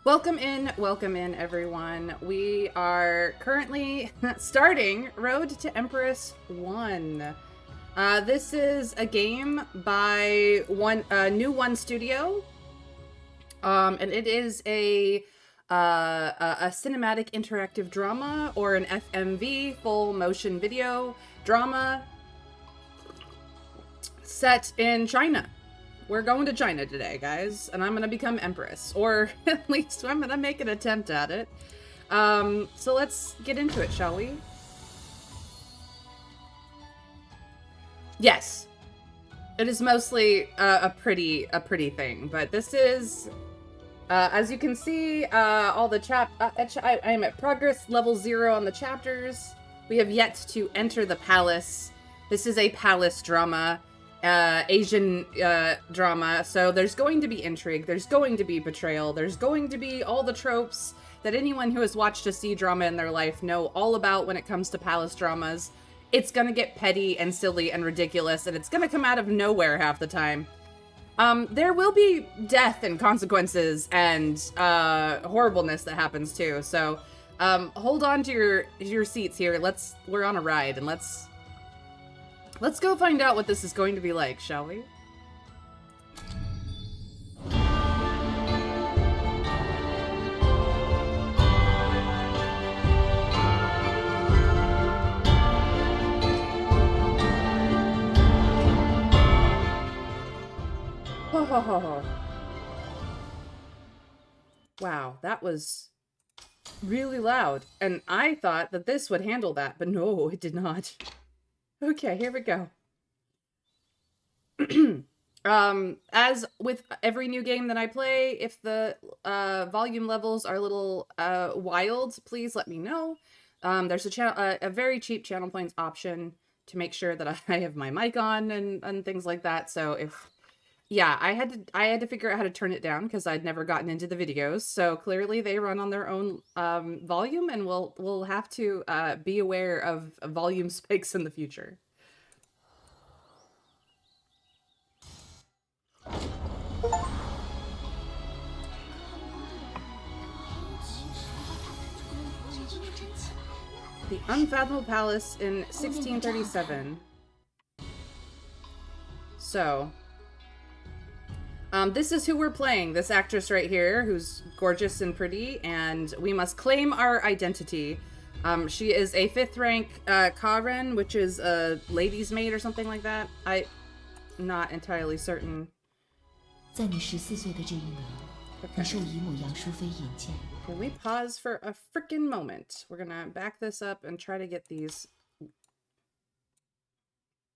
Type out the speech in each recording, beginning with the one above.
Welcome in, everyone. We are currently starting Road to Empress 1. This is a game by New One Studio, and it is a cinematic interactive drama, or an FMV, full motion video drama, set in China. We're going to China today, guys, and I'm gonna become Empress, or at least I'm gonna make an attempt at it. So let's get into it, shall we? Yes, it is mostly a pretty thing, but this is, as you can see, all the I am at progress level 0 on the chapters. We have yet to enter the palace. This is a palace drama. Asian drama, so there's going to be intrigue, there's going to be betrayal, there's going to be all the tropes that anyone who has watched a C-drama in their life know all about when it comes to palace dramas. It's gonna get petty and silly and ridiculous, and it's gonna come out of nowhere half the time. There will be death and consequences and horribleness that happens too, so hold on to your seats here. We're on a ride, and let's go find out what this is going to be like, shall we? Ho ho ho ho. Wow, that was really loud. And I thought that this would handle that, but no, it did not. Okay, here we go. As with every new game that I play, if the volume levels are a little wild, please let me know. There's a very cheap channel points option to make sure that I have my mic on and things like that. So yeah, I had to figure out how to turn it down because I'd never gotten into the videos. So clearly they run on their own volume, and we'll have to be aware of volume spikes in the future. The Unfathomable Palace in 1637. So, this is who we're playing. This actress right here, who's gorgeous and pretty, and we must claim our identity. She is a 5th rank Karen, which is a lady's maid or something like that. I'm not entirely certain. 在你14岁的这一年， 你受姨母杨淑妃引荐。 Can we pause for a freaking moment? We're gonna back this up and try to get these.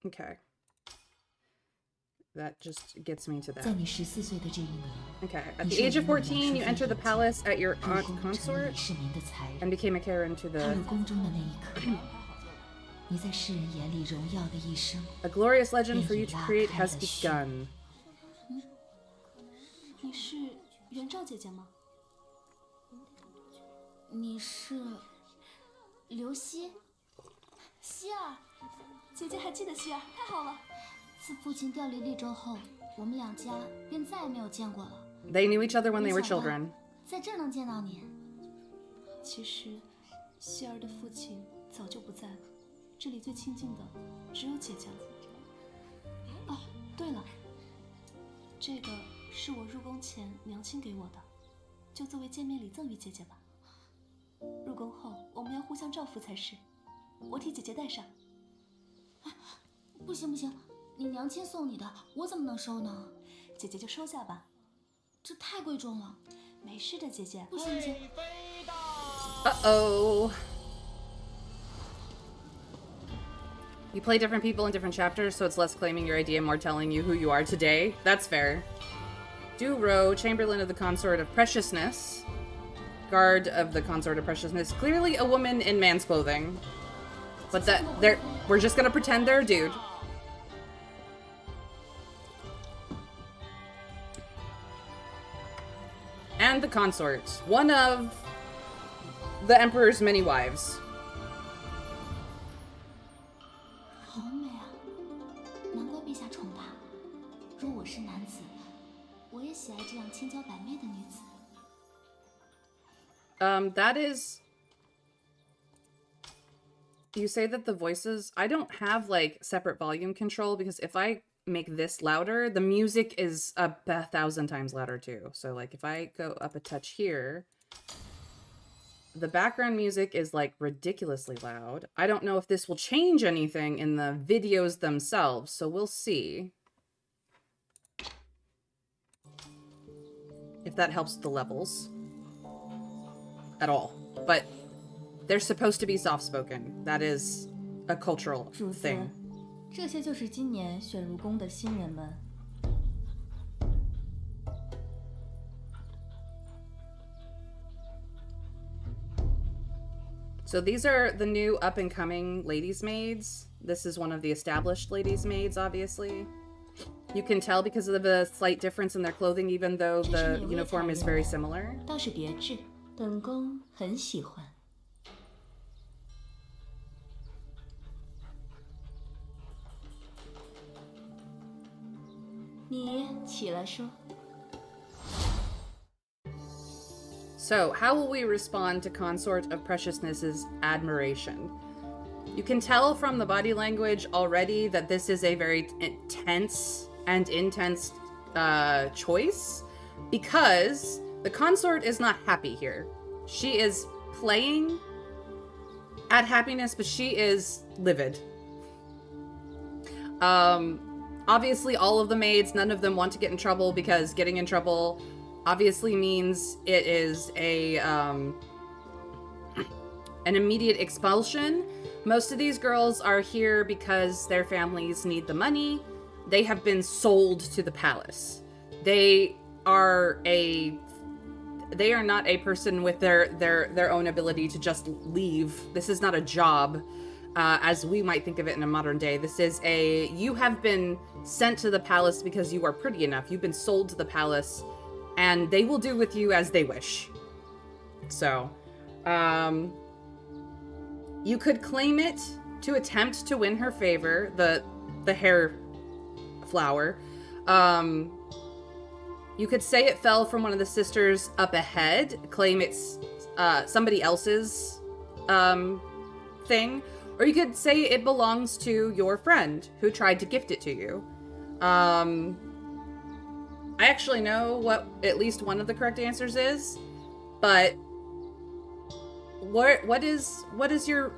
Okay. That just gets me to that. 在你14岁的这一年， Okay. At the age of 14, you enter the palace at your aunt 成了 consort 李世民的才人。 and became a Karen to 踏 the 入宫中的那一刻，你在世人眼里荣耀的一生。 A glorious legend for you to create has begun. 你是元照姐姐吗？你是刘希？希儿，姐姐还记得希儿，太好了。自父亲调离利州后，我们两家便再也没有见过了。 They knew each other when they were children. 在这儿能见到你。其实，希儿的父亲早就不在了，这里最亲近的只有姐姐了。哦，对了，这个是我入宫前娘亲给我的，就作为见面礼赠予姐姐吧。入宫后我们要互相照拂才是，我替姐姐带上。不行不行，你娘亲送你的，我怎么能收呢？姐姐就收下吧。这太贵重了。没事的，姐姐。不行不行。Uh-oh. You play different people in different chapters, so it's less claiming your idea, more telling you who you are today. That's fair. Duro, Chamberlain of the Consort of Preciousness. Guard of the Consort of Preciousness. Clearly a woman in man's clothing. But we're just gonna pretend they're a dude. And the consort. One of the Emperor's many wives. 好美啊，难怪陛下宠她。若我是男子，我也喜爱这样千娇百媚的女子。That is... You say that the voices... I don't have, like, separate volume control, because if I make this louder, the music is 1,000 times louder, too. So, like, if I go up a touch here... The background music is, like, ridiculously loud. I don't know if this will change anything in the videos themselves, so we'll see. If that helps the levels. At all. But they're supposed to be soft-spoken. That is a cultural thing. 这些就是今年选入宫的新人们。So these are the new up-and-coming ladies' maids. This is one of the established ladies' maids, obviously. You can tell because of the slight difference in their clothing, even though the uniform is very similar. 倒是别致，本宫很喜欢。你起来说。 So, how will we respond to Consort of Preciousness's admiration? You can tell from the body language already that this is a very tense and intense choice, because the consort is not happy here. She is playing at happiness, but she is livid. Obviously, all of the maids, none of them want to get in trouble, because getting in trouble obviously means it is an immediate expulsion. Most of these girls are here because their families need the money. They have been sold to the palace. They are not a person with their own ability to just leave. This is not a job, as we might think of it in a modern day. This is you have been sent to the palace because you are pretty enough. You've been sold to the palace, and they will do with you as they wish. So, you could claim it to attempt to win her favor, the hair flower. You could say it fell from one of the sisters up ahead, claim it's somebody else's thing, or you could say it belongs to your friend who tried to gift it to you. I actually know what at least one of the correct answers is, but what is your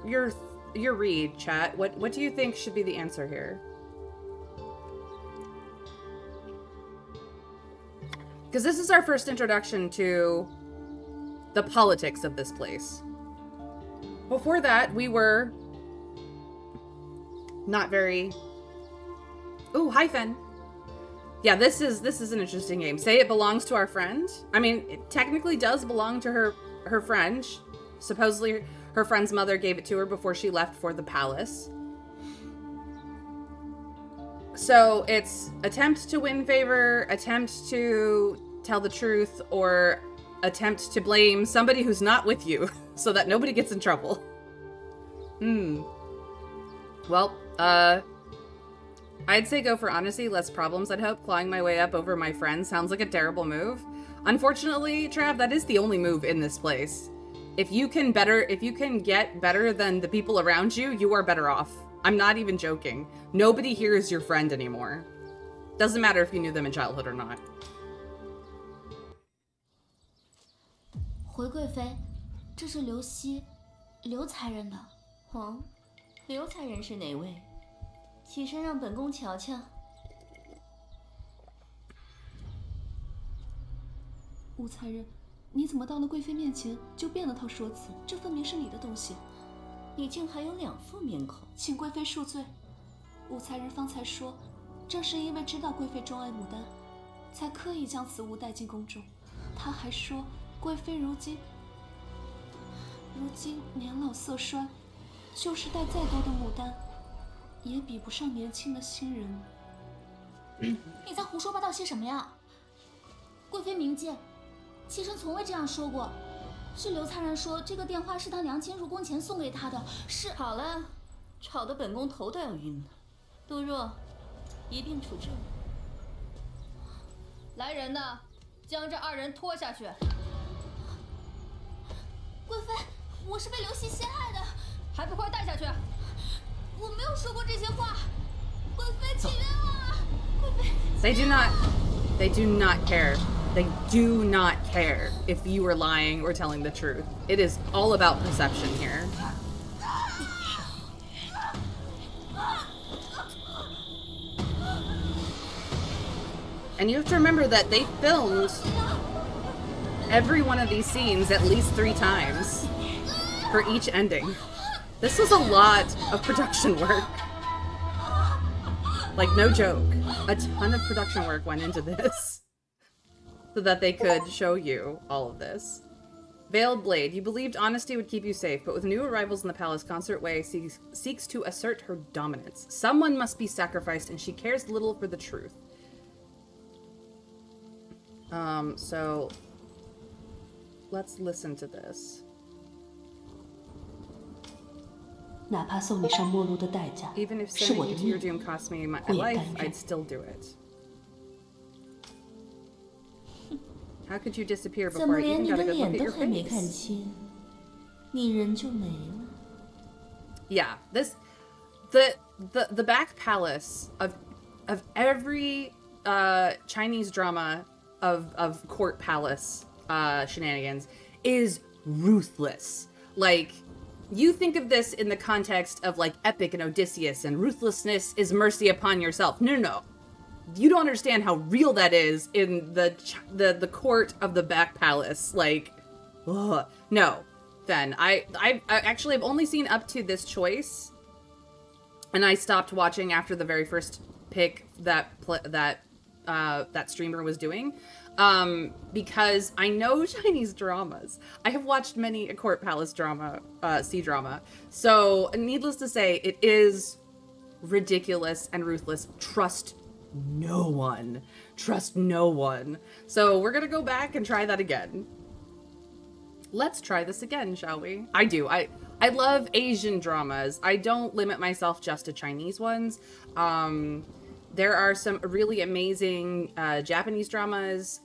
read, chat? What do you think should be the answer here? Because this is our first introduction to the politics of this place. Before that, we were not very... Ooh, hyphen. Yeah, this is an interesting game. Say it belongs to our friend. I mean, it technically does belong to her friend. Supposedly, her friend's mother gave it to her before she left for the palace. So it's attempt to win favor, attempt to tell the truth, or attempt to blame somebody who's not with you so that nobody gets in trouble. Well, I'd say go for honesty, less problems, I'd hope. Clawing my way up over my friend sounds like a terrible move. Unfortunately, Trav, that is the only move in this place. If you can get better than the people around you, you are better off. I'm not even joking. Nobody here is your friend anymore. Doesn't matter if you knew them in childhood or not. 回贵妃，这是刘熙，刘才人的。哦，刘才人是哪位？起身让本宫瞧瞧。武才人，你怎么到了贵妃面前就变了套说辞？这分明是你的东西。你竟还有两副面孔，请贵妃恕罪。武才人方才说，正是因为知道贵妃钟爱牡丹，才刻意将此物带进宫中。他还说，贵妃如今年老色衰，就是带再多的牡丹，也比不上年轻的新人。你在胡说八道些什么呀？贵妃明鉴，妾身从未这样说过。是刘才人说这个电话是他娘亲入宫前送给他的，是。好了，吵得本宫头都要晕了。杜若，一并处置。来人呐，将这二人拖下去。我是被流星陷害的，还不快带下去！我没有说过这些话。贵妃，请冤枉啊！贵妃。They do not care. They do not care if you are lying or telling the truth. It is all about perception here. And you have to remember that they filmed every one of these scenes at least 3 times for each ending. This was a lot of production work. Like, no joke. A ton of production work went into this so that they could show you all of this. Veiled Blade, you believed honesty would keep you safe, but with new arrivals in the palace, Concert Way seeks to assert her dominance. Someone must be sacrificed, and she cares little for the truth. So let's listen to this. 哪怕送你上末路的代价 Even if 是我 sending 的 you to your 命， doom cost me my 我也 life, 甘愿。 I'd still do it. How could you disappear 怎么 before I 连 even 你 got 的 a good 脸 look at 都 your 还没 face? 看清，你人就没了？ Yeah, the back palace of every Chinese drama of court palace shenanigans is ruthless. Like, you think of this in the context of like Epic and Odysseus, and ruthlessness is mercy upon yourself. No. You don't understand how real that is in the court of the back palace. Like, ugh. No. Then I actually have only seen up to this choice, and I stopped watching after the very first pick that streamer was doing, because I know Chinese dramas. I have watched many a court palace drama, C-drama. So needless to say, it is ridiculous and ruthless. Trust no one. Trust no one. So we're gonna go back and try that again. Let's try this again, shall we? I do. I love Asian dramas. I don't limit myself just to Chinese ones. There are some really amazing Japanese dramas,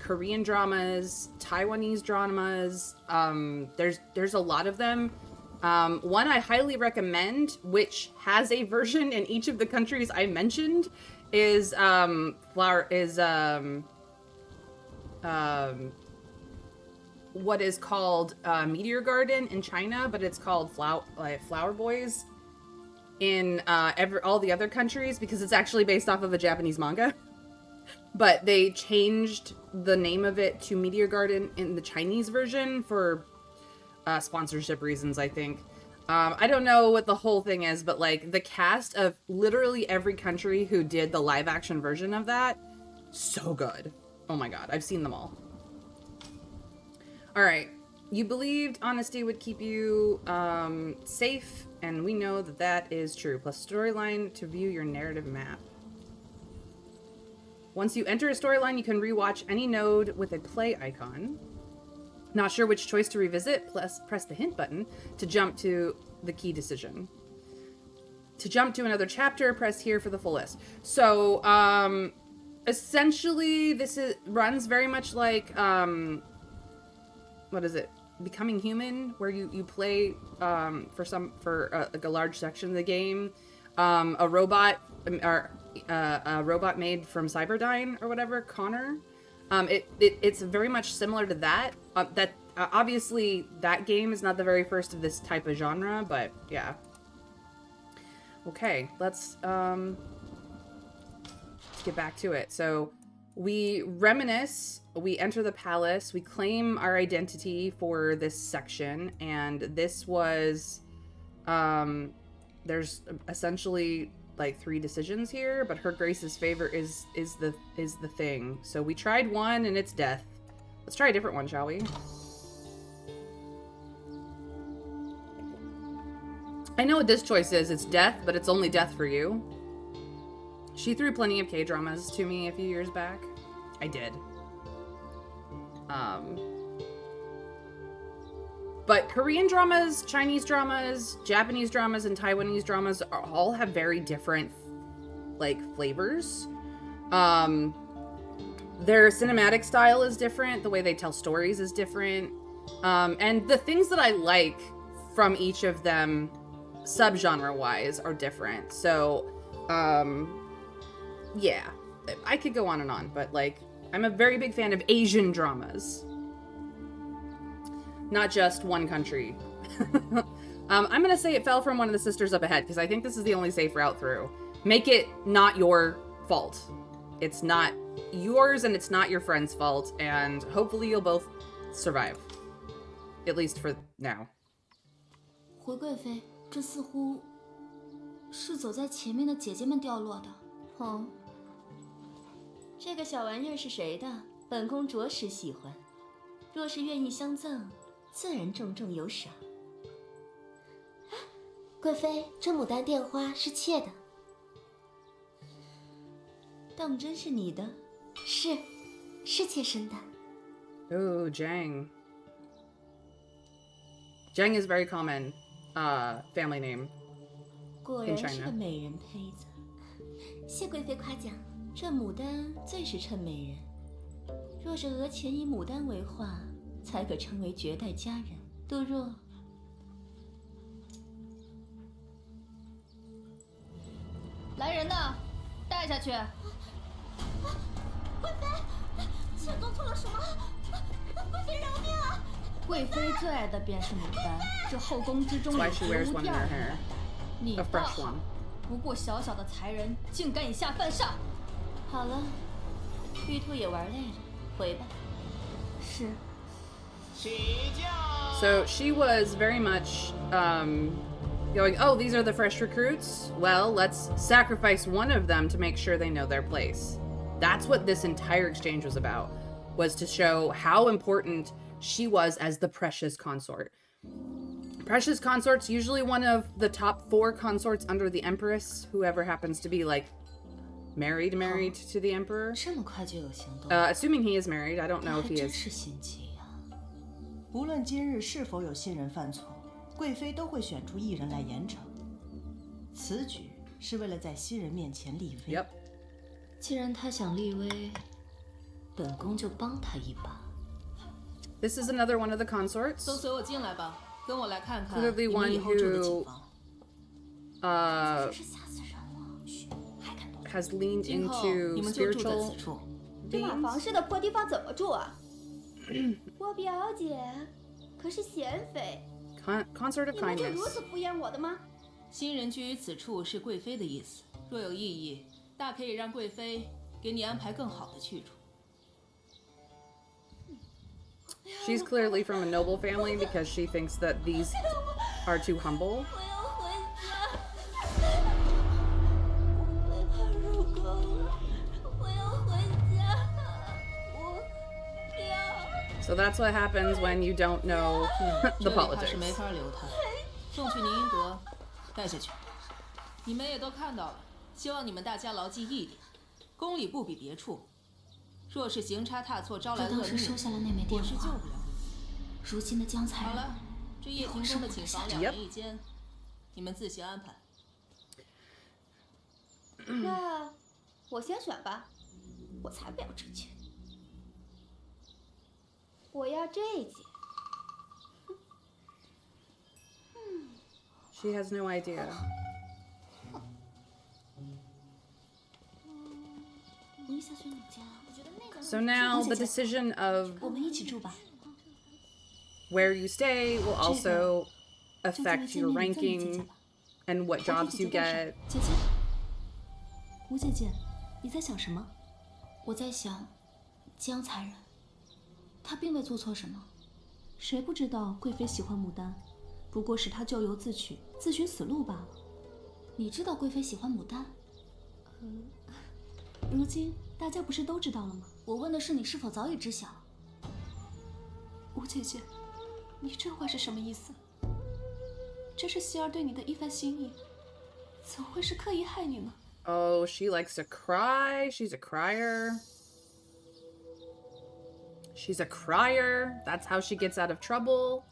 Korean dramas, Taiwanese dramas. There's a lot of them. One I highly recommend, which has a version in each of the countries I mentioned, is what is called Meteor Garden in China, but it's called Flower Boys in all the other countries, because it's actually based off of a Japanese manga. But they changed the name of it to Meteor Garden in the Chinese version for sponsorship reasons, I think. I don't know what the whole thing is, but like the cast of literally every country who did the live action version of that, so good. Oh my god, I've seen them all. All right, you believed honesty would keep you safe, and we know that that is true. Plus storyline to view your narrative map. Once you enter a storyline, you can rewatch any node with a play icon. Not sure which choice to revisit? Press the hint button to jump to the key decision. To jump to another chapter, press here for the full list. So, essentially, this runs very much like, what is it? Becoming Human, where you play for like a large section of the game, a robot made from Cyberdyne or whatever, Connor. It's very much similar to that. Obviously that game is not the very first of this type of genre, but yeah. Okay, let's get back to it. So we reminisce, we enter the palace, we claim our identity for this section, and this was there's essentially like 3 decisions here, but Her Grace's favor is the thing. So we tried one and it's death. Let's try a different one, shall we? I know what this choice is. It's death, but it's only death for you. She threw plenty of K-dramas to me a few years back. I did. But Korean dramas, Chinese dramas, Japanese dramas, and Taiwanese dramas all have very different, like, flavors. Their cinematic style is different. The way they tell stories is different. And the things that I like from each of them, subgenre-wise, are different. So, yeah, I could go on and on, but like, I'm a very big fan of Asian dramas, not just one country. I'm gonna say it fell from one of the sisters up ahead because I think this is the only safe route through. Make it not your fault. It's not yours and it's not your friend's fault, and hopefully you'll both survive. At least for now. 回贵妃，这似乎是走在前面的姐姐们掉落的。哦，这个小玩意儿是谁的？本宫着实喜欢。若是愿意相赠，自然重重有赏。贵妃，这牡丹电花是妾的。当真是你的？是妾生的。 Ooh, Jang. Jang is very common family name 果 in 然是个 China. 美人胚子。谢贵妃夸奖。这牡丹最是衬美人，若是额前以牡丹为画，才可称为绝代佳人。杜若，来人呐，带下去！贵妃，妾做错了什么？贵妃饶命啊！贵妃最爱的便是牡丹，这后宫之中 That's 有 why she 绝 wears 无 one 第 in 二 her 的。 hair. 你 A 倒 fresh 好， one. 不过小小的才人，竟敢以下犯上。好了，玉兔也玩累了，回吧。是。 So she was very much going, oh, these are the fresh recruits? Well, let's sacrifice one of them to make sure they know their place. That's what this entire exchange was about, was to show how important she was as the precious consort. Precious consort's usually one of the top 4 consorts under the Empress, whoever happens to be, like, married to the Emperor. 这么快就有行动， Assuming he is married, I don't know if 还 he 真 is. 是心急呀。无论今日是否有新人犯错，贵妃都会选出一人来严惩。此举是为了在新人面前立威。 Yep. 既然他想立威，本宫就帮他一把。 This is another one of the consorts. 都随我进来吧，跟我来看看 Clearly 你 one 们以后住的 who 寝房。 uh, 是吓死人了！嘘，还敢动？ has leaned 今后 into 你们就住在 spiritual 此处。这瓦 beings. 房似的破地方怎么住啊？我表姐可是贤妃， Consort of 你们就 kindness. 如此敷衍我的吗？新人居于此处是贵妃的意思，若有异议，大可以让贵妃给你安排更好的去处。 She's clearly from a noble family because she thinks that these are too humble. 我要回家。我被判入宫了，我要回家。我要。 So that's what happens when you don't know 这 the 里怕 politics. 是没法留他，送去宁英阁，带下去。你们也都看到了，希望你们大家牢记一点：宫里不比别处，若是行差踏错，招来我当时恶逆，收下了那枚电我是救话，不了你。如今的江才人好了，这叶庭宫的寝房2人一间，你们自行安排。那我先选吧，我才不要这间，我要这间。 She has no idea. 你想选哪间啊？我觉得那个。 So now the decision of 我们一起住吧。 where you stay will also 就作为 affect 见 your 面礼赠与姐姐 ranking 吧。 and what 我替 jobs 姐 you 姐带上 get. 姐姐，吴姐姐，你在想什么？我在想，江才人，他并未做错什么。谁不知道贵妃喜欢牡丹，不过是她咎由自取，自寻死路罢了。你知道贵妃喜欢牡丹？如今大家不是都知道了吗？我问的是你是否早已知晓。吴姐姐，你这话是什么意思？这是希儿对你的一番心意，怎会是刻意害你呢？ Oh, she likes to cry. She's a crier. She's a crier. That's how she gets out of trouble.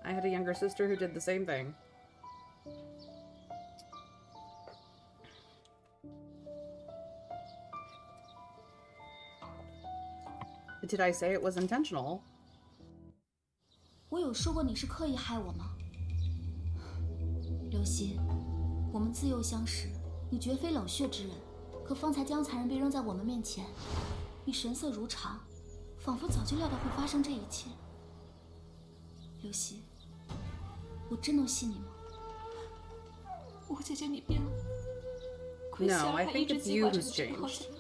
I had a younger sister who did the same thing. Did I say it was intentional? 我有说过你是刻意害我吗？刘希，我们自幼相识，你绝非冷血之人，可方才江才人被扔在我们面前，你神色如常，仿佛早就料到会发生这一切。刘希，我真能信你吗？吴姐姐，你变了。亏 No, 希儿 I 还 think 一直 it's 记 you 挂着 who's 你这个好 changed. 姐妹。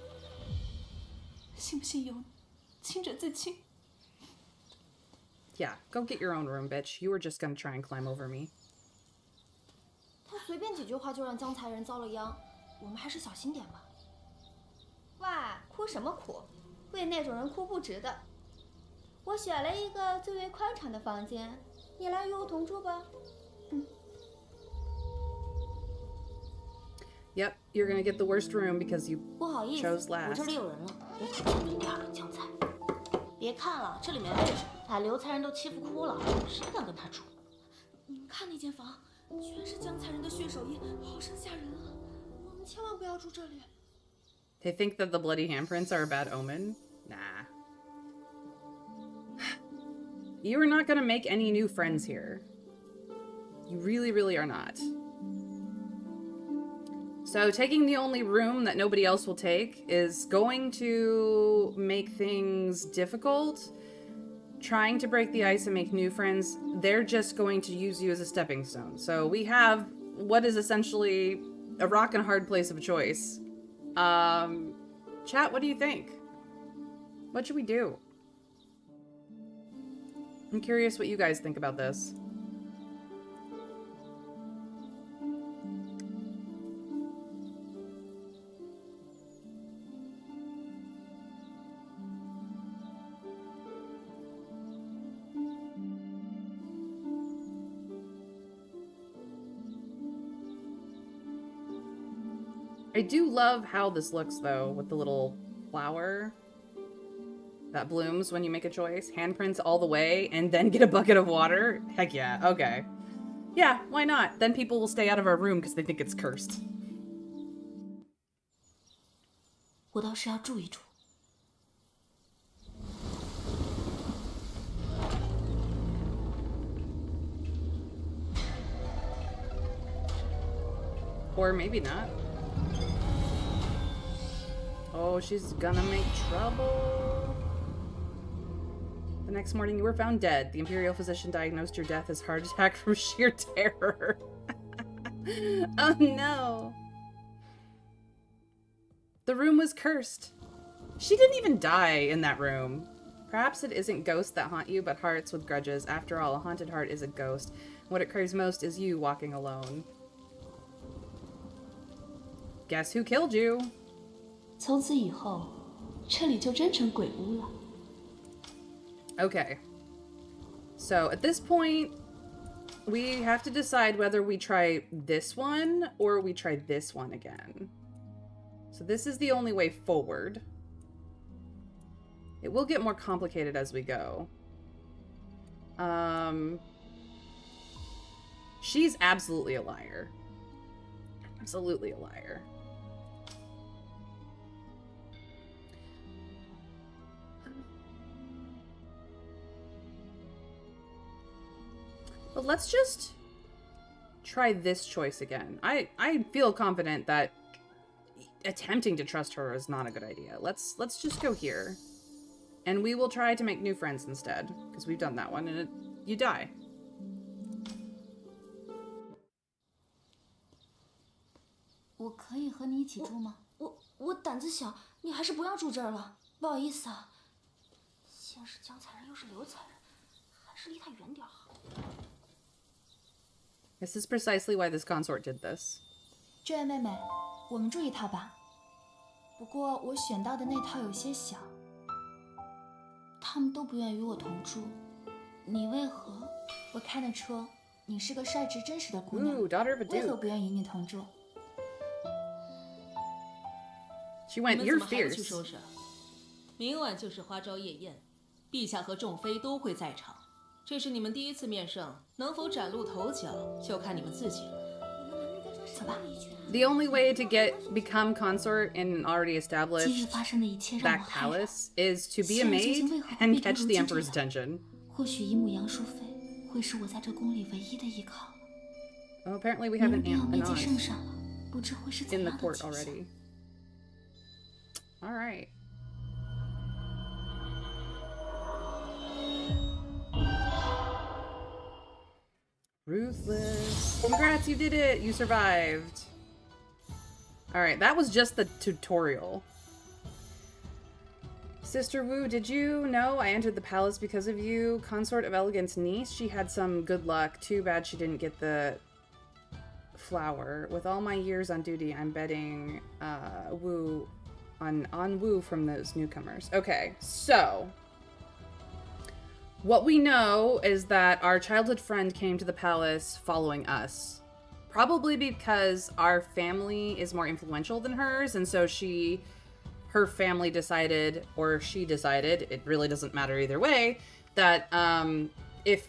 信不信由你，清者自清。Yeah, go get your own room, bitch. You were just gonna try and climb over me. 他随便几句话就让江才人遭了殃，我们还是小心点吧。哇，哭什么哭？为那种人哭不值的。我选了一个最为宽敞的房间，你来与我同住吧。Yep, you're gonna get the worst room because you 不好意 chose 思，我 last. 这里有人了，我可不是第二个江才。别看了，这里没位置，把刘才人都欺负哭了，谁敢跟他住？你们看那间房，全是江才人的血手印，好生吓人啊！我们千万不要住这里。 They think that the bloody handprints are a bad omen? Nah. You are not gonna make any new friends here. You really, really are not. So taking the only room that nobody else will take is going to make things difficult. Trying to break the ice and make new friends, they're just going to use you as a stepping stone. So we have what is essentially a rock and hard place of choice. Chat, what do you think? What should we do? I'm curious what you guys think about this. I do love how this looks, though, with the little flower that blooms when you make a choice. Handprints all the way, and then get a bucket of water. Heck yeah, okay. Yeah, why not? Then people will stay out of our room because they think it's cursed. 我倒是要住一住。 Or maybe not. Oh, she's gonna make trouble. The next morning, you were found dead. The Imperial physician diagnosed your death as heart attack from sheer terror. Oh no. The room was cursed. She didn't even die in that room. Perhaps it isn't ghosts that haunt you, but hearts with grudges. After all, a haunted heart is a ghost. What it craves most is you walking alone. Guess who killed you? 从此以后，这里就真成鬼屋了。 Okay. So at this point, we have to decide whether we try this one or we try this one again. So this is the only way forward. It will get more complicated as we go. She's absolutely a liar. Absolutely a liar. But let's just try this choice again. I feel confident that attempting to trust her is not a good idea. Let's just go here. And we will try to make new friends instead, because we've done that one and you die. 我可以和你一起住吗？我胆子小，你还是不要住这儿了。不好意思啊。先是江才人，又是刘才人，还是离他远点好。 This is precisely why this consort did this. 这位妹妹，我们住一套吧。不过我选到的那套有些小，他们都不愿与我同住。你为何？我看得出你是个率直真实的姑娘。 Ooh, daughter of a 为何 duke. 不愿与你同住？ She 你 went, 们 you're 怎么还不去 fierce. 收拾？明晚就是花朝夜宴，陛下和众妃都会在场。这是你们第一次面圣，能否崭露头角，就看你们自己了。走吧。 The only way to become consort in an already 今日 established 发生的一切让我 back 骇然。 palace is to be 希 a 儿究 maid 竟为何会 and 变成 catch 如 the 今这 emperor's 样？ attention. 或许一母杨淑妃会是我在这宫里唯一的依靠了。 Oh, apparently we 你 have 们 an 便要面 an 见圣 aunt 上了，不知会是怎 in the 样的 port 景象。 already. All right. Ruthless. Congrats, you did it. You survived. All right, that was just the tutorial. Sister Wu, did you know I entered the palace because of you? Consort of Elegant's niece. She had some good luck. Too bad she didn't get the flower. With all my years on duty, I'm betting Wu on Wu from those newcomers. Okay, so what we know is that our childhood friend came to the palace following us. Probably because our family is more influential than hers, and so her family decided, or she decided, it really doesn't matter either way, that if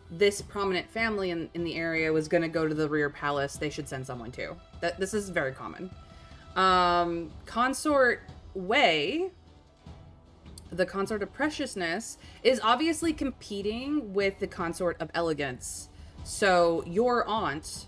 this prominent family in the area was going to go to the rear palace, they should send someone too. This is very common. Consort Wei, the Consort of Preciousness, is obviously competing with the Consort of Elegance. So your aunt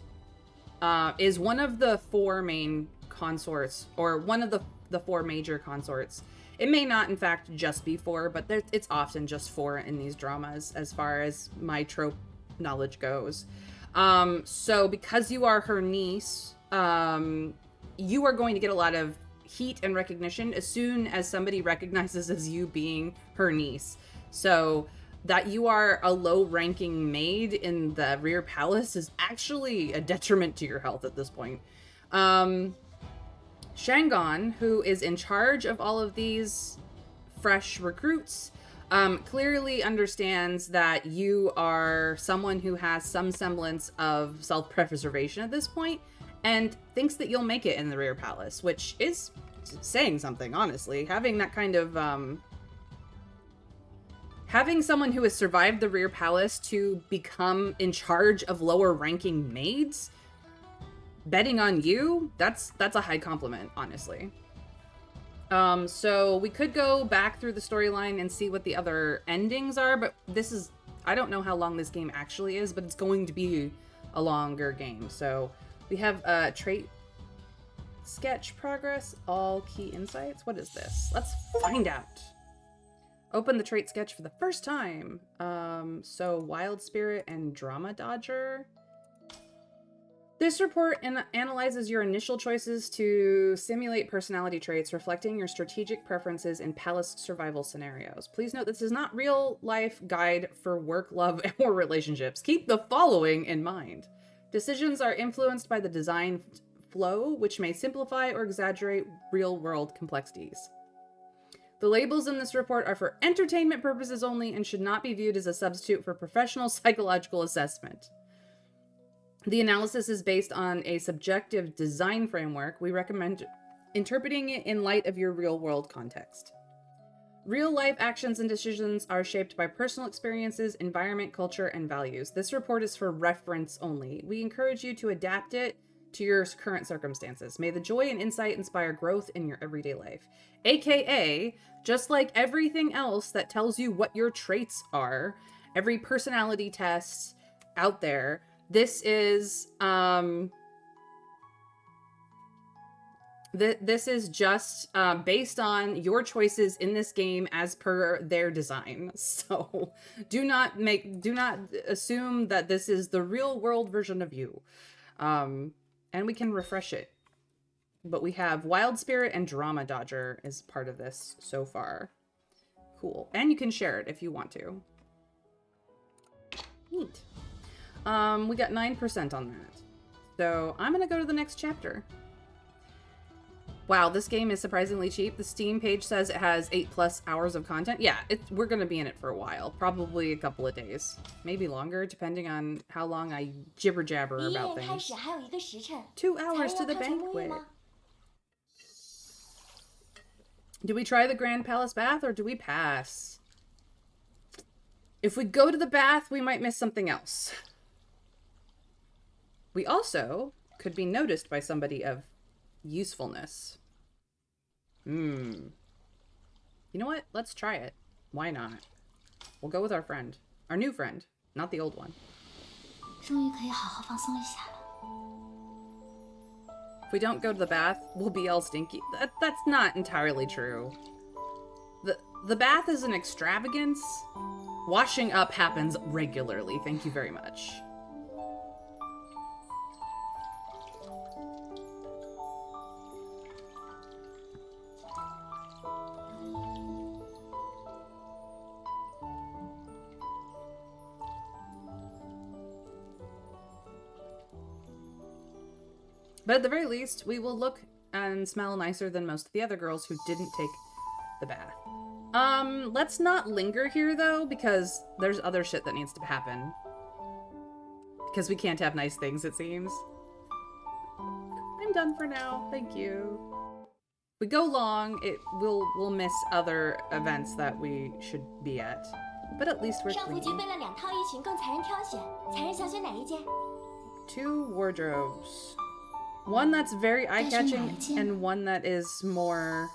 is one of the four main consorts, or one of the four major consorts. It may not, in fact, just be four, but it's often just four in these dramas, as far as my trope knowledge goes. So because you are her niece, you are going to get a lot of heat and recognition as soon as somebody recognizes as you being her niece. So that you are a low-ranking maid in the rear palace is actually a detriment to your health at this point. Shangon, who is in charge of all of these fresh recruits, clearly understands that you are someone who has some semblance of self-preservation at this point, and thinks that you'll make it in the rear palace, which is saying something, honestly. Having that kind of, having someone who has survived the rear palace to become in charge of lower ranking maids, betting on you, that's a high compliment, honestly. So we could go back through the storyline and see what the other endings are, but I don't know how long this game actually is, but it's going to be a longer game. So we have trait sketch progress, all key insights. What is this? Let's find out. Open the trait sketch for the first time. So Wild Spirit and Drama Dodger. This report analyzes your initial choices to simulate personality traits reflecting your strategic preferences in palace survival scenarios. Please note this is not real life guide for work, love, or relationships. Keep the following in mind. Decisions are influenced by the design flow, which may simplify or exaggerate real-world complexities. The labels in this report are for entertainment purposes only and should not be viewed as a substitute for professional psychological assessment. The analysis is based on a subjective design framework. We recommend interpreting it in light of your real-world context. Real-life actions and decisions are shaped by personal experiences, environment, culture, and values. This report is for reference only. We encourage you to adapt it to your current circumstances. May the joy and insight inspire growth in your everyday life. AKA, just like everything else that tells you what your traits are, every personality test out there, this is this is just based on your choices in this game as per their design. So do not assume that this is the real world version of you. And we can refresh it. But we have Wild Spirit and Drama Dodger as part of this so far. Cool. And you can share it if you want to. Neat. We got 9% on that. So I'm going to go to the next chapter. Wow, this game is surprisingly cheap. The Steam page says it has 8+ hours of content. Yeah, we're going to be in it for a while. Probably a couple of days. Maybe longer, depending on how long I jibber-jabber about things. 2 hours to the banquet. Do we try the Grand Palace Bath or do we pass? If we go to the bath, we might miss something else. We also could be noticed by somebody of usefulness. You know what? Let's try it. Why not? We'll go with our friend. Our new friend, not the old one. 终于可以好好放松一下了。 If we don't go to the bath, we'll be all stinky. That's not entirely true. The bath is an extravagance. Washing up happens regularly. Thank you very much. But at the very least, we will look and smell nicer than most of the other girls who didn't take the bath. Let's not linger here, though, because there's other shit that needs to happen. Because we can't have nice things, it seems. I'm done for now. Thank you. If we go long, we'll miss other events that we should be at. But at least we're 上服局 clean. 备了2套衣裙，供才人挑选。才人想选哪一件？ Two wardrobes. One that's very eye-catching and one that is more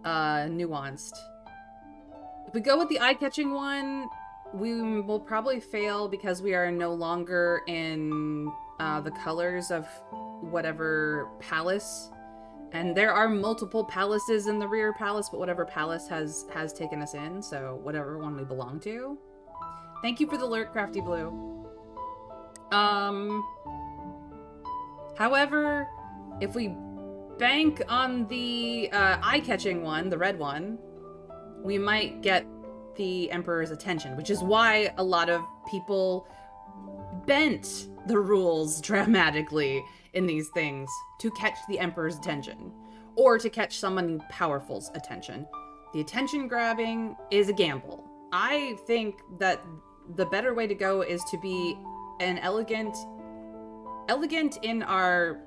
nuanced. If we go with the eye-catching one, we will probably fail because we are no longer in the colors of whatever palace. And there are multiple palaces in the rear palace, but whatever palace has taken us in, so whatever one we belong to. Thank you for the alert, Crafty Blue. However, if we bank on the eye-catching one, the red one, we might get the Emperor's attention, which is why a lot of people bent the rules dramatically in these things to catch the Emperor's attention, or to catch someone powerful's attention. The attention grabbing is a gamble. I think that the better way to go is to be an elegant in our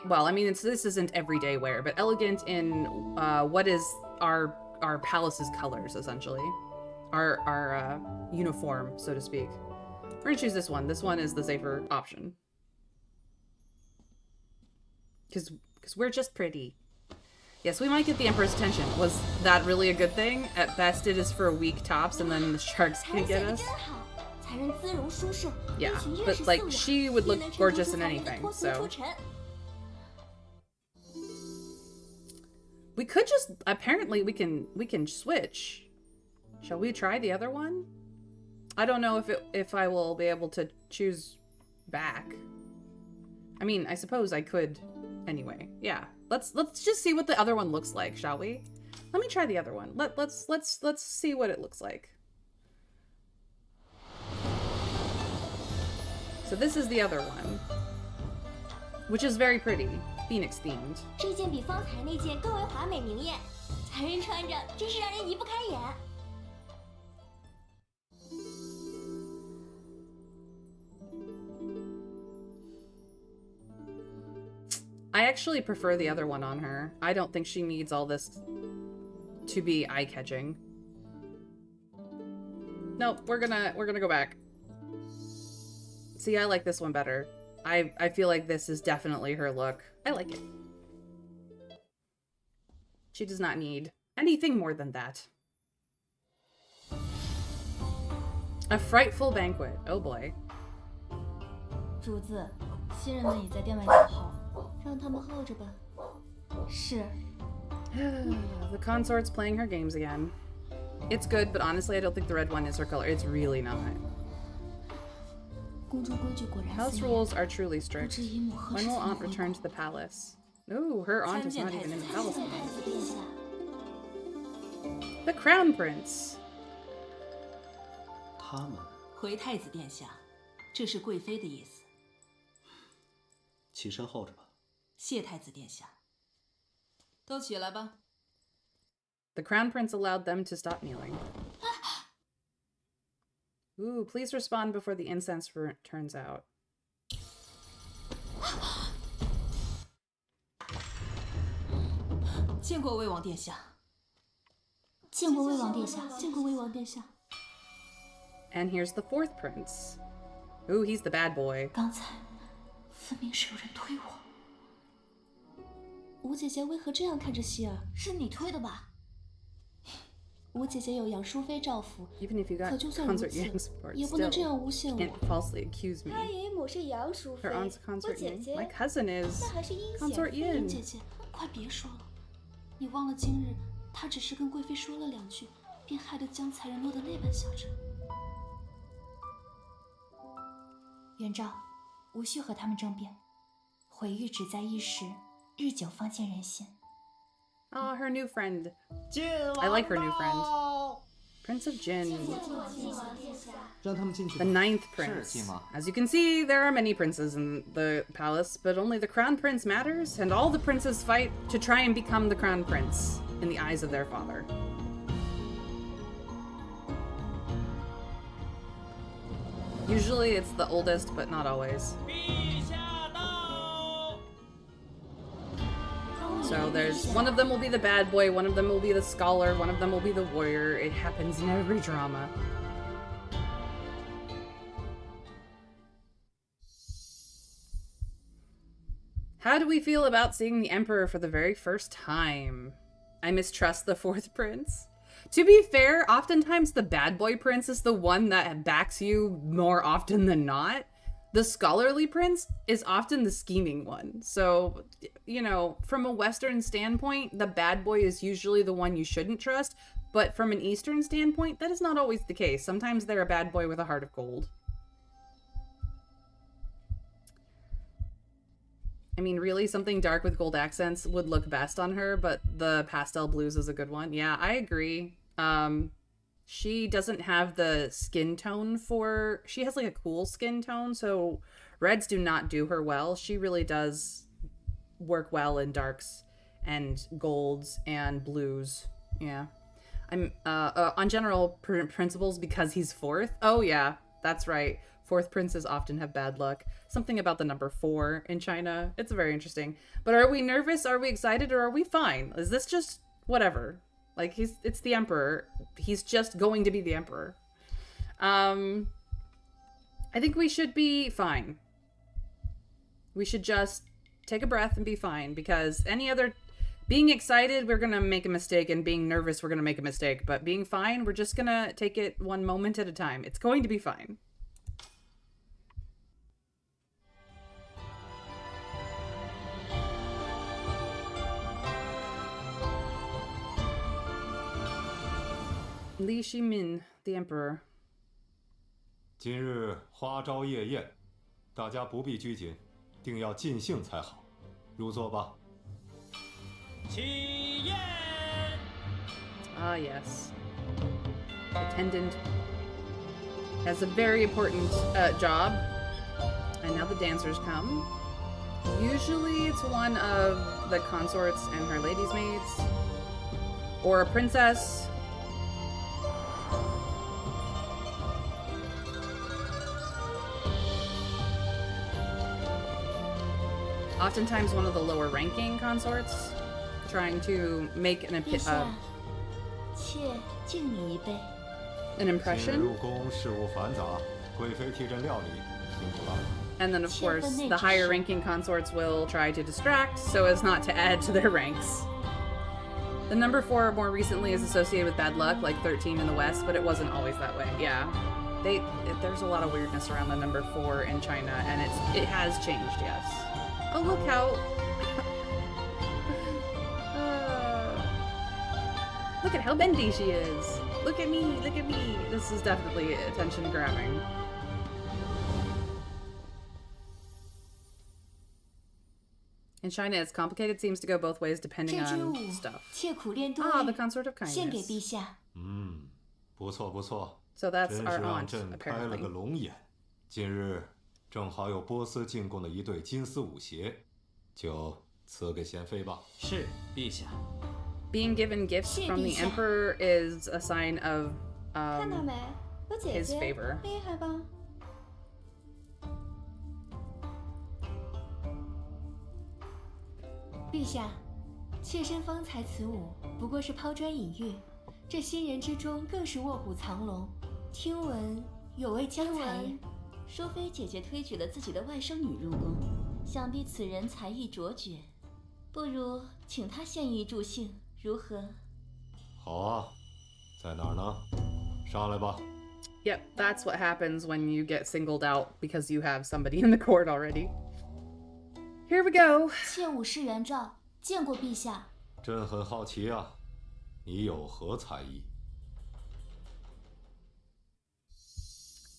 well, I mean, this isn't everyday wear, but elegant in what is our palace's colors, essentially, our uniform, so to speak. We're gonna choose this one. This one is the safer option because we're just pretty. Yes, we might get the Emperor's attention. Was that really a good thing? At best, it is for a week tops, and then the sharks can get us. 才人姿容舒适， Yeah, 衣裙越 but 是 like 素雅， she would 越 look 能衬托 gorgeous 出 in 才人的 anything. 脱俗 So 出尘。 we could just apparently we can switch. Shall we try the other one? I don't know if I will be able to choose back. I mean, I suppose I could anyway. Yeah. Let's just see what the other one looks like, shall we? Let me try the other one. Let's see what it looks like. So this is the other one, which is very pretty, Phoenix themed. 这件比方才那件更为华美明艳，才人穿着真是让人移不开眼。 I actually prefer the other one on her. I don't think she needs all this to be eye-catching. Nope, we're gonna go back. See, I like this one better. I feel like this is definitely her look. I like it. She does not need anything more than that. A frightful banquet. Oh boy. 主子，新人们已在店外等候，让他们候着吧。是。 The consort's playing her games again. It's good, but honestly, I don't think the red one is her color. It's really not. 宫中规矩果然 House 森严。 rules are truly 不 strict. 知姨母何 When 时 will 才能 Aunt 回 return 国 to the palace? Ooh, her aunt is not even in the palace 在 anymore. 太子殿下， The Crown Prince. 他们回太子殿下，这是贵妃的意思。起身候着吧。谢太子殿下。都起来吧。 The Crown Prince allowed them to stop kneeling. Ooh, please respond before the incense turns out. 见过魏王殿下。见过魏王殿下，见过魏王殿下。 And here's the fourth prince. Ooh, he's the bad boy. 刚才分明是有人推我。吴姐姐为何这样看着希尔？是你推的吧？吴姐姐有杨淑妃照拂， Even if you got 可就算如 consort 此， yang support, 也不能这 still 样诬陷 can't 我。 falsely accuse me. 他姨母是杨淑妃， Her aunt's 我 consort 姐 Yin. 姐 My cousin is 那还是阴 consort 险妃。吴姐 Yin. 姐，快别说了，你忘了今日她只是跟贵妃说了2句，便害得江才人落得那般下场。元昭，无需和他们争辩，毁誉只在一时，日久方见人心。 Oh, her new friend. 晋 I like her new friend. Prince of Jin. 让他们进去 The 吧。 ninth 是 prince. 亲王。 As you can see, there are many princes in the palace, but only the crown prince matters, and all the princes fight to try and become the crown prince in the eyes of their father. Usually it's the oldest, but not always. So there's one of them will be the bad boy, one of them will be the scholar, one of them will be the warrior. It happens in every drama. How do we feel about seeing the Emperor for the very first time? I mistrust the fourth prince. To be fair, oftentimes the bad boy prince is the one that backs you more often than not. The scholarly prince is often the scheming one. So, you know, from a Western standpoint, the bad boy is usually the one you shouldn't trust. But from an Eastern standpoint, that is not always the case. Sometimes they're a bad boy with a heart of gold. I mean, really, something dark with gold accents would look best on her, but the pastel blues is a good one. Yeah, I agree. She doesn't have the skin tone for... She has, like, a cool skin tone, so reds do not do her well. She really does work well in darks and golds and blues. Yeah. I'm, on general principles, because he's fourth. Oh, yeah, that's right. Fourth princes often have bad luck. Something about the number 4 in China. It's very interesting. But are we nervous? Are we excited? Or are we fine? Is this just whatever? Like, it's the emperor. He's just going to be the emperor. I think we should be fine. We should just take a breath and be fine, because being excited, we're gonna make a mistake, and being nervous, we're gonna make a mistake. But being fine, we're just gonna take it one moment at a time. It's going to be fine. Li Shimin, the emperor. 今日花朝夜宴，大家不必拘谨，定要尽兴才好。入座吧。起宴。 Ah, yes. Attendant has a very important job. And now the dancers come. Usually it's one of the consorts and her ladies' maids. Or a princess. Oftentimes one of the lower ranking consorts trying to make an 陛下，妾敬你一杯。an 今日 impression. 入宫事务繁杂，贵妃替朕料理，辛苦了。 And then, of course, the higher ranking consorts will try to distract so as not to add to their ranks. The number 4 more recently is associated with bad luck, like 13 in the West, but it wasn't always that way. Yeah. There's a lot of weirdness around the number 4 in China, and it has changed, yes. Oh, look how... look at how bendy she is. Look at me, look at me. This is definitely attention grabbing. In China, it's complicated. It seems to go both ways depending 这支舞 on stuff. 切苦练多 Ah, the 日， consort of 献给 kindness. 陛下。不错不错， So that's 真是 our 让 aunt, 朕开了个 apparently. 龙眼。今日正好有波斯进贡的一对金丝舞鞋，就赐给贤妃吧。是，陛下。 Being given gifts from the emperor is a sign of 看到没？我姐 his 姐 favor. 厉害吧？陛下，妾身方才此舞不过是抛砖引玉，这新人之中更是卧虎藏龙。听闻有位江才人，淑妃姐姐推举了自己的外甥女入宫，想必此人才艺卓绝。不如请他献艺助兴，如何？好啊，在哪儿呢？上来吧。Yep, that's what happens when you get singled out because you have somebody in the court already. Here we go. 妾武士元照，见过陛下。朕很好奇啊，你有何才艺？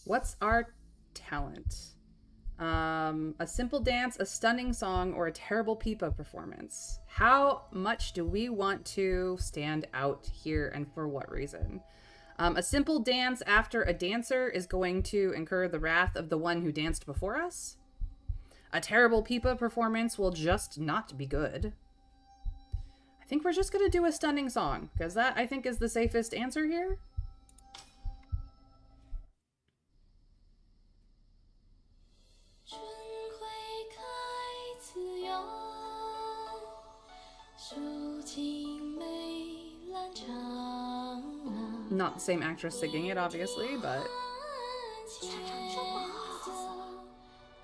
What's our talent? A simple dance, a stunning song, or a terrible pipa performance. How much do we want to stand out here and for what reason? A simple dance after a dancer is going to incur the wrath of the one who danced before us. A terrible pipa performance will just not be good. I think we're just going to do a stunning song because that, I think, is the safest answer here. 春会开自由，抒情美兰长廊。 Not the same actress singing it, obviously, but 唱这么好。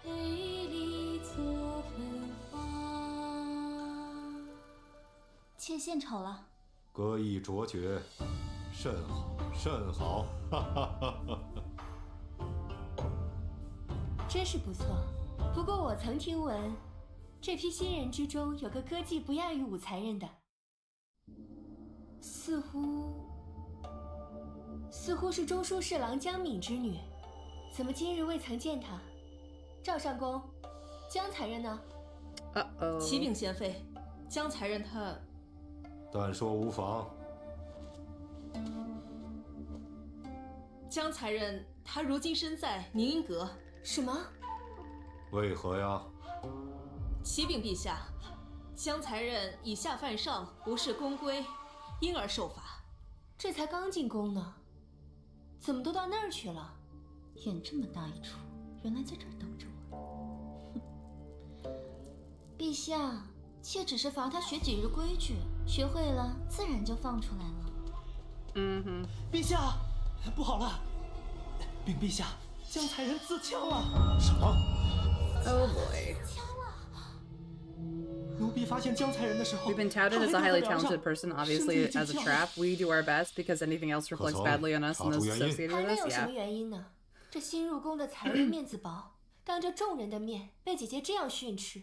陪你做芬芳。妾献丑了。歌艺卓绝，甚好，甚好，哈哈哈哈！真是不错。不过我曾听闻，这批新人之中有个歌技不亚于武才人的，似乎是中书侍郎江敏之女，怎么今日未曾见她？赵上公，江才人呢？ uh-oh. 启禀贤妃，江才人他……但说无妨。江才人他如今身在宁阴阁。什么？为何呀？启禀陛下，江才人以下犯上，无视宫规，因而受罚。这才刚进宫呢，怎么都到那儿去了？演这么大一出，原来在这儿等着我。陛下，妾只是罚他学几日规矩，学会了自然就放出来了。陛下，不好了！禀陛下，江才人自枪了！什么？ Oh boy. 奴婢发现江才人的时候 We've been touted as a highly talented person, obviously as a trap. We do our best because anything else reflects badly on us and those associated 还 with 能 us. 有什 Yeah. 么原因呢？这新入宫的才人面子薄，当着众人的面被姐姐这样训斥，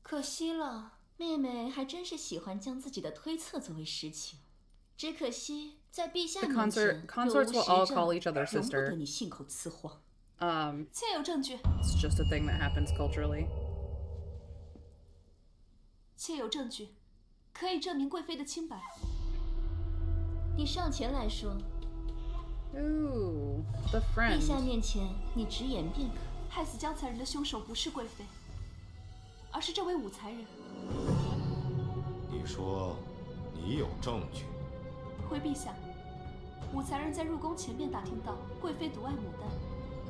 可惜了。妹妹还真是喜欢将自己的推测作为实情，只可惜在陛下 The 面前 consorts will all 若 call 无 each 实 other 证，容不得 sister. 你信口雌黄。妾有证据， It's just a thing that happens culturally. 妾有证据，可以证明贵妃的清白。你上前来说， Ooh, the 陛下 friend. 面前你直言便可。害死江才人的凶手不是贵妃，而是这位武才人。你说你有证据？回陛下，武才人在入宫前便打听到贵妃独爱牡丹，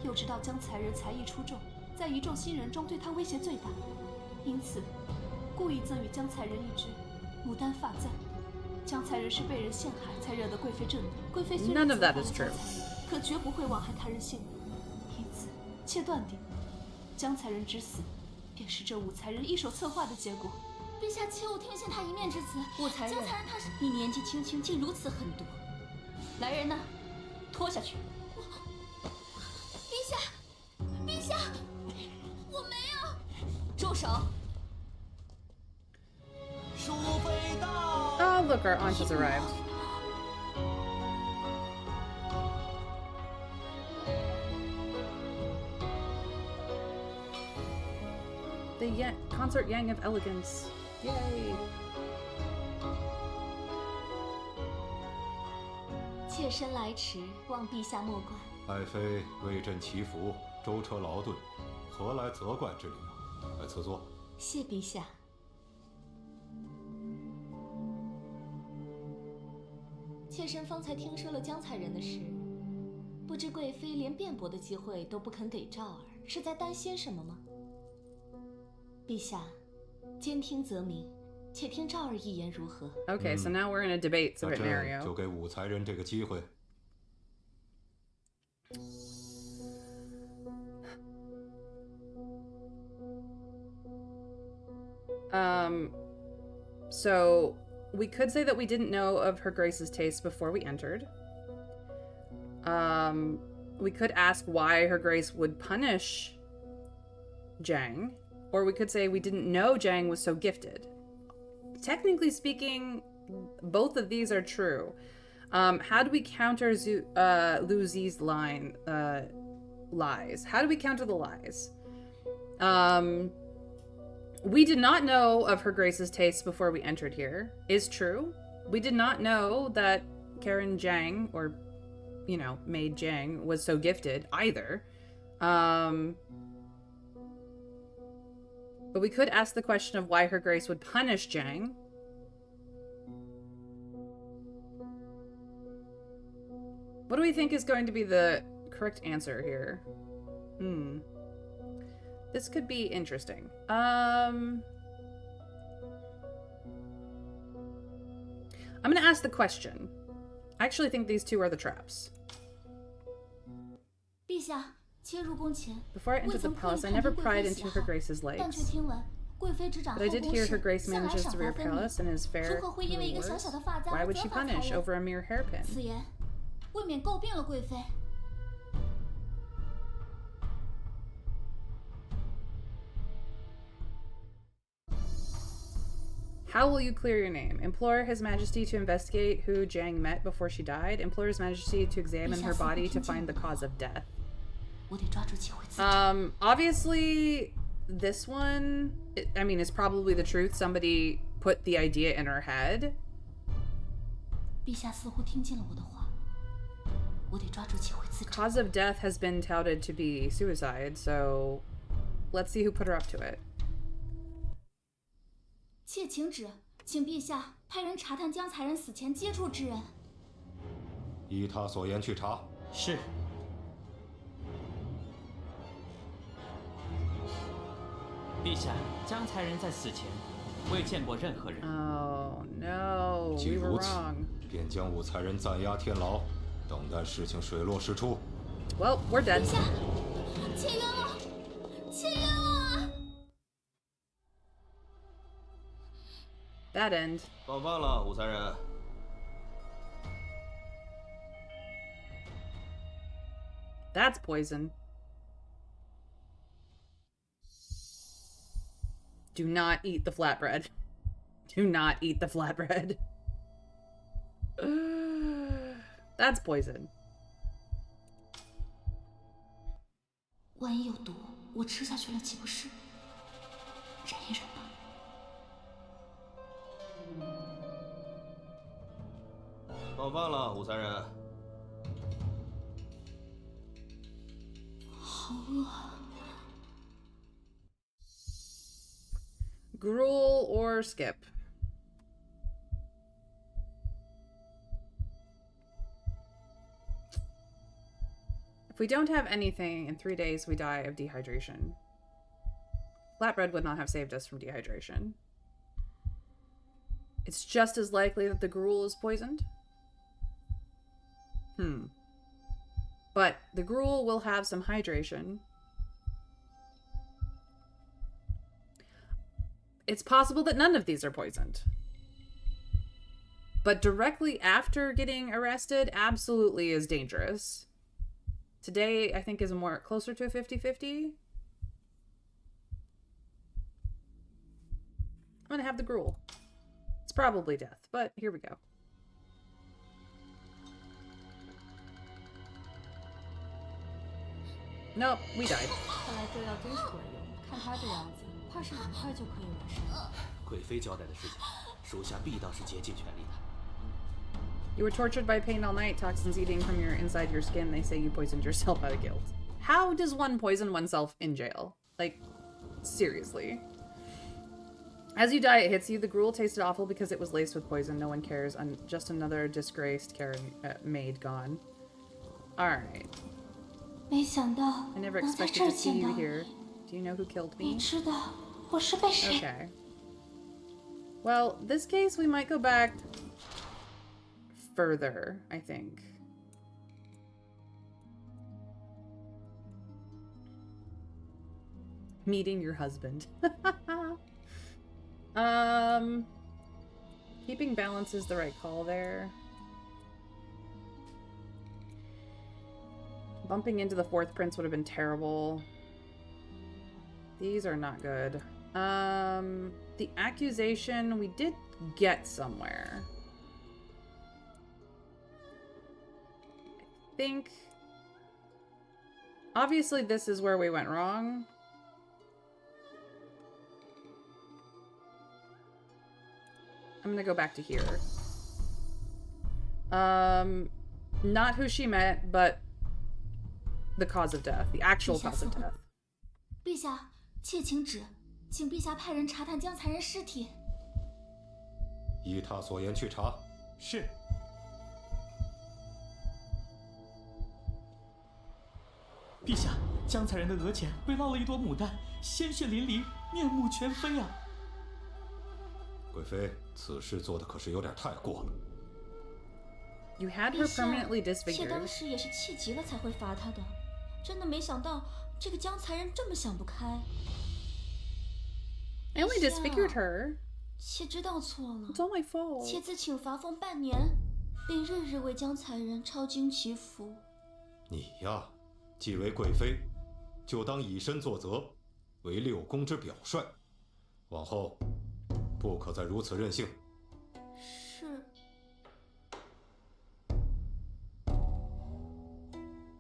又知道江才人才艺出众，在一众新人中对她威胁最大，因此故意赠予江才人一支牡丹发簪。江才人是被人陷害才惹得贵妃震怒，贵妃虽然 None of 责 that 罚了 is 江 true. 才人，可绝不会枉害他人性命。因此，妾断定江才人之死便是这武才人一手策划的结果。陛下，切勿听信他一面之词。武才人，江才人他是……你年纪轻轻竟如此狠毒，来人呐，拖下去！陛下，陛下，我没有。住手！淑妃到！ Oh, look, our aunt has arrived. The concert yang of elegance. Yay! 妾身来迟，望陛下莫怪。爱妃为朕祈福，舟车劳顿，何来责怪之理啊？来赐座。谢陛下。妾身方才听说了江才人的事，不知贵妃连辩驳的机会都不肯给赵儿，是在担心什么吗？陛下，兼听则明，且听赵儿一言如何？ Okay, so now we're in a debate 那朕 scenario. 就给武才人这个机会。So we could say that we didn't know of Her Grace's taste before we entered. We could ask why Her Grace would punish Jang, or we could say we didn't know Jang was so gifted. Technically speaking, both of these are true. How do we counter Lu Zi's lies? How do we counter the lies? We did not know of Her Grace's tastes before we entered here, is true. We did not know that Karen Jang, or, you know, Maid Jang, was so gifted either. But we could ask the question of why Her Grace would punish Jang. What do we think is going to be the correct answer here? This could be interesting. I'm gonna ask the question. I actually think these two are the traps. 陛下，切入宫前， Before I entered the palace, I never pried into Her Grace's 但却 legs. 听闻贵妃执掌 But I 后 did 宫 hear 时 Her Grace 向来 manages 赏 the 罚 rear 分明， palace and is fair 如何会因为一个小 rules. 小的发簪 Why 而 would 责 she 罚才 punish 人？ over a mere hairpin? 此言未免诟病了贵妃。 How will you clear your name? Implore His Majesty to investigate who Jang met before she died. Implore His Majesty to examine her body to find the cause of death. 我得抓住机会自证。 Obviously, this one, I mean, is probably the truth. Somebody put the idea in her head. 陛下似乎听进了我的话，我得抓住机会自证。 Cause of death has been touted to be suicide, so let's see who put her up to it. 妾请旨，请陛下派人查探江才人死前接触之人。依他所言去查。是。陛下，江才人在死前未见过任何人。 Oh no, 既 we were 如此， wrong. 便将武才人暂押天牢，等待事情水落石出。 Well, we're dead. 陛下，妾冤枉，妾冤枉啊！ That end. 放饭了，武才人。 That's poison. Do not eat the flatbread. Do not eat the flatbread. That's poison. 万一有毒，我吃下去了岂不是？忍一忍吧。 放饭了，武才人。好饿。 Gruel or skip? If we don't have anything, in 3 days we die of dehydration. Flatbread would not have saved us from dehydration. It's just as likely that the gruel is poisoned. But the gruel will have some hydration. It's possible that none of these are poisoned. But directly after getting arrested absolutely is dangerous. Today, I think, is more closer to a 50-50. I'm gonna have the gruel. It's probably death, but here we go. Nope, we died. 看来这药真是管用，看他这样子，怕是很快就可以完事。贵妃交代的事情，属下必当是竭尽全力的。 You were tortured by pain all night, toxins eating from your inside your skin. They say you poisoned yourself out of guilt. How does one poison oneself in jail? Like, seriously. As you die, it hits you. The gruel tasted awful because it was laced with poison. No one cares. Just another disgraced Karen maid gone. Alright. 没想到 I never 能在 expected 这儿 to see 见到 you 你。 here. Do you know who killed 你 me? 知道我是被谁？ Okay. Well, this case we might go back further, I think. Meeting your husband. Keeping balance is the right call there. Bumping into the fourth prince would have been terrible. These are not good. The accusation, we did get somewhere. I think... Obviously, this is where we went wrong. I'm gonna go back to here. Not who she met, but the cause of death. The actual cause of death. 陛下，妾请旨，请陛下派人查探江才人尸体。依他所言去查。是。陛下，江才人的额前被烙了一朵牡丹，鲜血淋漓，面目全非啊！贵妃，此事做的可是有点太过了。You had her permanently 妾当 disfigured. 时也是气急了才会罚他的，真的没想到这个江才人这么想不开。I only disfigured her. 妾知道错了 It's all my fault. 妾自请罚俸半年，并日日为江才人抄经祈福。你呀，既为贵妃，就当以身作则，为六宫之表率。往后不可再如此任性。是。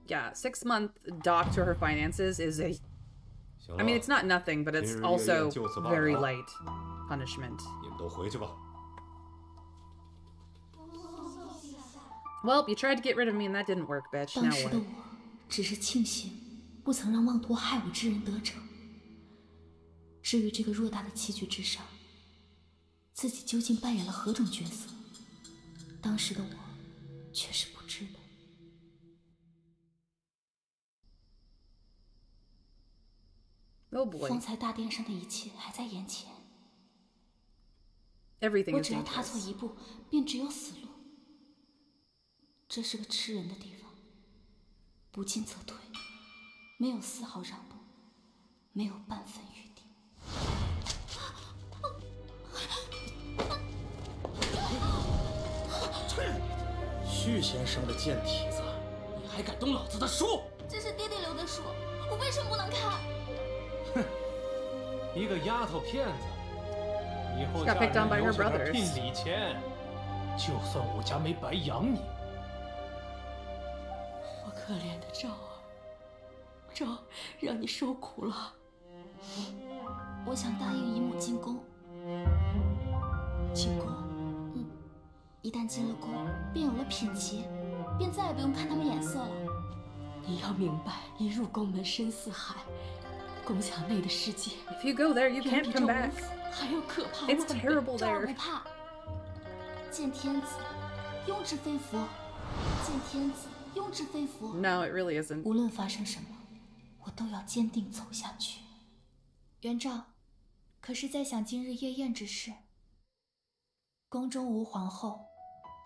Yeah, 6-month dock to her finances is a... I mean, it's not nothing, but it's also very light punishment. 你们都回去吧。Well, you tried to get rid of me and that didn't work, bitch. 当 Now 时的 what? 我只是庆幸不曾让妄图害我之人得逞。至于这个偌大的棋局之上，自己究竟扮演了何种角色，当时的我却是不知的。Oh boy. 方才大殿上的一切还在眼前， Everything 我 is 只要踏错 dangerous. 一步，便只有死路。这是个吃人的地方，不进则退，没有丝毫让步，没有半分余地。旭先生的贱蹄子，你还敢动老子的书？这是爹爹留的书，我为什么不能看？哼，一个丫头片子，以后 Got 家 picked on by 人 her 留下点 brothers. 聘礼钱，就算我家没白养你。我可怜的赵儿，赵让你受苦了。我想答应姨母进宫。进宫？一旦进了宫，便有了品级，便再也不用看他们眼色了。你要明白，一入宫门深似海，宫墙内的世界。If you go there, you can't come back. 还要可怕 It's terrible 赵儿 there. 不怕，见天子，庸之非福；见天子，庸之非福。 No, it really isn't. 无论发生什么，我都要坚定走下去。元昭，可是在想今日夜宴之事？宫中无皇后，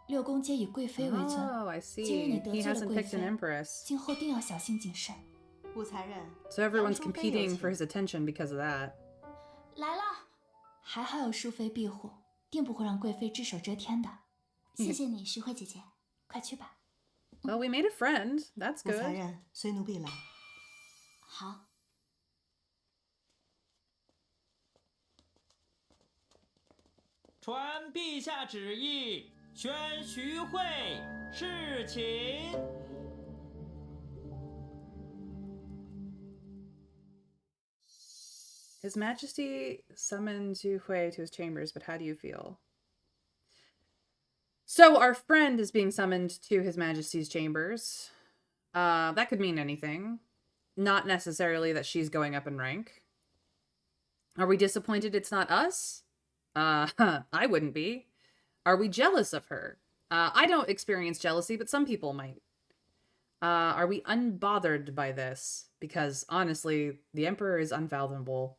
六宫皆以贵妃为尊。Oh, I 今日 see. 你得 He 罪了 hasn't 贵 picked 妃 an empress. 今后定要小心谨慎。武才人， So everyone's 杨淑妃有 competing 请 for his attention because of that. 来了，还好有淑妃庇护，定不会让贵妃只手遮天的。谢谢你，徐慧姐姐，快去吧。 Well, we made a friend. That's 武才 good. 人，随奴婢来。好。传陛下旨意，宣徐惠侍寝。His Majesty summoned Zhu Hui to his chambers, but how do you feel? So our friend is being summoned to His Majesty's chambers. That could mean anything. Not necessarily that she's going up in rank. Are we disappointed it's not us? I wouldn't be. Are we jealous of her? I don't experience jealousy, but some people might. Are we unbothered by this? Because honestly, the Emperor is unfathomable.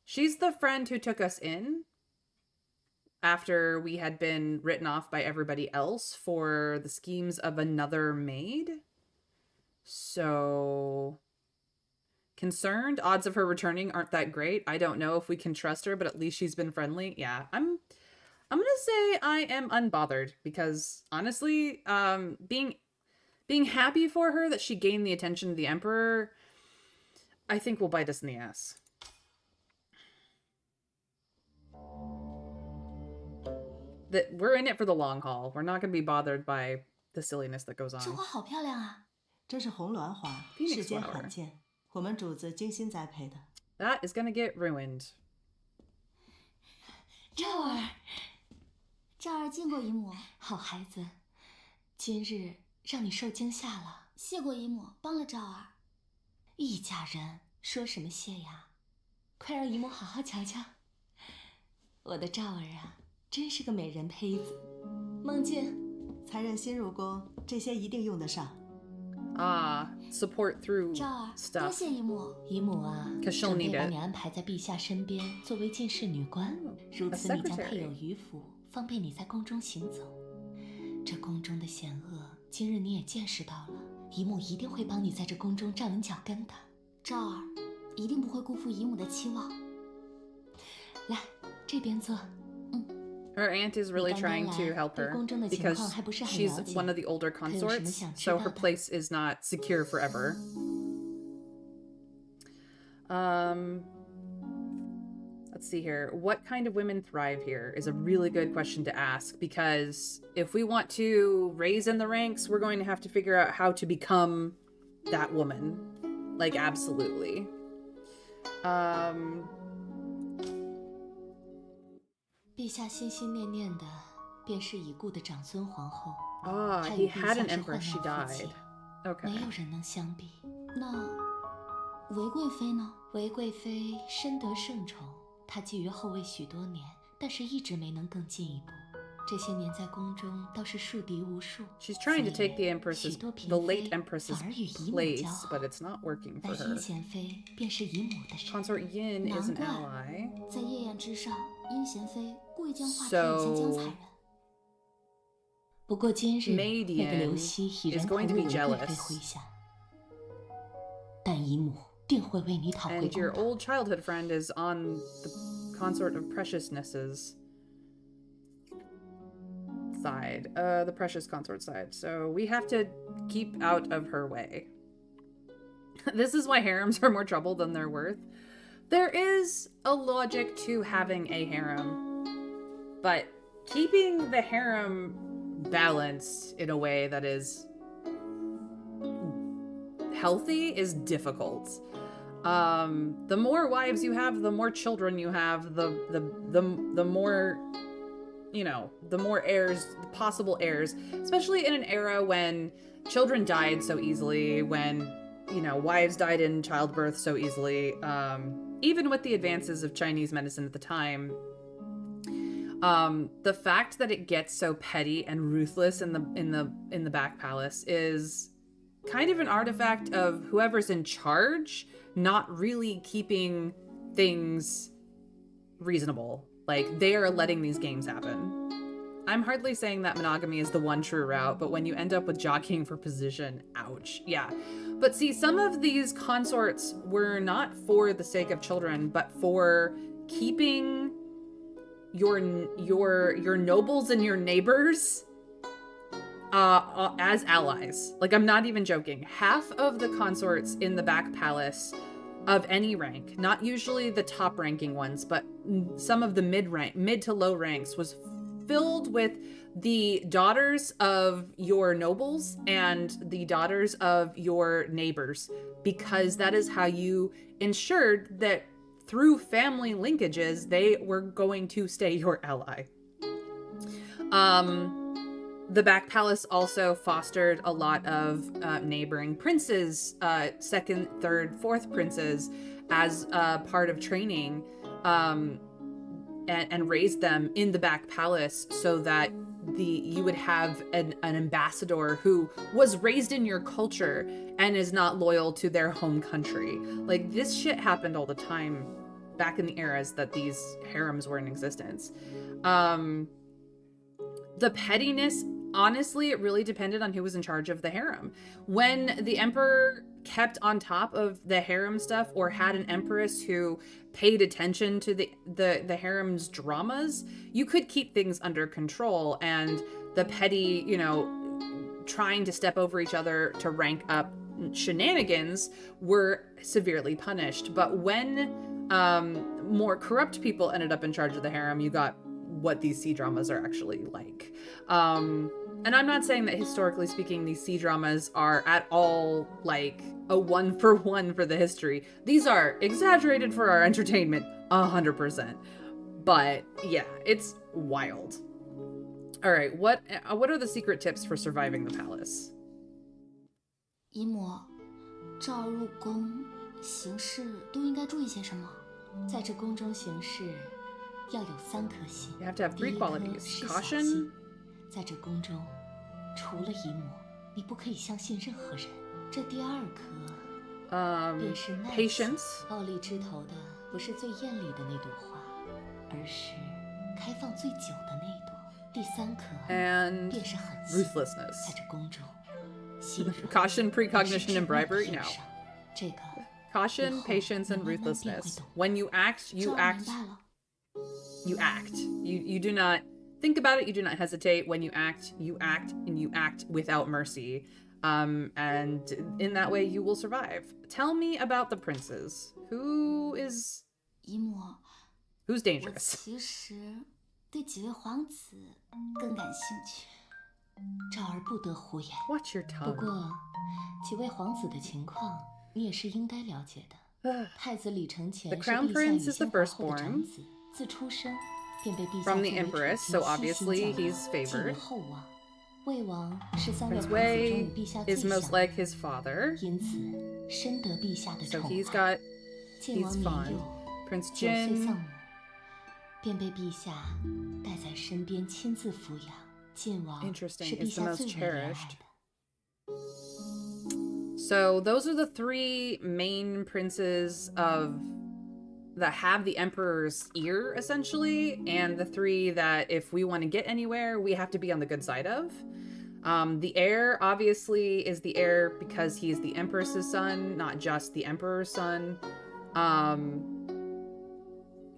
She's the friend who took us in after we had been written off by everybody else for the schemes of another maid. So concerned. Odds of her returning aren't that great. I don't know if we can trust her, but at least she's been friendly. Yeah, I'm gonna say I am unbothered because honestly, being happy for her that she gained the attention of the Emperor, I think will bite us in the ass. That we're in it for the long haul. We're not gonna be bothered by the silliness that goes on. 这花好漂亮啊！这是红鸾花， Phoenix 世间 flower 罕见，我们主子精心栽培的。 That is gonna get ruined. 赵儿，赵儿见过姨母，好孩子，今日让你受惊吓了。谢过姨母，帮了赵儿。一家人说什么谢呀？快让姨母好好瞧瞧。我的赵儿啊，真是个美人胚子。梦见，才人新入宫，这些一定用得上。 Support through 赵儿，多 stuff. 谢姨母。姨母啊， 'Cause she'll 准备 need 把 it. 你安排在陛下身边，作为进士女官，如此你将配有鱼服，方便你在宫中行走。这宫中的险恶，今日你也见识到了，姨母一定会帮你在这宫中站稳脚跟的。赵儿，一定不会辜负姨母的期望。来，这边坐。 Her aunt is really trying to help her because she's one of the older consorts, so her place is not secure forever. Let's see here. What kind of women thrive here is a really good question to ask, because if we want to raise in the ranks, we're going to have to figure out how to become that woman. Like, absolutely. 陛下心心念念的便是已故的长孙皇后。 He had an empress. She died. Okay. 没有人能相比。那韦贵妃呢？韦贵妃深得圣宠，她觊觎后位许多年，但是一直没能更进一步。这些年在宫中倒是树敌无数。 She's trying to take the late empress's place, but it's not working for 但殷 her. 贤妃便是姨母的事。 Consort Yin is an ally. 在夜宴之上，殷贤妃故意将话题引向江才人。不过今日那个 Madian 刘熙已 is 然投 going 入 to be 韦贵 jealous. 妃麾下，但姨母定会为你讨回 And 公 your 道。 old childhood friend is on the Consort of Preciousnesses side, the Precious Consort side. So we have to keep out of her way. This is why harems are more trouble than they're worth. There is a logic to having a harem, but keeping the harem balanced in a way that is healthy is difficult. The more wives you have, the more children you have, the more, you know, the more heirs, possible heirs, especially in an era when children died so easily, when, you know, wives died in childbirth so easily. Even with the advances of Chinese medicine at the time, the fact that it gets so petty and ruthless in the back palace is kind of an artifact of whoever's in charge not really keeping things reasonable. Like, they are letting these games happen. I'm hardly saying that monogamy is the one true route, but when you end up with jockeying for position, ouch. Yeah. But see, some of these consorts were not for the sake of children, but for keeping your nobles and your neighbors as allies. Like, I'm not even joking. Half of the consorts in the back palace of any rank, not usually the top ranking ones, but some of the mid to low ranks, was filled with the daughters of your nobles and the daughters of your neighbors, because that is how you ensured that through family linkages, they were going to stay your ally. The back palace also fostered a lot of neighboring princes, second, third, fourth princes, as part of training, and raised them in the back palace so that you would have an ambassador who was raised in your culture and is not loyal to their home country. Like, this shit happened all the time back in the eras that these harems were in existence. The pettiness, honestly, it really depended on who was in charge of the harem. When the emperor kept on top of the harem stuff or had an empress who paid attention to the harem's dramas, you could keep things under control, and the petty, you know, trying to step over each other to rank up shenanigans were severely punished. But when more corrupt people ended up in charge of the harem, you got what these C-dramas are actually like. And I'm not saying that historically speaking, these C-dramas are at all like a one-for-one for the history. These are exaggerated for our entertainment, 100%. But yeah, it's wild. All right, what are the secret tips for surviving the palace? 姨母，照入宫行事都应该注意些什么？在这宫中行事，要有3颗心。 You have to have 3 qualities. 是 Caution. 小心。在这宫中，除了姨母，你不可以相信任何人。这第2颗，便是耐心。 patience. 傲立枝头的不是最艳丽的那朵花，而是开放最久的那朵。第3颗， And 便是狠心。 ruthlessness. 在这宫中，信任 Caution, precognition, and bribery? No. 这个 Caution, patience, and ruthlessness. When you act, you act. 明白了。 You act. You do not think about it. You do not hesitate. When you act, and you act without mercy. And in that way, you will survive. Tell me about the princes. Who's 姨母， dangerous? 我其实对几位皇子更感兴趣。照儿不得胡言。 Watch your 不 tongue. 过，几位皇子的情况你也是应该了解的。太子李承乾 The 是 crown 陛下 prince 与 is the 先皇后的 firstborn 长子，自出生便被陛下 from 作 the 为 Empress, 储 so 君悉 obviously 心 he's 教养，寄予 favored. 厚望。魏王是3位 Prince 皇子中 Wei 与陛下最 is most 相 like 爱， his father, 因此深得陛下的 so 宠 he's 爱。 got 晋 he's 王年 fond. 幼， Prince 9岁丧 Jin. 母，便被陛下带在身边亲自抚养。晋王 Interesting, 是 is 陛 the 下 most 最为怜爱 cherished. 的。 So those are the 3 main princes that have the emperor's ear, essentially, and the 3 that if we want to get anywhere, we have to be on the good side of. The heir, obviously, is the heir because he is the empress's son, not just the emperor's son.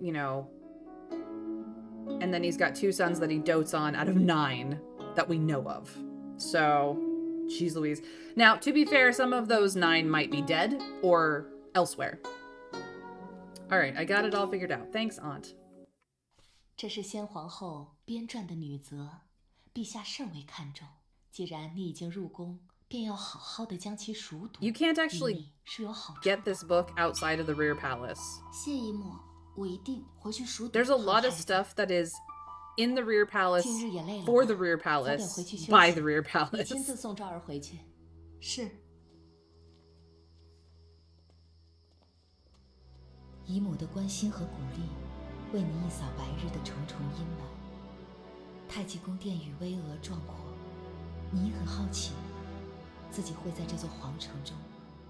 You know, and then he's got 2 sons that he dotes on out of 9 that we know of. So, jeez Louise. Now, to be fair, some of those 9 might be dead or elsewhere. All right, I got it all figured out. Thanks, Aunt. 这是先皇后编撰的女则，陛下甚为看重。既然你已经入宫，便要好好的将其熟读。 You can't 对 actually 你是有好处 get 的。 this book outside of the rear palace. 谢姨母，我一定回去熟读。 There's a lot of stuff that is in the rear palace 今日也累了 for 吧 the rear 早点 palace 回去休息 by the rear 你 palace. 亲自送赵儿回去。是。姨母的关心和鼓励，为你一扫白日的重重阴霾。太极宫殿宇巍峨壮阔，你很好奇，自己会在这座皇城中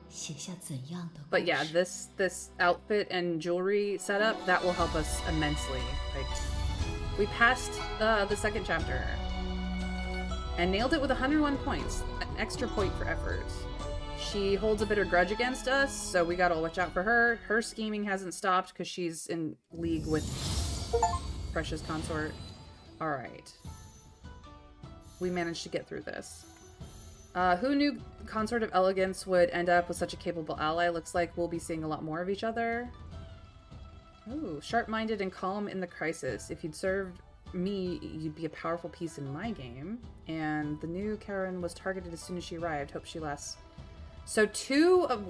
写下怎样的故事？ But yeah, this outfit and jewelry setup, that will help us immensely. Like, we passed the 2nd chapter and nailed it with 101 points, an extra point for effort. She holds a bitter grudge against us, so we gotta watch out for her. Her scheming hasn't stopped because she's in league with Precious Consort. All right. We managed to get through this. Who knew Consort of Elegance would end up with such a capable ally? Looks like we'll be seeing a lot more of each other. Ooh, sharp-minded and calm in the crisis. If you'd served me, you'd be a powerful piece in my game. And the new Karen was targeted as soon as she arrived. Hope she lasts. So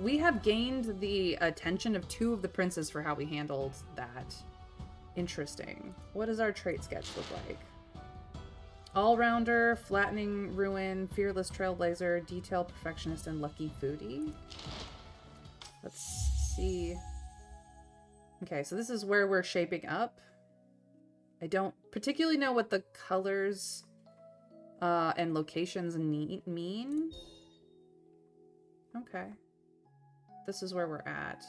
we have gained the attention of 2 of the princes for how we handled that. Interesting. What does our trait sketch look like? All-rounder, flattening ruin, fearless trailblazer, detail perfectionist, and lucky foodie. Let's see. Okay, so this is where we're shaping up. I don't particularly know what the colors and locations mean. Okay. This is where we're at.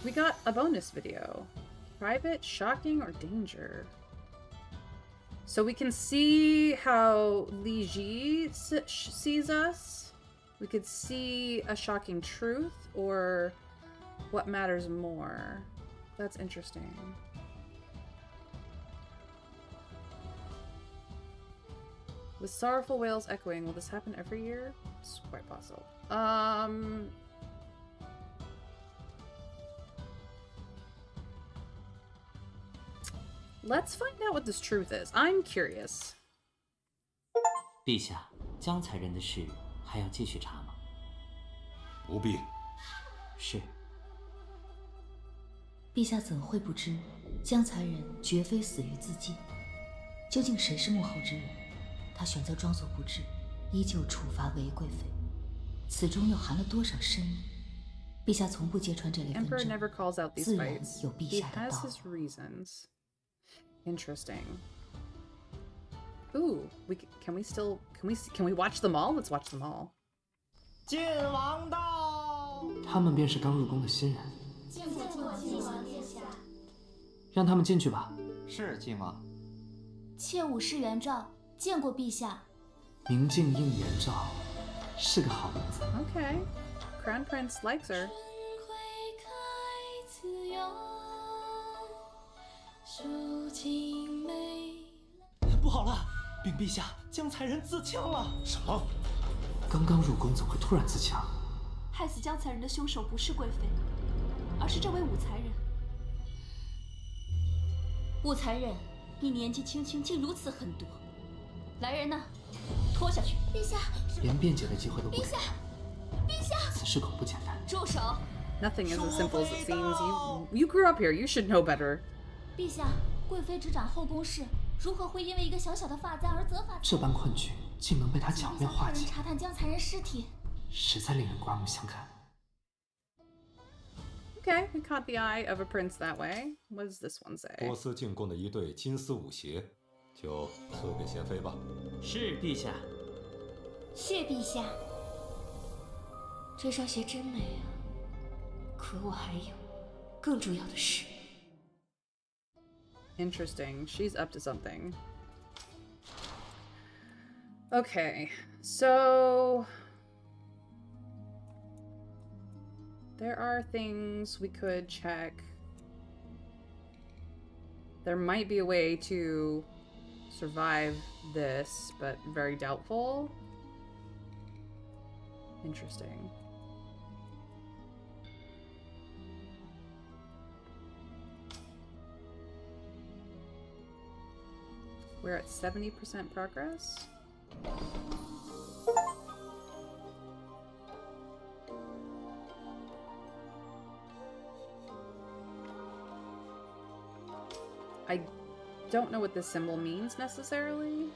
We got a bonus video. Private, shocking, or danger? So we can see how Li Ji sees us. We could see a shocking truth, or what matters more. That's interesting. With sorrowful wails echoing, will this happen every year? It's quite possible. Let's find out what this truth is. I'm curious. 陛下，江才人的事还要继续查吗？不必。是。陛下怎会不知，江才人绝非死于自尽？究竟谁是幕后之人？他选择装作不知，依旧处罚韦贵妃，此中又含了多少深意？陛下从不揭穿这类纷 Emperor 争， never calls out these 自然 fights. 有陛 He 下的 has 道。 his reasons. Interesting. Ooh, can we watch them all? Let's watch them all. 晋王到。他们便是刚入宫的新人。见过晋王殿下。让他们进去吧。是晋王。妾武氏元昭，见过陛下。明镜映元照，是个好名字。Okay. Crown Prince likes her. 不好了，禀陛下，江才人自枪了。什么？刚刚入宫怎会突然自强？害死江才人的凶手不是贵妃，而是这位武才人。武才人，你年纪轻轻竟如此狠毒，来人呐，拖下去！陛下，连辩解的机会都不给。陛下，陛下，此事恐不简单。住手！ Nothing is as simple as it seems. You grew up here. You should know better. 陛下，贵妃执掌后宫事，如何会因为一个小小的发簪而责罚？这般困局竟能被他巧妙化解，查探江才人尸体，实在令人刮目相看。 Okay, we caught the eye of a prince that way. What does this one say? 波斯进贡的一对金丝舞鞋，就赐给贤妃吧。是陛下。谢陛下。这双鞋真美啊！可我还有更重要的事。 Interesting. She's up to something. Okay, so there are things we could check. There might be a way to survive this, but very doubtful. Interesting. We're at 70% progress. I don't know what this symbol means necessarily.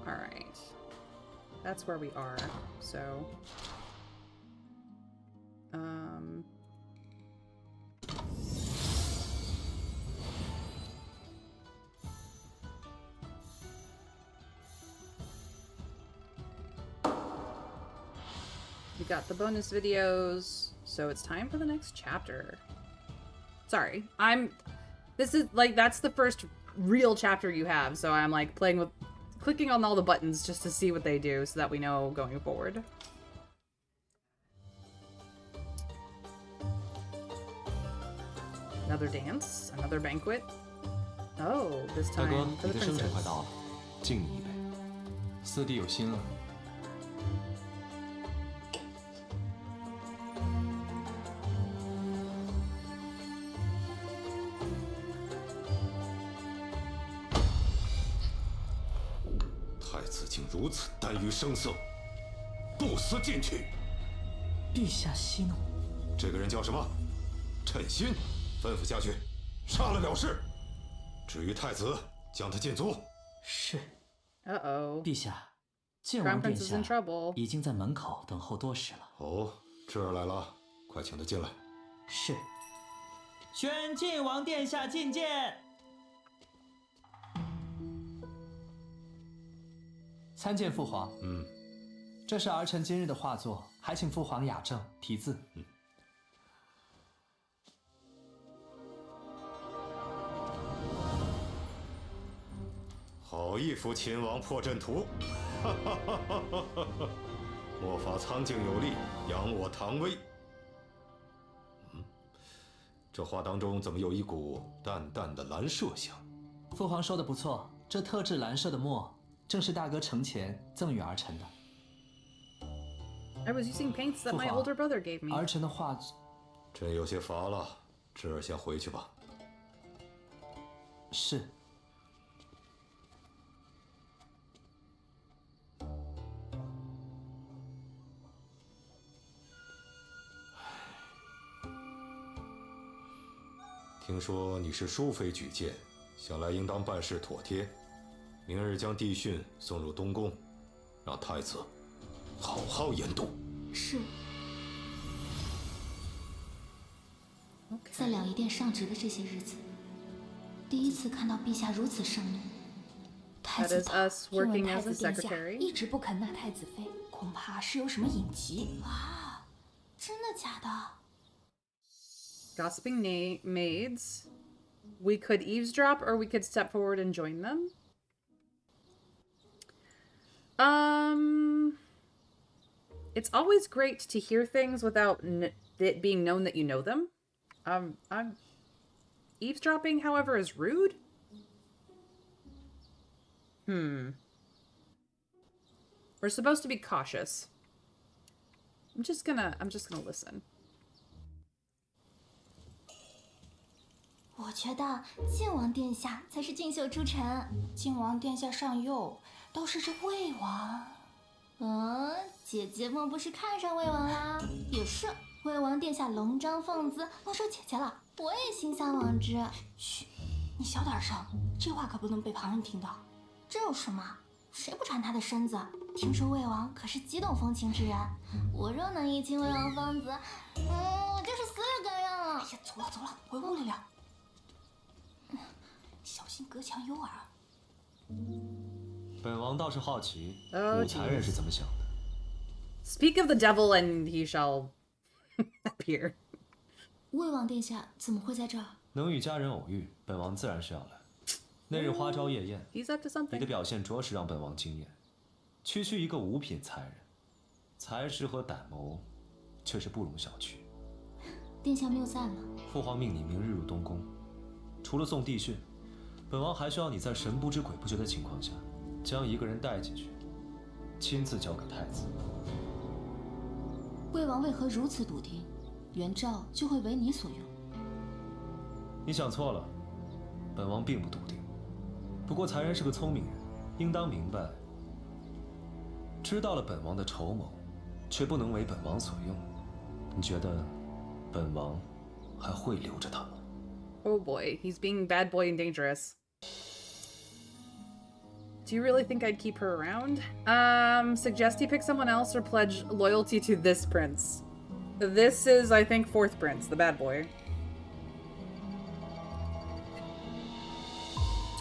All right. That's where we are. So, we got the bonus videos, so it's time for the next chapter. Sorry, this is like, that's the first real chapter you have, so I'm like playing with, clicking on all the buttons just to see what they do so that we know going forward. Another dance, another banquet. Oh, this 大哥， time for 你 the 的生辰快 princess. 到了，敬你一杯。四弟有心了。太子竟如此耽于声色，不思进取。陛下息怒。这个人叫什么？称心。吩咐下去，杀了了事。至于太子，将他禁足。是。 Uh-oh. 陛下，晋 Crown 王殿 Prince is 下 in trouble. 已经在门口等候多时了。哦，这儿来了，快请他进来。是。宣晋王殿下觐见。参见父皇。这是儿臣今日的画作，还请父皇雅正题字。好一幅秦王破阵图！哈哈哈哈哈哈！莫法苍劲有力，扬我唐威。这画当中怎么有一股淡淡的蓝麝香？父皇说的不错，这特制蓝色的墨，正是大哥城前赠予儿臣的。I was using paints that my older brother gave me. 儿臣的画作朕有些乏了，侄儿先回去吧。是。听说你是淑妃举荐，想来应当办事妥帖。明日将帝训送入东宫，让太子好好研读。是。在两仪殿上职的这些日子，第一次看到陛下如此盛怒。太子堂听闻太子殿下一直不肯纳太子妃，恐怕是有什么隐疾。啊，真的假的？ Gossiping maids. We could eavesdrop or we could step forward and join them. It's always great to hear things without it being known that you know them. Eavesdropping, however, is rude. We're supposed to be cautious. I'm just gonna listen. 我觉得靖王殿下才是俊秀出尘，靖王殿下上右，倒是这魏王。姐姐莫不是看上魏王啦？也是，魏王殿下龙章凤姿，都说姐姐了，我也心向往之。嘘，你小点声，这话可不能被旁人听到。这有什么？谁不馋他的身子？听说魏王可是极懂风情之人，我若能一亲魏王芳子，我就是死也甘愿了。哎呀，走了，回屋里了。 小心隔墙有耳。本王倒是好奇，武才人是怎么想的。Speak of the devil, and he shall appear. 魏王殿下怎么会在这儿？能与佳人偶遇，本王自然是要来。那日花朝夜宴， He's up to something. 你的表现着实让本王惊艳。区区一个五品才人，才识和胆谋，却是不容小觑。殿下谬赞了。父皇命你明日入东宫，除了送帝训。 本王还需要你在神不知鬼不觉的情况下，将一个人带进去，亲自交给太子。魏王为何如此笃定，元昭就会为你所用？你想错了，本王并不笃定。不过才人是个聪明人，应当明白，知道了本王的筹谋，却不能为本王所用。你觉得，本王还会留着他吗？ Oh boy, he's being bad boy and dangerous. Do you really think I'd keep her around? Suggest he pick someone else or pledge loyalty to this prince. This is, I think, fourth prince, the bad boy.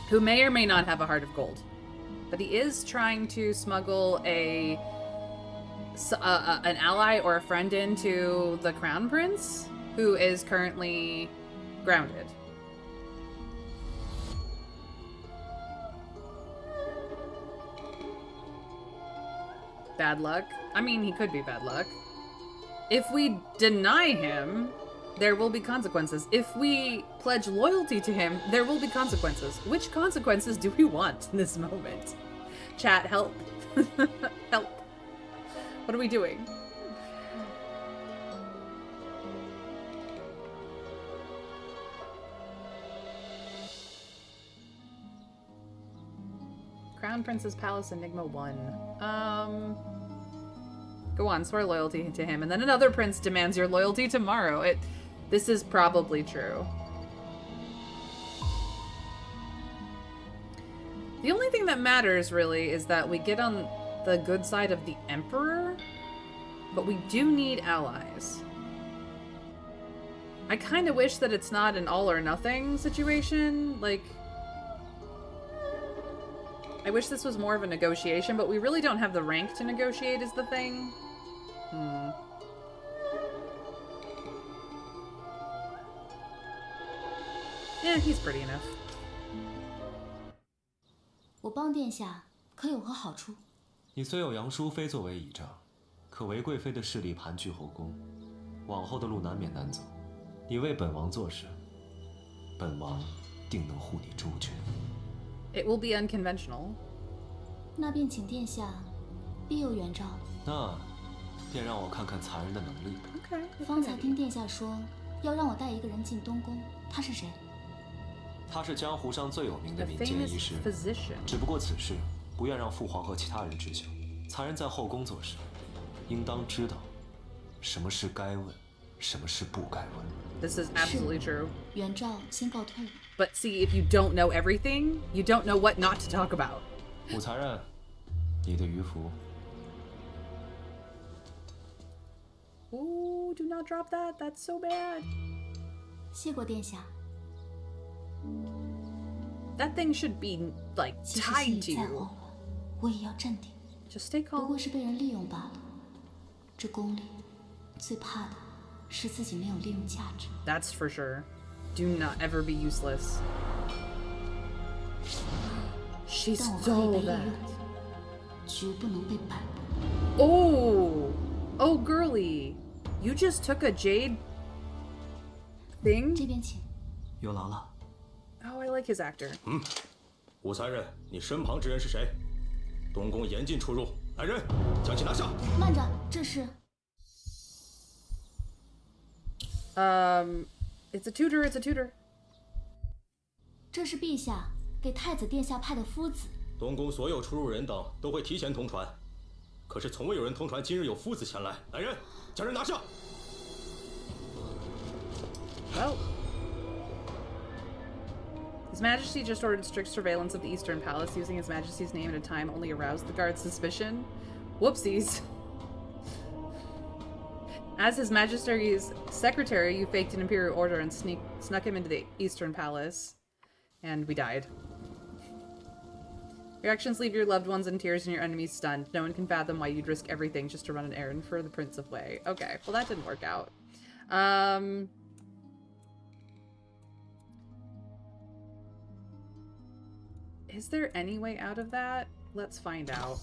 Who may or may not have a heart of gold. But he is trying to smuggle an ally or a friend into the crown prince, who is currently grounded. Bad luck. I mean, he could be bad luck. If we deny him, there will be consequences. If we pledge loyalty to him, there will be consequences. Which consequences do we want in this moment? Chat, help. Help. What are we doing? Crown Prince's Palace, Enigma 1. Go on, swear loyalty to him, and then another prince demands your loyalty tomorrow. This is probably true. The only thing that matters, really, is that we get on the good side of the Emperor, but we do need allies. I kind of wish that it's not an all or nothing situation, like... I wish this was more of a negotiation, but we really don't have the rank to negotiate is the thing. Yeah, he's pretty enough. 我帮殿下可有何好处？你虽有杨淑妃作为倚仗，可韦贵妃的势力盘踞后宫，往后的路难免难走。你为本王做事，本王定能护你周全。It will be unconventional. 那便请殿下必有远兆。那便让我看看残人的能力吧。Okay. 方才听殿下说要让我带一个人进东宫，他是谁？他是江湖上最有名的 The 民间医 famous 师， physician. 只不过此事不愿让父皇和其他人知晓。残人在后宫做事，应当知道什么事该问，什么事不该问。This is absolutely true. 远兆先告退。 But see, if you don't know everything, you don't know what not to talk about. 武残人，你的鱼符。Ooh, do not drop that. That's so bad. 谢过殿下。 That thing should be, like, 即使 tied 心 to 里再慌 you. 乱，我也要镇定。 Just stay 不过 calm. 是被人利用罢了。这宫里最怕的是自己没有利用价值。 That's for sure. Do not ever be useless. She 但我可以被 stole 利 that. 用，绝不能被摆布。 Oh! Oh, girly. You just took a jade thing? 这边请。有劳了。 Oh, I like his actor. 武残人，你身旁之人是谁？东宫严禁出入，来人，将其拿下。慢着，这是 It's a tutor, it's a tutor. 这是陛下给太子殿下派的夫子。东宫所有出入人等都会提前通传，可是从未有人通传今日有夫子前来。来人，将人拿下。 Well. His Majesty just ordered strict surveillance of the Eastern Palace. Using His Majesty's name at a time only aroused the guard's suspicion. Whoopsies. As His Majesty's secretary, you faked an imperial order and snuck him into the Eastern Palace. And we died. Your actions leave your loved ones in tears and your enemies stunned. No one can fathom why you'd risk everything just to run an errand for the Prince of Wei. Okay, well that didn't work out. Is there any way out of that? Let's find out.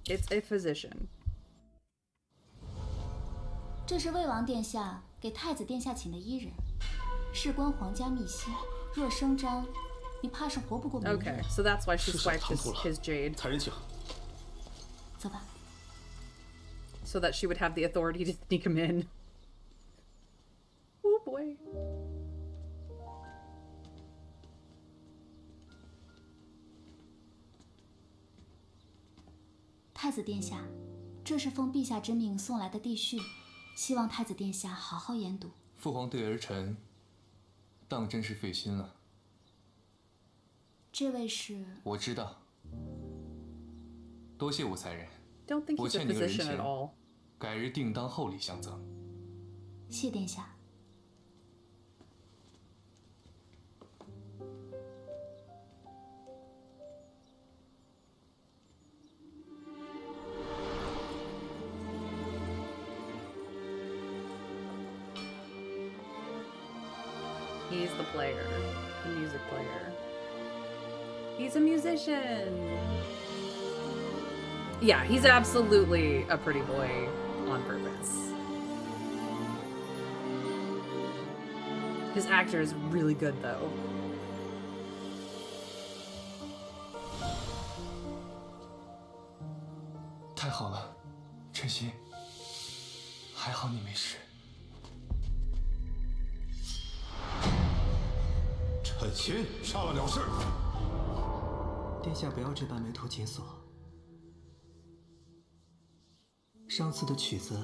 It's a physician. 这是魏王殿下给太子殿下请的医人，事关皇家秘辛，若声张，你怕是活不过明日。 Okay, so that's why she swiped his jade. 残人请。走吧。 So that she would have the authority to sneak him in. Oh boy. 太子殿下，这是奉陛下之命送来的帝训，希望太子殿下好好研读。父皇对儿臣，当真是费心了。这位是……我知道，多谢武才人。 Don't think 我 he's a 欠你个人 physician 情 at all. 改日定当厚礼相赠。谢殿下。 He's the player, the music player. He's a musician. Yeah, he's absolutely a pretty boy on purpose. His actor is really good, though. “太好了，晨曦，还好你没事。” 臣卿杀了了事。殿下不要这般眉头紧锁。上次的曲子，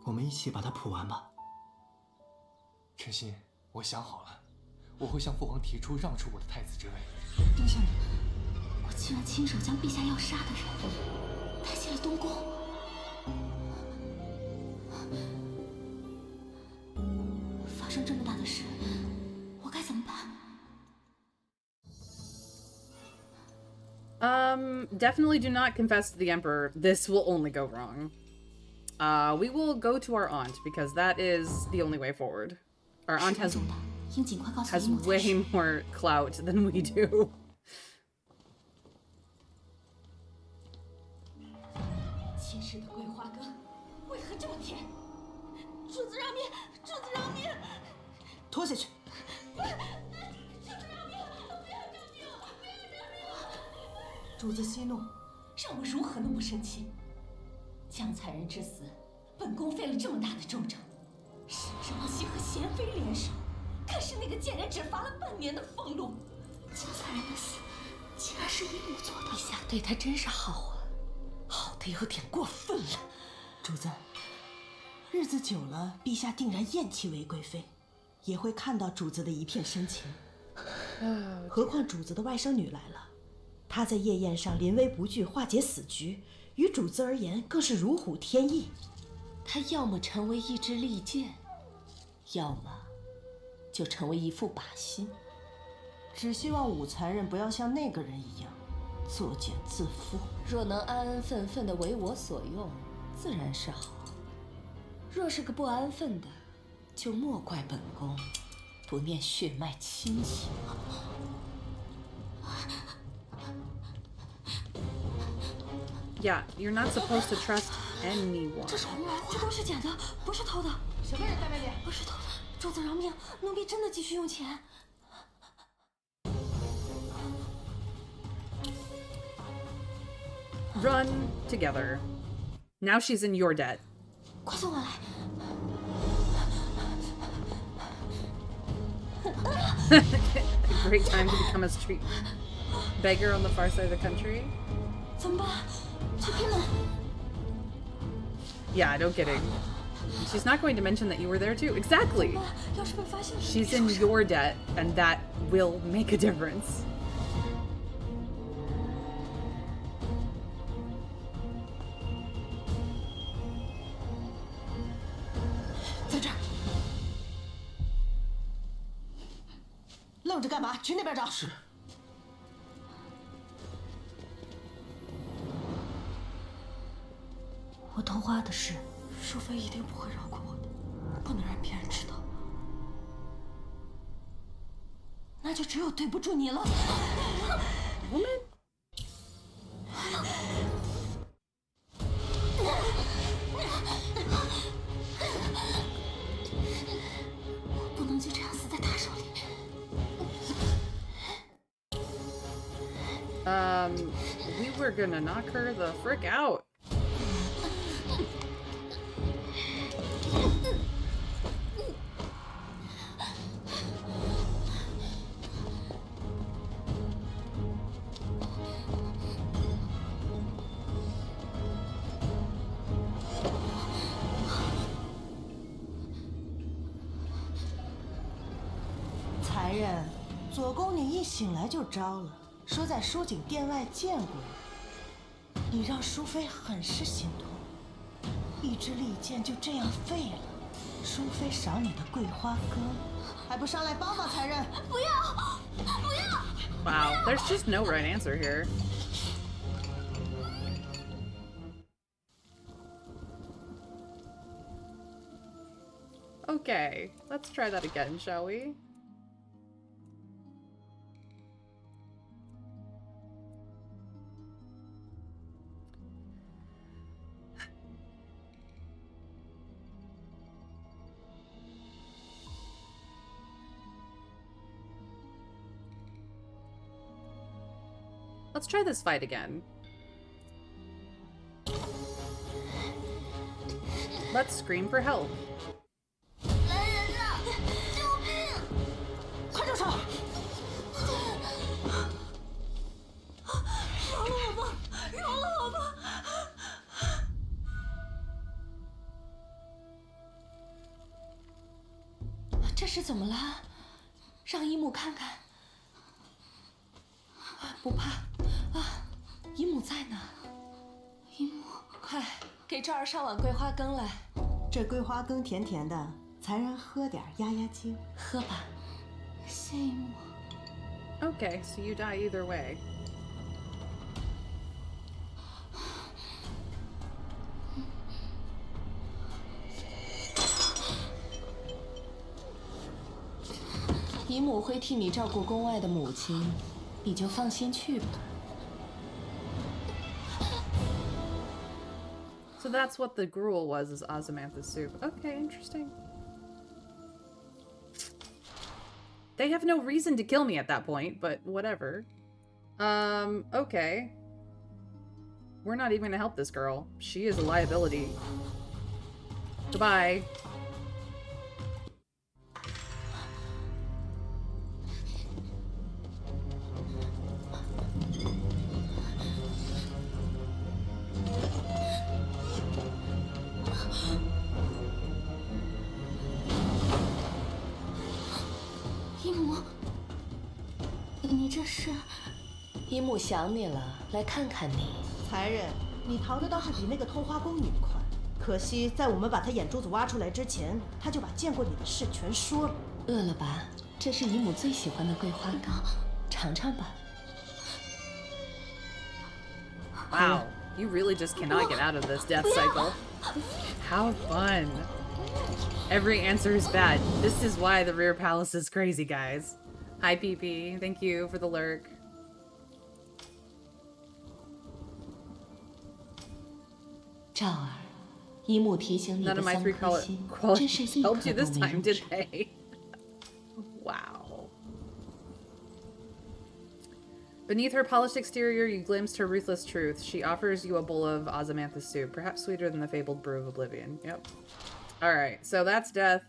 我们一起把它谱完吧。晨曦，我想好了，我会向父皇提出让出我的太子之位。殿下，我竟然亲手将陛下要杀的人带进了东宫。发生这么大的事，我该怎么办？ Definitely do not confess to the Emperor. This will only go wrong. We will go to our aunt, because that is the only way forward. Our aunt has way more clout than we do. 前世的桂花羹为何这么甜？主子饶命！主子饶命！拖下去。主子息怒，让我如何能不生气？江才人之死，本宫费了这么大的周折，甚至不惜和贤妃联手，可是那个贱人只罚了半年的俸禄。江才人的死，竟然是姨母做的。陛下对她真是好啊，好的有点过分了。主子，日子久了，陛下定然厌弃韦贵妃，也会看到主子的一片深情。何况主子的外甥女来了。她在夜宴上临危不惧，化解死局，于主子而言更是如虎添翼。她要么成为一支利剑，要么就成为一副把心。只希望武才人不要像那个人一样作茧自缚。若能安安分分的为我所用，自然是好；若是个不安分的，就莫怪本宫不念血脉亲情。Yeah, you're not supposed to trust anyone. 这是这都是捡的，不是偷的。什么人在外面？不是偷的，主子饶命，奴婢真的急需用钱。Run together. Now she's in your debt. 快送我来！ A great time to become a street beggar on the far side of the country. 怎么办？去拼了！ Yeah, no kidding. She's not going to mention that you were there too. Exactly. 要是被发现， She's in your debt, and that will make a difference. 在这儿。愣着干嘛？去那边找。是。我偷花的事，淑妃一定不会饶过我的，不能让别人知道。那就只有对不住你了。Woman? 不能就这样死在他手里。We were gonna knock her the frick out.才人，左宫你一醒来就招了，说在书景殿外见过你，你让淑妃很是心痛。一支利剑就这样废了，淑妃赏你的桂花羹，还不上来帮帮才人？不要，不要！ Wow, there's just no right answer here. Okay, let's try that again, shall we? Let's try this fight again. Let's scream for help. 来人呐！救命！快住手！饶了我吧！饶了我吧！这是怎么了？让姨母看看。不怕啊，姨母在呢。姨母，快给赵儿上碗桂花羹来。这桂花羹甜甜的，才人喝点压压惊。喝吧。谢姨母。 Okay, so you die either way. 姨母会替你照顾宫外的母亲，你就放心去吧。So that's what the gruel was, is Ozymanthus soup. Okay, interesting. They have no reason to kill me at that point, but whatever. Okay. We're not even gonna help this girl. She is a liability. Goodbye.一木想你了，来看看你。残忍，你逃的倒是比那个偷花宫女快。可惜在我们把她眼珠子挖出来之前，她就把见过你的事全说了。饿了吧？这是姨母最喜欢的桂花糕，尝尝吧。Wow, you really just cannot get out of this death cycle. How fun. Every answer is bad. This is why the rear palace is crazy, guys. Hi, PP. Thank you for the lurk. 赵儿，姨母提醒你的None of my 三 three 颗星，真 qualities 是一颗 helped you 都 this 没 time, 入 did 手。 they? Wow. Beneath her polished exterior, you glimpsed her ruthless truth. She offers you a bowl of Ozymanthus soup, perhaps sweeter than the fabled brew of oblivion. Yep. All right, so that's death.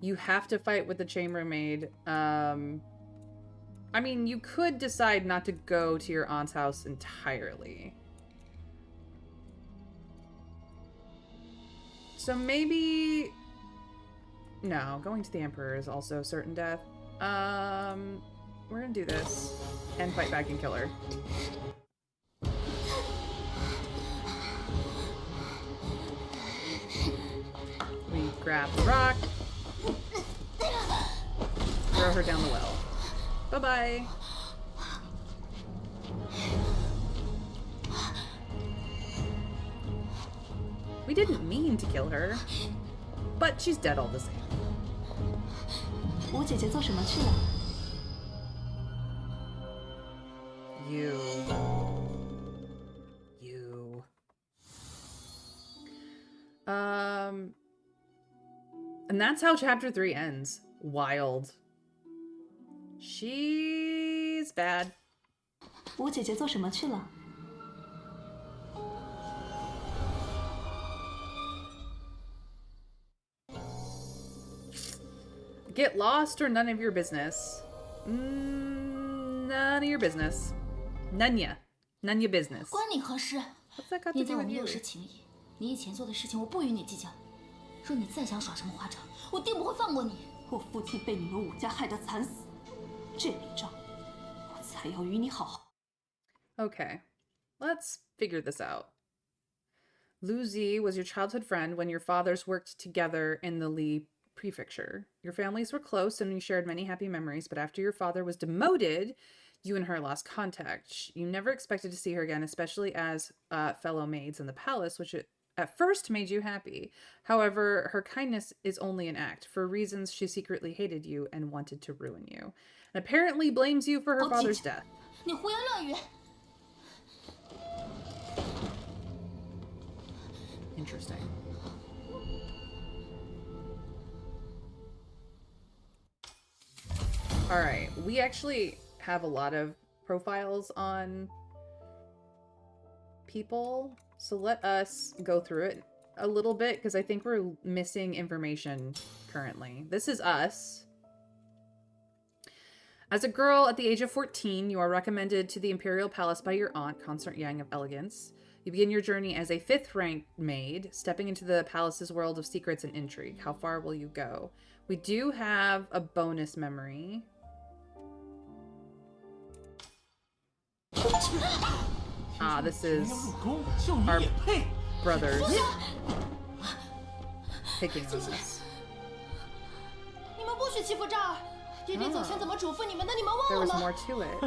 You have to fight with the chambermaid. I mean, you could decide not to go to your aunt's house entirely. So maybe... No, going to the Emperor is also certain death. We're gonna do this and fight back and kill her. We grab the rock. Throw her down the well. Bye-bye. We didn't mean to kill her, but she's dead all the same. 吴姐姐做什么去了？ You. And that's how chapter 3 ends. Wild. She's bad. 吴姐姐做什么去了？ Get lost or none of your business. None of your business. None ya. None your business. 关你何事？ What's that got to 你在 do 我 with 们 you? 有失情谊，你以前做的事情我不与你计较。若你再想耍什么花招，我定不会放过你。我父亲被你们武家害得惨死，这笔账我才要与你好好。 Okay. Let's figure this out. Lu Zi was your childhood friend when your fathers worked together in the Li prefecture. Your families were close and you shared many happy memories, but after your father was demoted, you and her lost contact. You never expected to see her again, especially as fellow maids in the palace, which at first made you happy. However, her kindness is only an act. For reasons, she secretly hated you and wanted to ruin you. And apparently blames you for her father's death. 你胡言乱语！ Interesting. All right, we actually have a lot of profiles on people, so let us go through it a little bit because I think we're missing information currently. This is us. As a girl at the age of 14, you are recommended to the Imperial Palace by your aunt, Consort Yang of Elegance. You begin your journey as a 5th rank maid, stepping into the palace's world of secrets and intrigue. How far will you go? We do have a bonus memory. Ah, this is our brothers picking on us. 你们不许欺负赵儿。爹爹走前怎么嘱咐你们的？你们 There 忘 was 了 more 吗？ to it.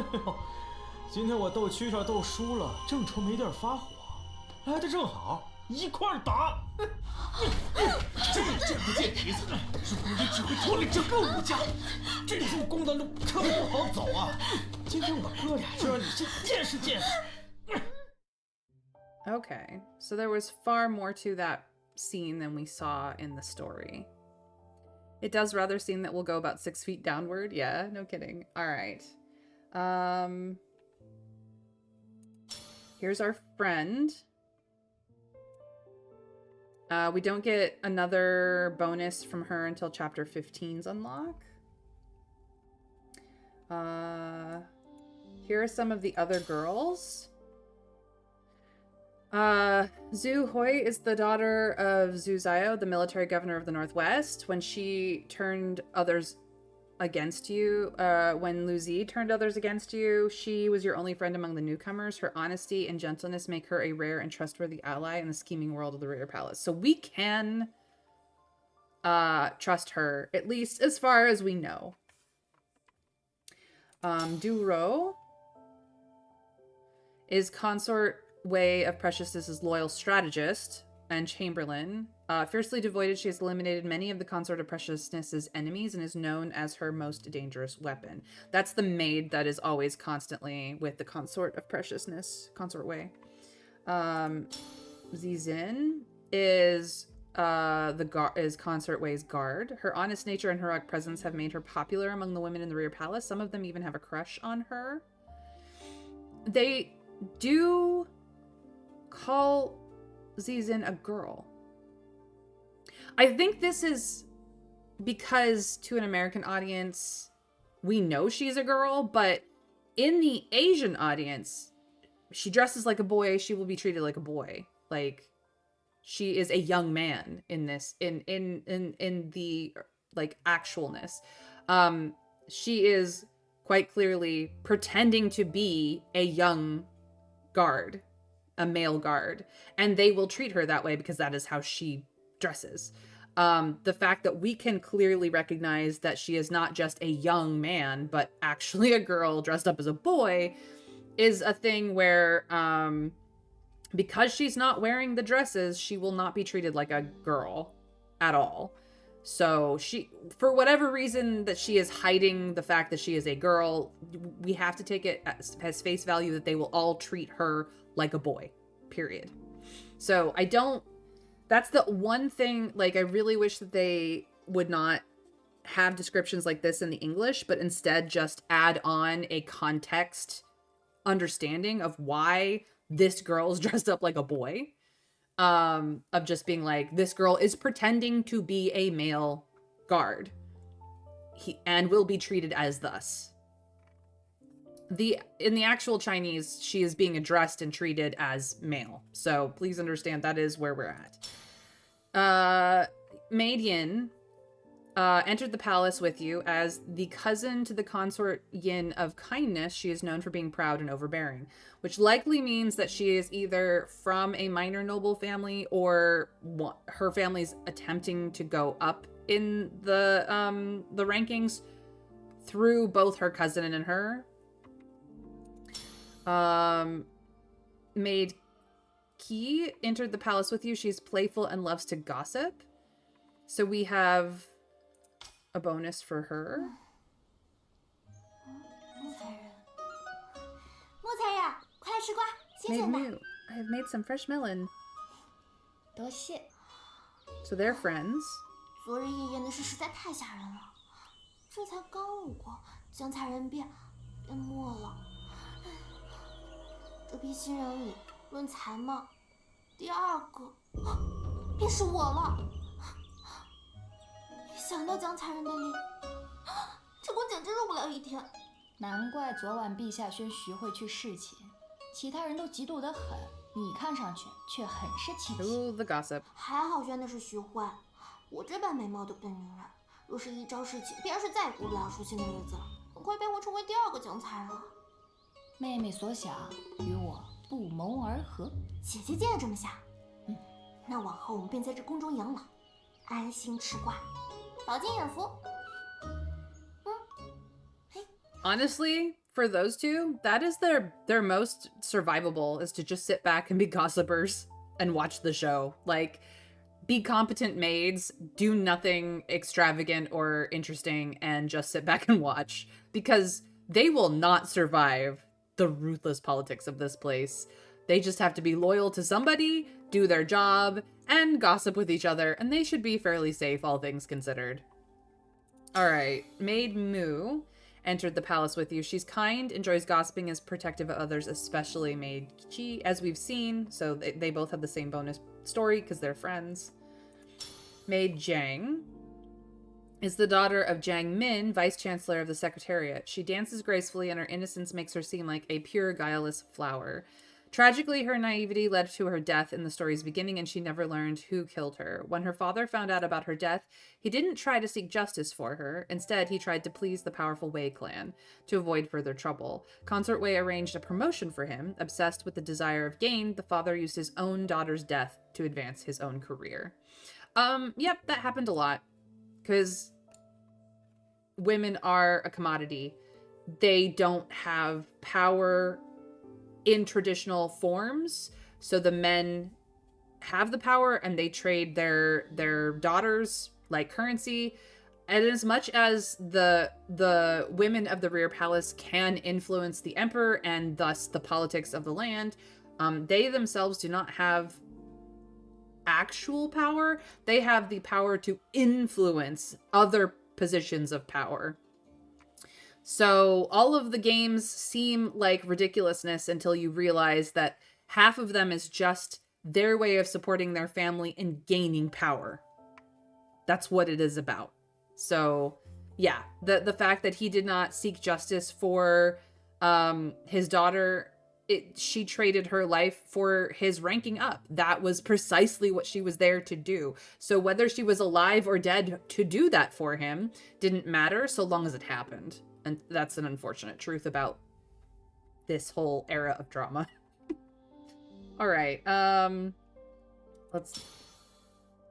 今天我斗蛐蛐斗输了，正愁没地儿发火，来的正好，一块儿打！这个贱不贱蹄子，如果你只会拖累整个吴家，这入宫的路可不好走啊！今天我哥俩就让你先见识见识。Okay, so there was far more to that scene than we saw in the story. It does rather seem that we'll go about 6 feet downward. Yeah, no kidding. All right. Here's our friend. We don't get another bonus from her until chapter 15's unlock. Here are some of the other girls. Zhu Hui is the daughter of Zhu Zio, the military governor of the Northwest. When she turned others against you, when Lu Zi turned others against you, she was your only friend among the newcomers. Her honesty and gentleness make her a rare and trustworthy ally in the scheming world of the Rear Palace. So we can trust her, at least as far as we know. Du Rou is consort Wei of Preciousness's loyal strategist and chamberlain. Fiercely devoted, she has eliminated many of the consort of Preciousness's enemies and is known as her most dangerous weapon. That's the maid that is always constantly with the consort of Preciousness, consort Wei. Zizin is consort Wei's guard. Her honest nature and heroic presence have made her popular among the women in the Rear Palace. Some of them even have a crush on her. They do call Zizin a girl. I think this is because to an American audience, we know she's a girl, but in the Asian audience, she dresses like a boy, she will be treated like a boy. Like, she is a young man in this, in the, like, actualness. She is quite clearly pretending to be a young guard, a male guard, and they will treat her that way because that is how she dresses. The fact that we can clearly recognize that she is not just a young man, but actually a girl dressed up as a boy is a thing where, because she's not wearing the dresses, she will not be treated like a girl at all. So she, for whatever reason that she is hiding the fact that she is a girl, we have to take it as face value that they will all treat her like a boy, period. So that's the one thing, like, I really wish that they would not have descriptions like this in the English, but instead just add on a context understanding of why this girl is dressed up like a boy. Of just being like, this girl is pretending to be a male guard and will be treated as thus. In the actual Chinese, she is being addressed and treated as male. So please understand that is where we're at. Maid Yin entered the palace with you as the cousin to the consort Yin of kindness. She is known for being proud and overbearing, which likely means that she is either from a minor noble family or her family's attempting to go up in the rankings through both her cousin and her. Maid Qi entered the palace with you. She's playful and loves to gossip. So we have a bonus for her. Maid Mu, I have made some fresh melon. So they're friends. 昨日夜宴的事实在太吓人了，这才刚路过，江才人便没了。这批新人里，论才貌，第二个便是我了。一想到江才人的脸，这我简直入不了一天。难怪昨晚陛下宣徐汇去侍寝，其他人都嫉妒得很，你看上去却很是清晰。Ooh, the gossip. 还好宣的是徐汇，我这般美貌的笨女人，若是一朝侍寝，便是再也过不了舒心的日子了，会被我成为第二个江才人。妹妹所想与我不谋而合，姐姐竟也这么想。那往后我们便在这宫中养老，安心吃瓜，保健养福。Honestly, for those two, that is their most survivable, is to just sit back and be gossipers and watch the show. Like, be competent maids, do nothing extravagant or interesting, and just sit back and watch, because they will not survive the ruthless politics of this place. They just have to be loyal to somebody, do their job, and gossip with each other, and they should be fairly safe, all things considered. All right, Maid Moo entered the palace with you. She's kind, enjoys gossiping, is protective of others, especially Maid Chi, as we've seen. So they both have the same bonus story because they're friends. Maid Jiang is the daughter of Jiang Min, Vice Chancellor of the Secretariat. She dances gracefully, and her innocence makes her seem like a pure, guileless flower. Tragically, her naivety led to her death in the story's beginning, and she never learned who killed her. When her father found out about her death, he didn't try to seek justice for her. Instead, he tried to please the powerful Wei clan to avoid further trouble. Consort Wei arranged a promotion for him. Obsessed with the desire of gain, the father used his own daughter's death to advance his own career. Yep, that happened a lot. Because women are a commodity. They don't have power in traditional forms, so the men have the power and they trade their daughters like currency. And as much as the women of the rear palace can influence the emperor and thus the politics of the land, they themselves do not have actual power. They have the power to influence other positions of power. So all of the games seem like ridiculousness until you realize that half of them is just their way of supporting their family and gaining power. That's what it is about. So yeah, the fact that he did not seek justice for his daughter, she traded her life for his ranking up. That was precisely what she was there to do. So whether she was alive or dead to do that for him didn't matter so long as it happened. And that's an unfortunate truth about this whole era of drama. All right.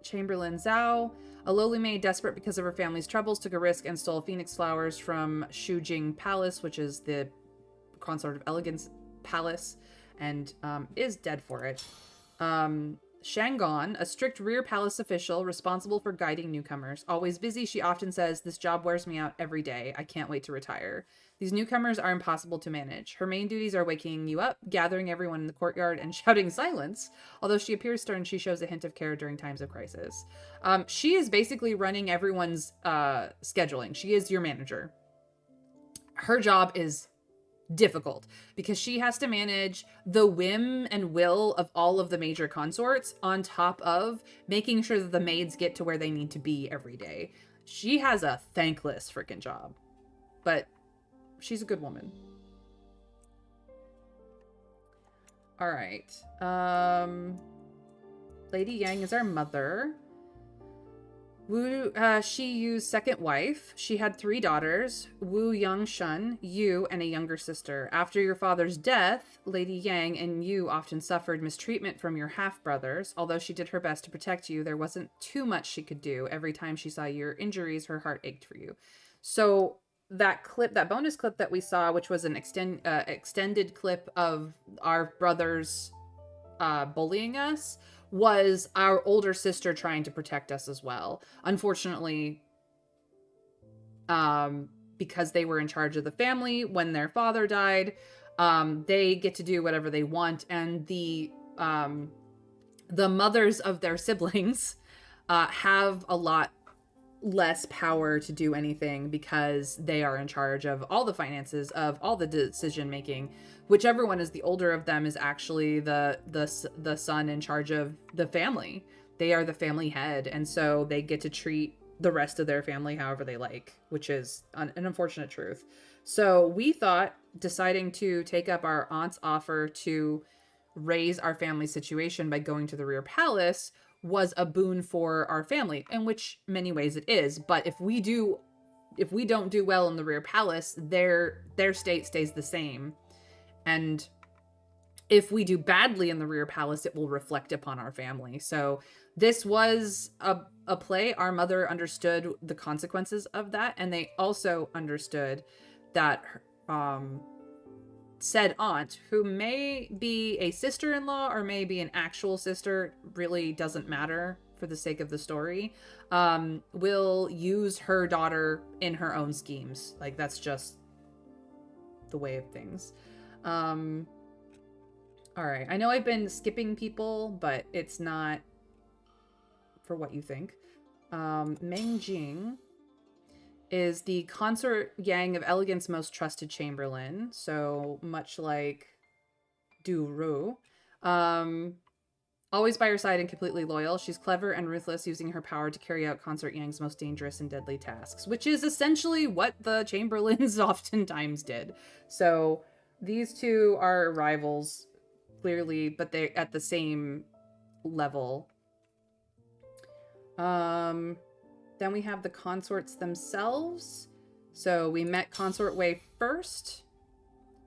Chamberlain Zhao, a lowly maid desperate because of her family's troubles, took a risk and stole phoenix flowers from Shujing Palace, which is the Consort of Elegance Palace, and is dead for it. Shangon, a strict rear palace official responsible for guiding newcomers. Always busy, she often says, "This job wears me out every day. I can't wait to retire." These newcomers are impossible to manage. Her main duties are waking you up, gathering everyone in the courtyard, and shouting silence. Although she appears stern, she shows a hint of care during times of crisis. She is basically running everyone's scheduling. She is your manager. Her job is difficult because she has to manage the whim and will of all of the major consorts on top of making sure that the maids get to where they need to be every day. She has a thankless freaking job, but she's a good woman. All right. Lady Yang is our mother. Wu Shiyu's second wife. She had 3 daughters, Wu Yangshun, Yu, and a younger sister. After your father's death, Lady Yang and Yu often suffered mistreatment from your half-brothers. Although she did her best to protect you, there wasn't too much she could do. Every time she saw your injuries, her heart ached for you. So that clip, that bonus clip that we saw, which was an extended clip of our brothers bullying us, was our older sister trying to protect us as well. Unfortunately, because they were in charge of the family when their father died, they get to do whatever they want, and the mothers of their siblings have a lot less power to do anything because they are in charge of all the finances, of all the decision making. Whichever one is the older of them is actually the son in charge of the family. They are the family head, and so they get to treat the rest of their family however they like, which is an unfortunate truth. So we thought deciding to take up our aunt's offer to raise our family situation by going to the rear palace was a boon for our family, in which many ways it is. But if we don't do well in the rear palace, their state stays the same. And if we do badly in the rear palace, it will reflect upon our family. So this was a play. Our mother understood the consequences of that, and they also understood that said aunt, who may be a sister-in-law or may be an actual sister, really doesn't matter for the sake of the story, will use her daughter in her own schemes. Like, that's just the way of things. All right, I know I've been skipping people, but it's not for what you think. Meng Jing is the consort Yang of Elegant's most trusted chamberlain, so much like Du Ru. Always by her side and completely loyal, she's clever and ruthless, using her power to carry out Consort Yang's most dangerous and deadly tasks, which is essentially what the chamberlains oftentimes did. So these two are rivals, clearly, but they're at the same level. Then we have the consorts themselves. So we met Consort Wei first.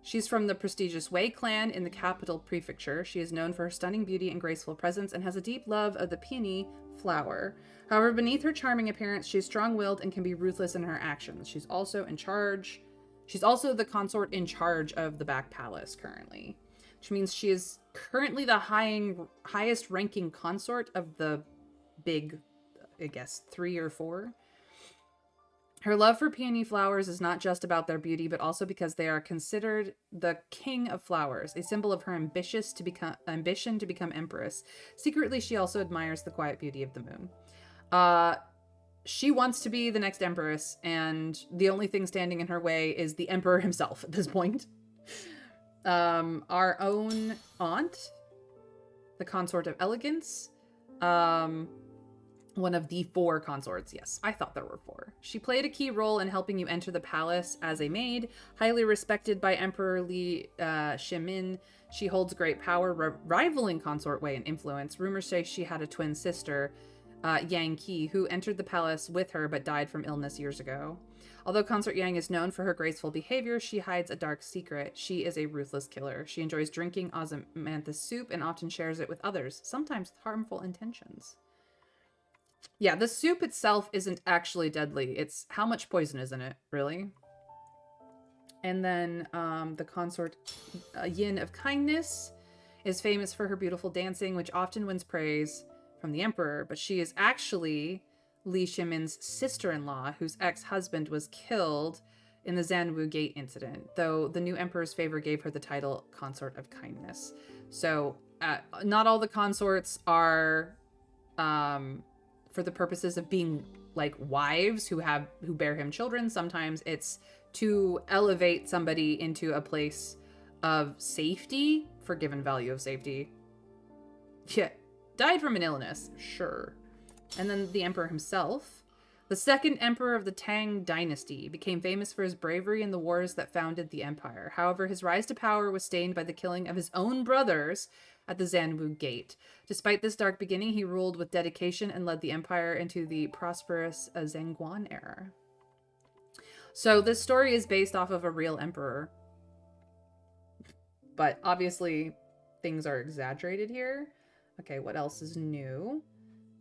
She's from the prestigious Wei clan in the capital prefecture. She is known for her stunning beauty and graceful presence and has a deep love of the peony flower. However, beneath her charming appearance, she's strong-willed and can be ruthless in her actions. She's also the consort in charge of the Back Palace currently, which means she is currently the highest ranking consort of the big, I guess, 3 or 4. Her love for peony flowers is not just about their beauty, but also because they are considered the king of flowers, a symbol of her ambition to become Empress. Secretly, she also admires the quiet beauty of the moon. She wants to be the next Empress, and the only thing standing in her way is the Emperor himself at this point. Our own aunt, the Consort of Elegance, one of the 4 consorts. Yes, I thought there were 4. She played a key role in helping you enter the palace as a maid. Highly respected by Emperor Li Shimin, she holds great power, rivaling Consort Wei in influence. Rumors say she had a twin sister, Yang Qi, who entered the palace with her but died from illness years ago. Although Consort Yang is known for her graceful behavior, she hides a dark secret. She is a ruthless killer. She enjoys drinking osmanthus soup and often shares it with others, sometimes with harmful intentions. Yeah, the soup itself isn't actually deadly. It's how much poison is in it, really. And then the consort Yin of Kindness is famous for her beautiful dancing, which often wins praise from the emperor. But she is actually Li Shimin's sister-in-law, whose ex-husband was killed in the Zanwu Gate incident, though the new emperor's favor gave her the title Consort of Kindness. So not all the consorts are... for the purposes of being like wives who bear him children. Sometimes it's to elevate somebody into a place of safety, forgiven value of safety. Yeah, died from an illness, sure. And then the emperor himself, the second emperor of the Tang dynasty, became famous for his bravery in the wars that founded the empire. However, his rise to power was stained by the killing of his own brothers at the Zanwu Gate. Despite this dark beginning, he ruled with dedication and led the empire into the prosperous Zhenguan era. So this story is based off of a real emperor. But obviously, things are exaggerated here. Okay, what else is new?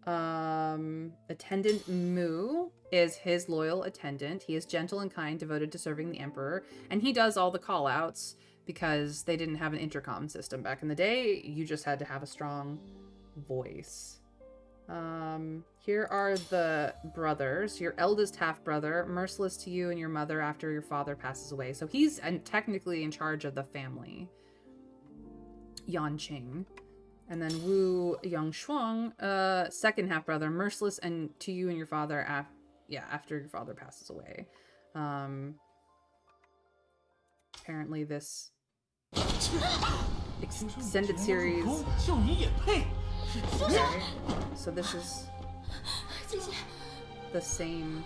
Attendant Mu is his loyal attendant. He is gentle and kind, devoted to serving the emperor, and he does all the call-outs because they didn't have an intercom system back in the day. You just had to have a strong voice. Here are the brothers. Your eldest half-brother, merciless to you and your mother after your father passes away. So he's technically in charge of the family. Yan Qing. And then Wu Yangshuang, second half-brother, merciless and to you and your father after your father passes away. Apparently this extended series... Okay, so this is the same...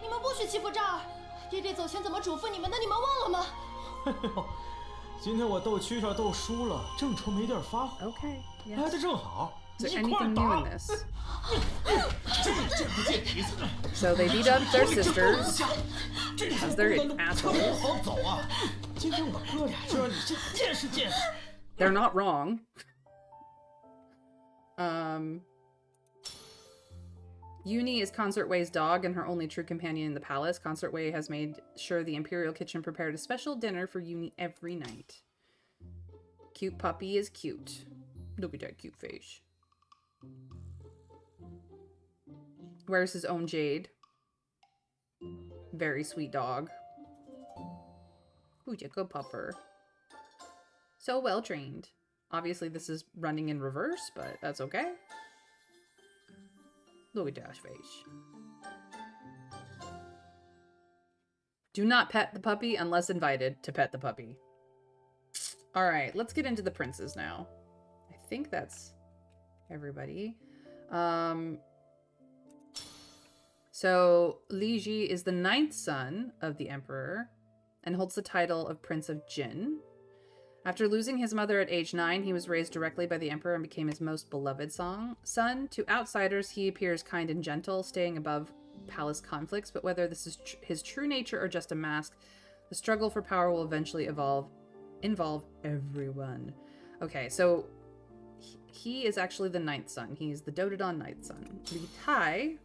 你们不许欺负赵儿，爹爹走前怎么嘱咐你们的，你们忘了吗？哎呦，今天我斗蛐上斗输了，正愁没地儿发挥。Okay, yes. 来的正好， Is 一 there 块 anything 打。 new in this? 见不见底子？ So they beat up their sisters 这 as 条 they're 公道路可不 assholes. 好走啊！今天我哥俩就让你先见识见识。 They're not wrong. Yuni is Consort Wei's dog and her only true companion in the palace. Consort Wei has made sure the Imperial Kitchen prepared a special dinner for Yuni every night. Cute puppy is cute. Look at that cute face. Wears his own jade. Very sweet dog. Ooh, a good pupper. So well trained. Obviously this is running in reverse, but that's okay. Look at Dash face. Do not pet the puppy unless invited to pet the puppy. Alright, let's get into the princes now. I think that's everybody. So Li Ji is the 9th son of the emperor and holds the title of Prince of Jin. After losing his mother at age 9, he was raised directly by the emperor and became his most beloved son. To outsiders, he appears kind and gentle, staying above palace conflicts, but whether this is his true nature or just a mask, the struggle for power will eventually involve everyone. Okay, so he is actually the 9th son. He's the doted on 9th son. Li Tai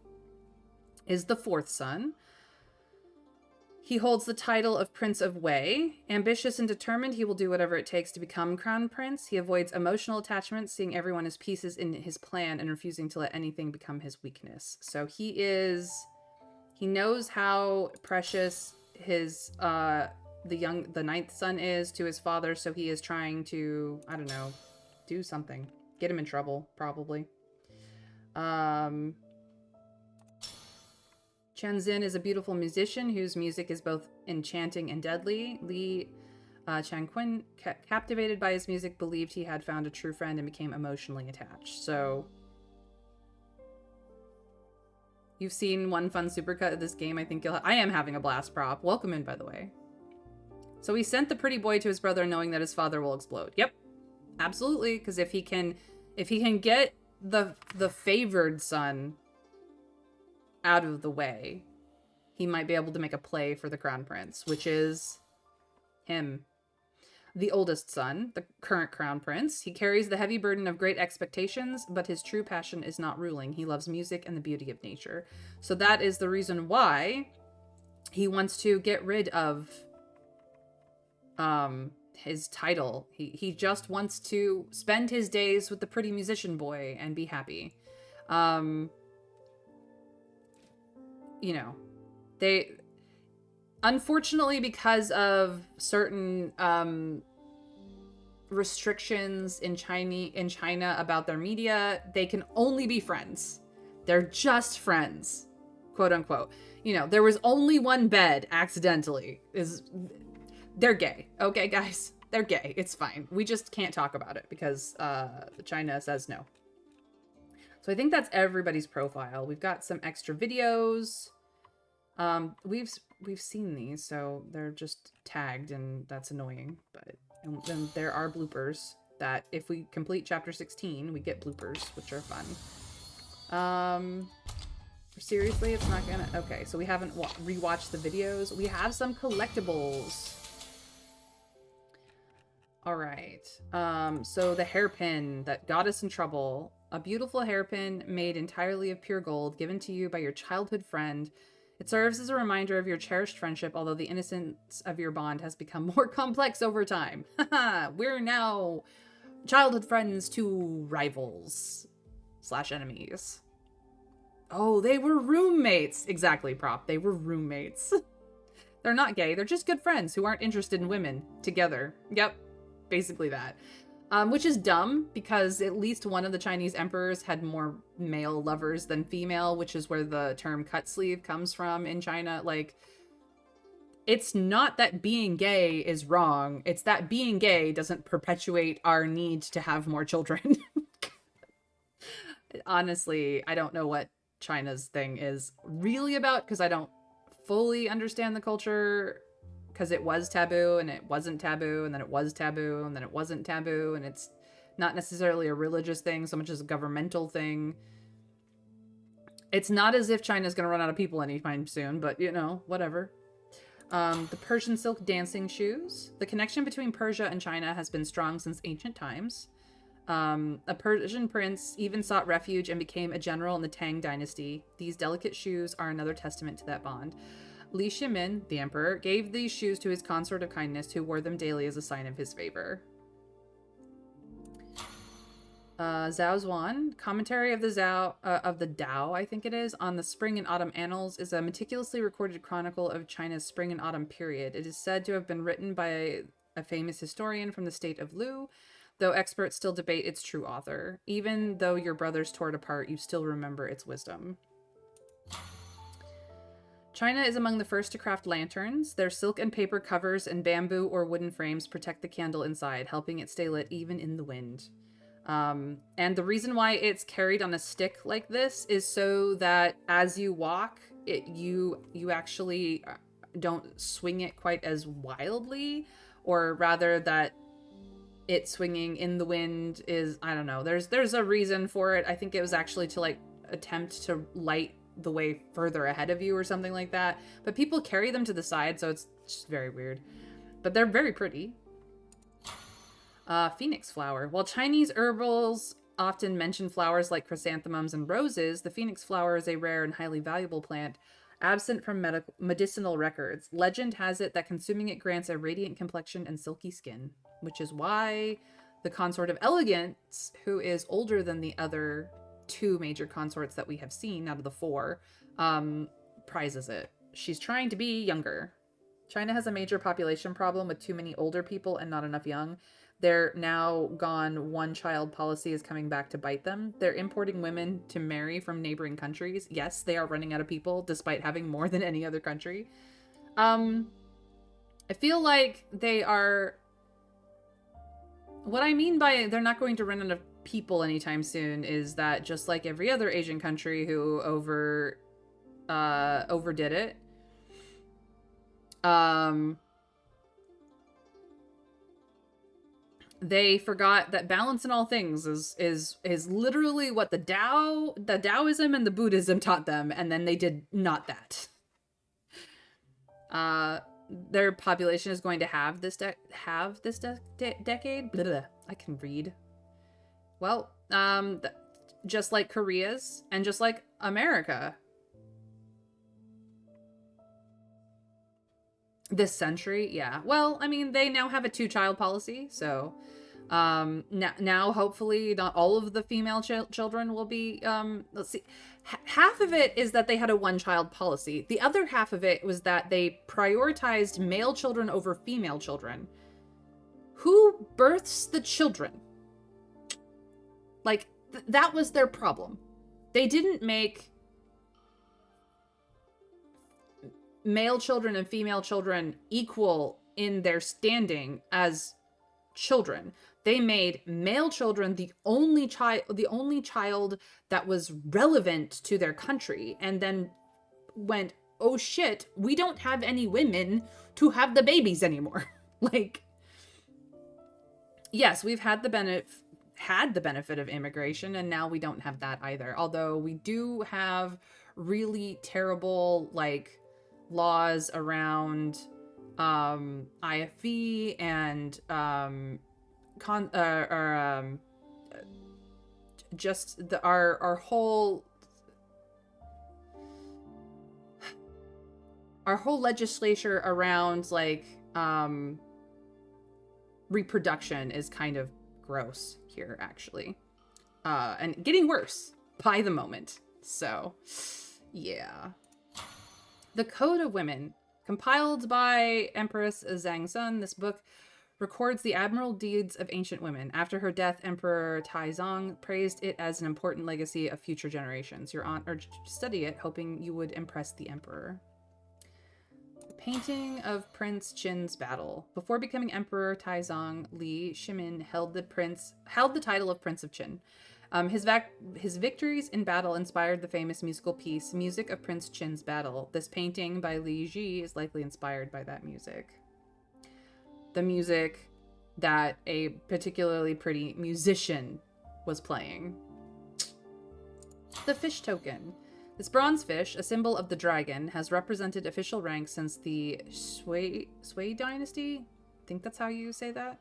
is the 4th son. He holds the title of Prince of Wei. Ambitious and determined, he will do whatever it takes to become crown prince. He avoids emotional attachment, seeing everyone as pieces in his plan and refusing to let anything become his weakness. So he knows how precious his the 9th son is to his father, so he is trying to, I don't know, do something. Get him in trouble, probably. Chen Xin is a beautiful musician whose music is both enchanting and deadly. Li Changqun, captivated by his music, believed he had found a true friend and became emotionally attached. So, you've seen one fun supercut of this game. I think I am having a blast, prop. Welcome in, by the way. So he sent the pretty boy to his brother knowing that his father will explode. Yep, absolutely. Because if he can get the favored son out of the way, he might be able to make a play for the crown prince, which is him. The oldest son, the current crown prince, he carries the heavy burden of great expectations, but his true passion is not ruling. He loves music and the beauty of nature. So that is the reason why he wants to get rid of his title. He just wants to spend his days with the pretty musician boy and be happy. You know, they, unfortunately, because of certain restrictions in China about their media, they can only be friends. They're just friends, quote unquote. You know, there was only one bed accidentally. They're gay, okay, guys? They're gay. It's fine. We just can't talk about it because China says no. So I think that's everybody's profile. We've got some extra videos. We've seen these, so they're just tagged, and that's annoying. But then there are bloopers that if we complete chapter 16, we get bloopers, which are fun. Seriously, it's not gonna... Okay, so we haven't rewatched the videos. We have some collectibles. All right. So the hairpin that got us in trouble. A beautiful hairpin made entirely of pure gold, given to you by your childhood friend. It serves as a reminder of your cherished friendship, although the innocence of your bond has become more complex over time. We're now childhood friends to rivals / enemies. Oh, they were roommates. Exactly, prop. They were roommates. They're not gay. They're just good friends who aren't interested in women together. Yep. Basically that. Which is dumb, because at least one of the Chinese emperors had more male lovers than female, which is where the term cut sleeve comes from in China. Like, it's not that being gay is wrong. It's that being gay doesn't perpetuate our need to have more children. Honestly, I don't know what China's thing is really about, because I don't fully understand the culture. Because it was taboo, and it wasn't taboo, and then it was taboo, and then it wasn't taboo, and it's not necessarily a religious thing so much as a governmental thing. It's not as if China's going to run out of people anytime soon, but, you know, whatever. The Persian silk dancing shoes. The connection between Persia and China has been strong since ancient times. A Persian prince even sought refuge and became a general in the Tang dynasty. These delicate shoes are another testament to that bond. Li Shimin, the emperor, gave these shoes to his consort of kindness, who wore them daily as a sign of his favor. Zhao Zhuan, commentary of the Tao, I think it is, on the Spring and Autumn Annals, is a meticulously recorded chronicle of China's Spring and Autumn period. It is said to have been written by a famous historian from the state of Lu, though experts still debate its true author. Even though your brothers tore it apart, you still remember its wisdom. China is among the first to craft lanterns. Their silk and paper covers and bamboo or wooden frames protect the candle inside, helping it stay lit even in the wind. And the reason why it's carried on a stick like this is so that as you walk, you actually don't swing it quite as wildly, or rather that it swinging in the wind is, I don't know, there's a reason for it. I think it was actually to like attempt to light the way further ahead of you or something like that. But people carry them to the side, so it's just very weird. But they're very pretty. Phoenix flower. While Chinese herbals often mention flowers like chrysanthemums and roses, the phoenix flower is a rare and highly valuable plant, absent from medicinal records. Legend has it that consuming it grants a radiant complexion and silky skin, which is why the consort of elegance, who is older than the other two major consorts that we have seen out of the four, prizes it. She's trying to be younger. China has a major population problem with too many older people and not enough young. Their now gone one-child policy is coming back to bite them. They're importing women to marry from neighboring countries. Yes, they are running out of people despite having more than any other country. I feel like they are... What I mean by they're not going to run out of people anytime soon is that just like every other Asian country who overdid it, they forgot that balance in all things is literally what the Taoism and the Buddhism taught them, and then they did not that. Their population is going to have this decade. Blah, blah, I can read. Well, just like Korea's and just like America. This century, yeah. Well, I mean, they now have a two-child policy, so now hopefully not all of the female children will be, let's see, half of it is that they had a one-child policy. The other half of it was that they prioritized male children over female children. Who births the children? Like, that was their problem. They didn't make male children and female children equal in their standing as children. They made male children the only child that was relevant to their country, and then went, oh shit, we don't have any women to have the babies anymore. Like, yes, we've had the benefit of immigration, and now we don't have that either. Although we do have really terrible, like, laws around IFV and just our whole legislature around, like, reproduction is kind of gross here, actually, and getting worse by the moment. So yeah. The Code of Women, compiled by Empress Zhang Sun, this book records the admirable deeds of ancient women. After her death, Emperor Taizong praised it as an important legacy of future generations. Your aunt urged you to study it, hoping you would impress the emperor. Painting of Prince Qin's battle. Before becoming Emperor Taizong, Li Shimin held the title of Prince of Qin. His victories in battle inspired the famous musical piece, Music of Prince Qin's Battle. This painting by Li Ji is likely inspired by that music. The music that a particularly pretty musician was playing. The fish token. This bronze fish, a symbol of the dragon, has represented official rank since the Sui dynasty. I think that's how you say that.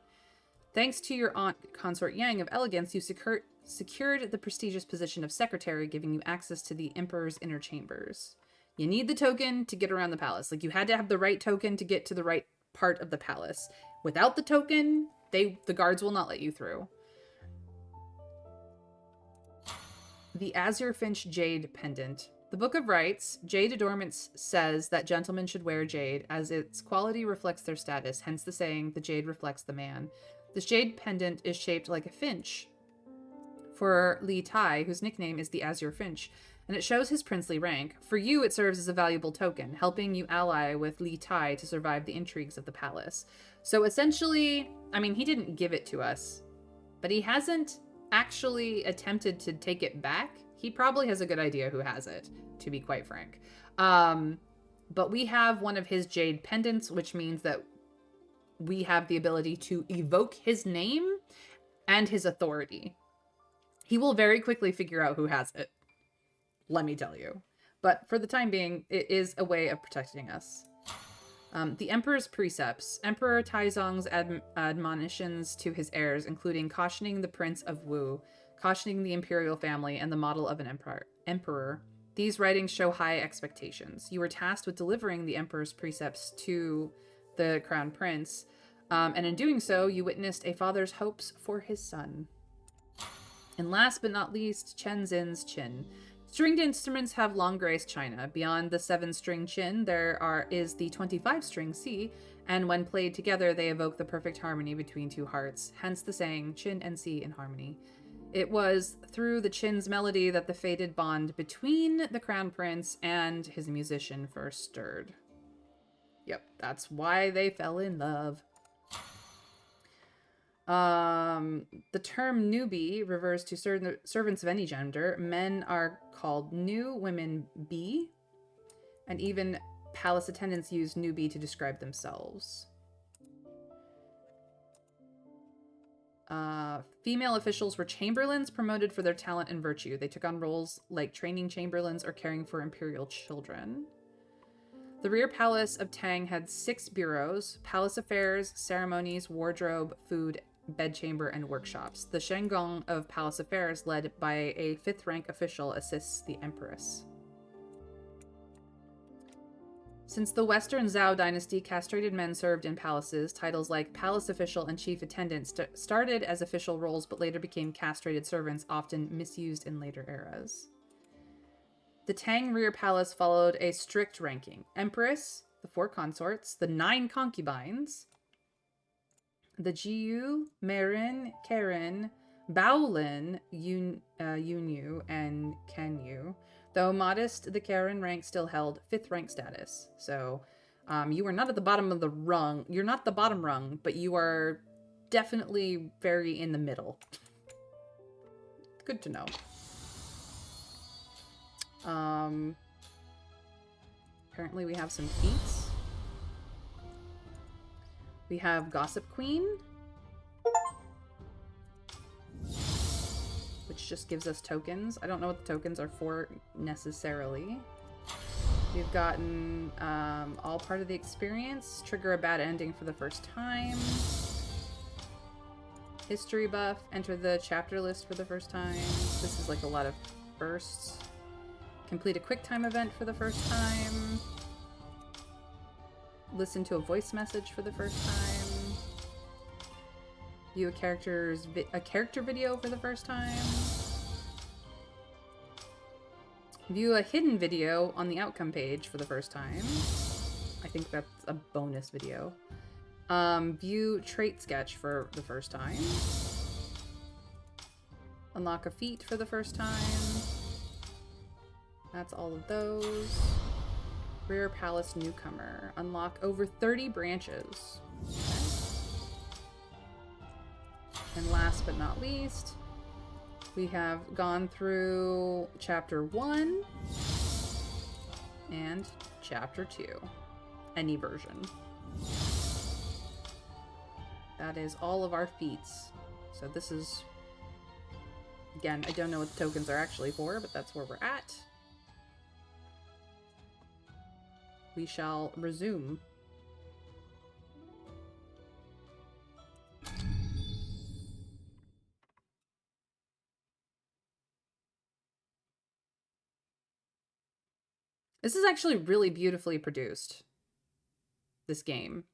Thanks to your aunt, Consort Yang of Elegance, you secured the prestigious position of secretary, giving you access to the Emperor's inner chambers. You need the token to get around the palace. Like, you had to have the right token to get to the right part of the palace. Without the token, the guards will not let you through. The Azure Finch Jade Pendant. The Book of Rites, Jade Adornments says that gentlemen should wear jade, as its quality reflects their status, hence the saying, the jade reflects the man. This jade pendant is shaped like a finch for Li Tai, whose nickname is the Azure Finch, and it shows his princely rank. For you, it serves as a valuable token, helping you ally with Li Tai to survive the intrigues of the palace. So essentially, I mean, he didn't give it to us, but he hasn't actually attempted to take it back. He probably has a good idea who has it, to be quite frank. But we have one of his jade pendants, which means that we have the ability to evoke his name and his authority. He will very quickly figure out who has it, let me tell you. But for the time being, it is a way of protecting us. The Emperor's Precepts. Emperor Taizong's admonitions to his heirs, including cautioning the Prince of Wu, cautioning the imperial family, and the model of an emperor. These writings show high expectations. You were tasked with delivering the Emperor's precepts to the Crown Prince, and in doing so, you witnessed a father's hopes for his son. And last but not least, Chen Zin's Qin. Stringed instruments have long graced china. Beyond the 7-string Qin, there is the 25-string Si, and when played together, they evoke the perfect harmony between two hearts, hence the saying, Qin and Si in harmony. It was through the Qin's melody that the fated bond between the Crown Prince and his musician first stirred. Yep, that's why they fell in love. The term newbie refers to servants of any gender. Men are called new, women bi, and even palace attendants use newbie to describe themselves. Female officials were chamberlains promoted for their talent and virtue. They took on roles like training chamberlains or caring for imperial children. The rear palace of Tang had 6 bureaus: palace affairs, ceremonies, wardrobe, food, bedchamber, and workshops. The Shenggong of palace affairs, led by a 5th rank official, assists the Empress. Since the Western Zhao dynasty, castrated men served in palaces. Titles like palace official and chief attendant started as official roles, but later became castrated servants, often misused in later eras. The Tang rear palace followed a strict ranking: Empress, the 4 consorts, the 9 concubines, the Jiyu, Marin, Karen, Baolin, Yunyu, and Kanyu. Though modest, the Karen rank still held 5th rank status. So, you are not at the bottom of the rung. You're not the bottom rung, but you are definitely very in the middle. Good to know. Apparently we have some feats. We have Gossip Queen, which just gives us tokens. I don't know what the tokens are for necessarily. We've gotten all part of the experience, trigger a bad ending for the first time, history buff, enter the chapter list for the first time. This is like a lot of firsts. Complete a quick time event for the first time. Listen to a voice message for the first time. View a character video for the first time. View a hidden video on the outcome page for the first time. I think that's a bonus video. View trait sketch for the first time. Unlock a feat for the first time. That's all of those. Rear Palace Newcomer. Unlock over 30 branches. Okay. And last but not least, we have gone through Chapter 1 and Chapter 2. Any version. That is all of our feats. So this is... Again, I don't know what the tokens are actually for, but that's where we're at. We shall resume. This is actually really beautifully produced, this game.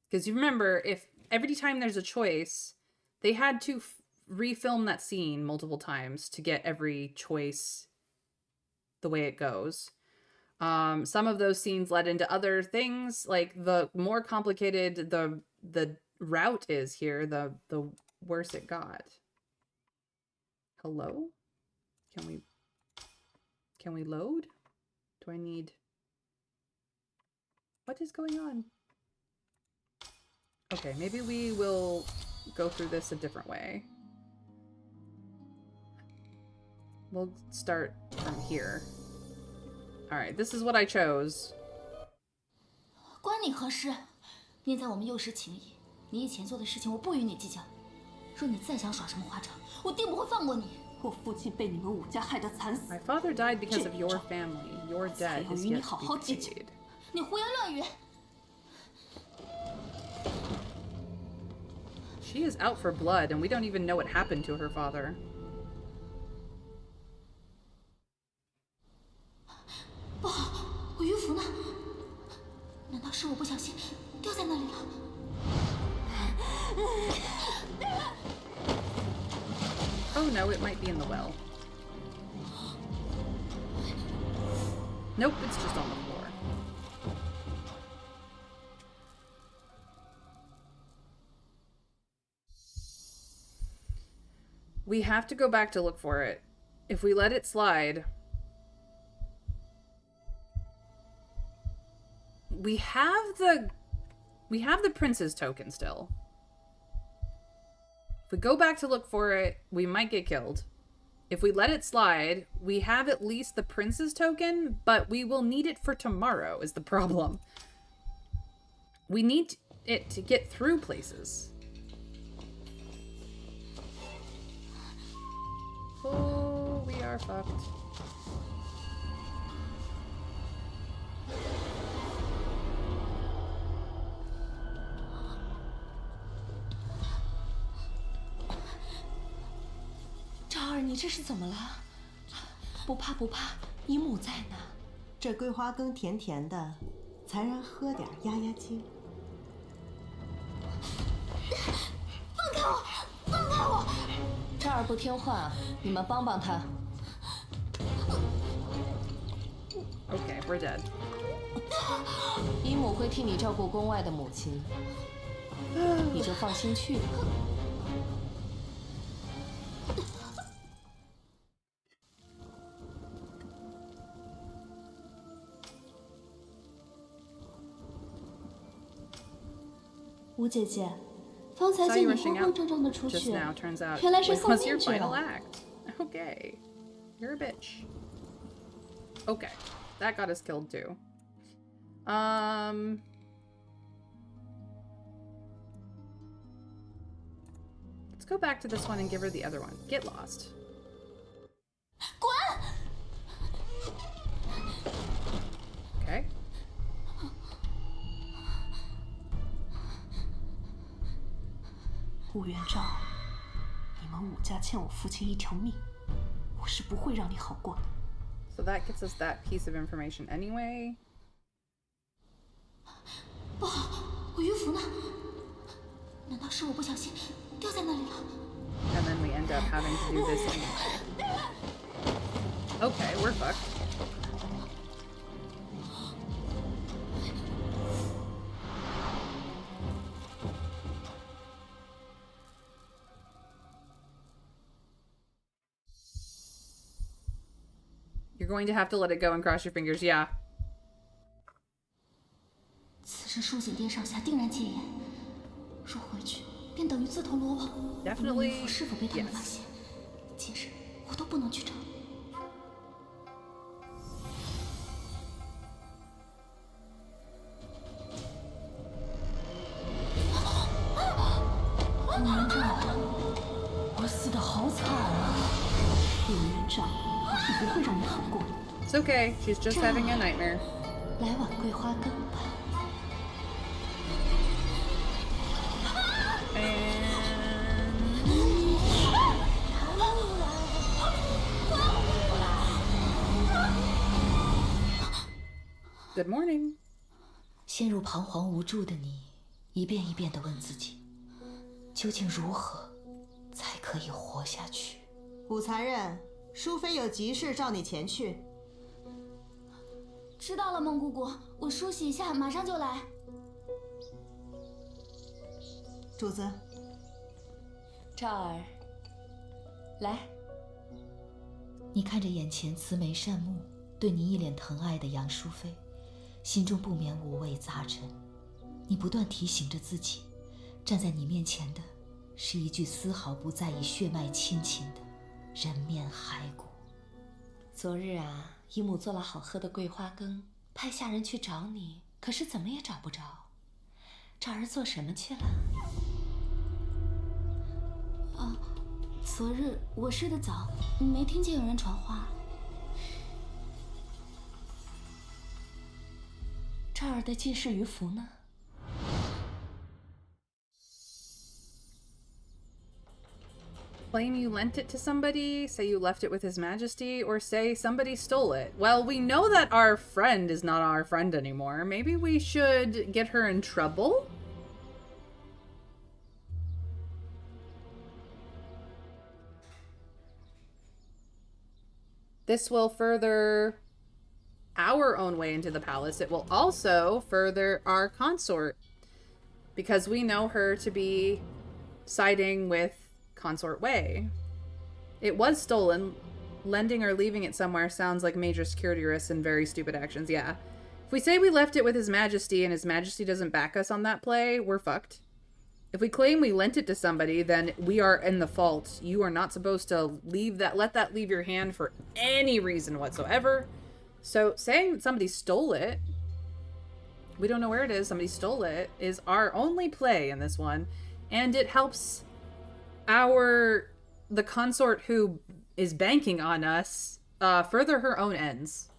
Because you remember, if every time there's a choice, they had to refilm that scene multiple times to get every choice the way it goes. Some of those scenes led into other things. Like, the more complicated the route is here, the worse it got. Hello? Can we load? Do I need... What is going on? Okay, maybe we will go through this a different way. We'll start from here. Alright, this is what I chose. 关你何事？念在我们幼时情谊，你以前做的事情我不与你计较。若你再想耍什么花招，我定不会放过你。我父亲被你们武家害得惨死。 My father died because of your family. Your debt is yet to be paid. 你胡言乱语！ She is out for blood, and we don't even know what happened to her father. 不好，我鱼符呢？难道是我不小心掉在那里了？ Oh no, it might be in the well. Nope, it's just on the floor. We have to go back to look for it. If we let it slide... We have the prince's token still. If we go back to look for it, we might get killed. If we let it slide, we have at least the prince's token, but we will need it for tomorrow is the problem. We need it to get through places. Oh, we are fucked.昭儿，你这是怎么了？不怕不怕，姨母在呢。这桂花羹甜甜的，才然喝点压压惊。放开我！放开我！昭儿不听话，你们帮帮她。Okay, we're dead. 姨母会替你照顾宫外的母亲，你就放心去吧。吴姐姐，方才见你慌慌张张的出去，原来是送命去了。 Okay, you're a bitch. Okay, that got us killed too. Let's go back to this one and give her the other one. Get lost. 滚！ Okay. 吴元璋，你们武家欠我父亲一条命，我是不会让你好过的。 So that gets us that piece of information anyway. 不好，我鱼符呢？难道是我不小心掉在那里了？ And then we end up having to do this anyway. Okay, we're fucked. You're going to have to let it go and cross your fingers, yeah. 此事书景殿上下定然戒严，若回去便等于自投罗网。无论鱼符是否被他们发现，今日我都不能去找。吴元璋，我死得好惨啊！吴元璋。 不会让你好过。 It's okay. She's just having a nightmare. 来碗桂花羹吧。Good morning。陷入彷徨无助的你，一遍一遍地问自己，究竟如何才可以活下去？武才人，淑妃有急事召你前去。知道了，孟姑姑，我梳洗一下，马上就来。主子，赵儿，来。你看着眼前慈眉善目、对你一脸疼爱的杨淑妃，心中不免五味杂陈。你不断提醒着自己，站在你面前的是一具丝毫不在意血脉亲情的人面骸骨。昨日啊，姨母做了好喝的桂花羹，派下人去找你，可是怎么也找不着。赵儿做什么去了？昨日我睡得早，没听见有人传话。赵儿的济世鱼符呢？Claim you lent it to somebody, say you left it with His Majesty, or say somebody stole it. Well, we know that our friend is not our friend anymore. Maybe we should get her in trouble? This will further our own way into the palace. It will also further our consort, because we know her to be siding with Consort Wei. It was stolen. Lending or leaving it somewhere sounds like major security risks and very stupid actions. Yeah. If we say we left it with His Majesty and His Majesty doesn't back us on that play, we're fucked. If we claim we lent it to somebody, then we are in the fault. You are not supposed to let that leave your hand for any reason whatsoever. So saying that somebody stole it, we don't know where it is, somebody stole it, is our only play in this one. And it helps the consort who is banking on us further her own ends.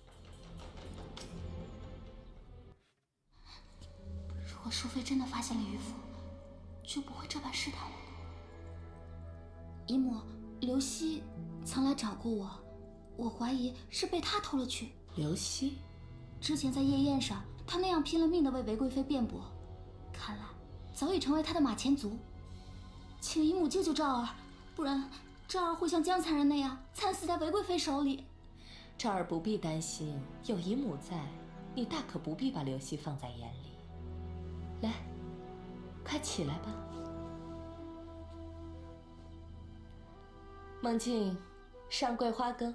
如果淑妃真的发现了渔夫，就不会这般试探我了。姨母，刘熙曾来找过我，我怀疑是被他偷了去。刘熙，之前在夜宴上，他那样拼了命的为韦贵妃辩驳，看来早已成为他的马前卒。请姨母救救赵儿，不然赵儿会像江残人那样惨死在韦贵妃手里。赵儿不必担心，有姨母在，你大可不必把刘熙放在眼里。来，快起来吧。梦境，上桂花羹。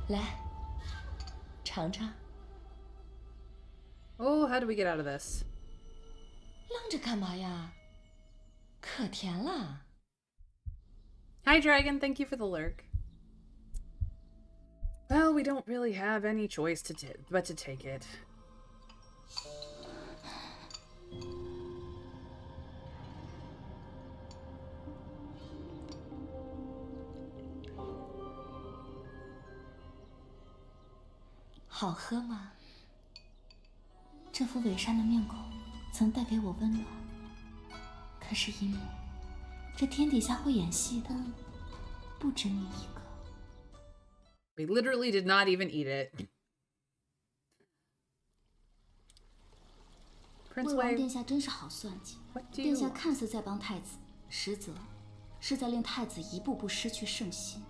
来，尝尝。Oh, how do we get out of this? 愣着干嘛呀？可甜了。Hi, Dragon. Thank you for the lurk. Well, we don't really have any choice but to take it. 好喝吗？这副伪善的面孔曾带给我温暖，可是姨母，这天底下会演戏的不止你一个。We literally did not even eat it. 魏王殿下真是好算计，殿下看似在帮太子，实则是在令太子一步步失去圣心。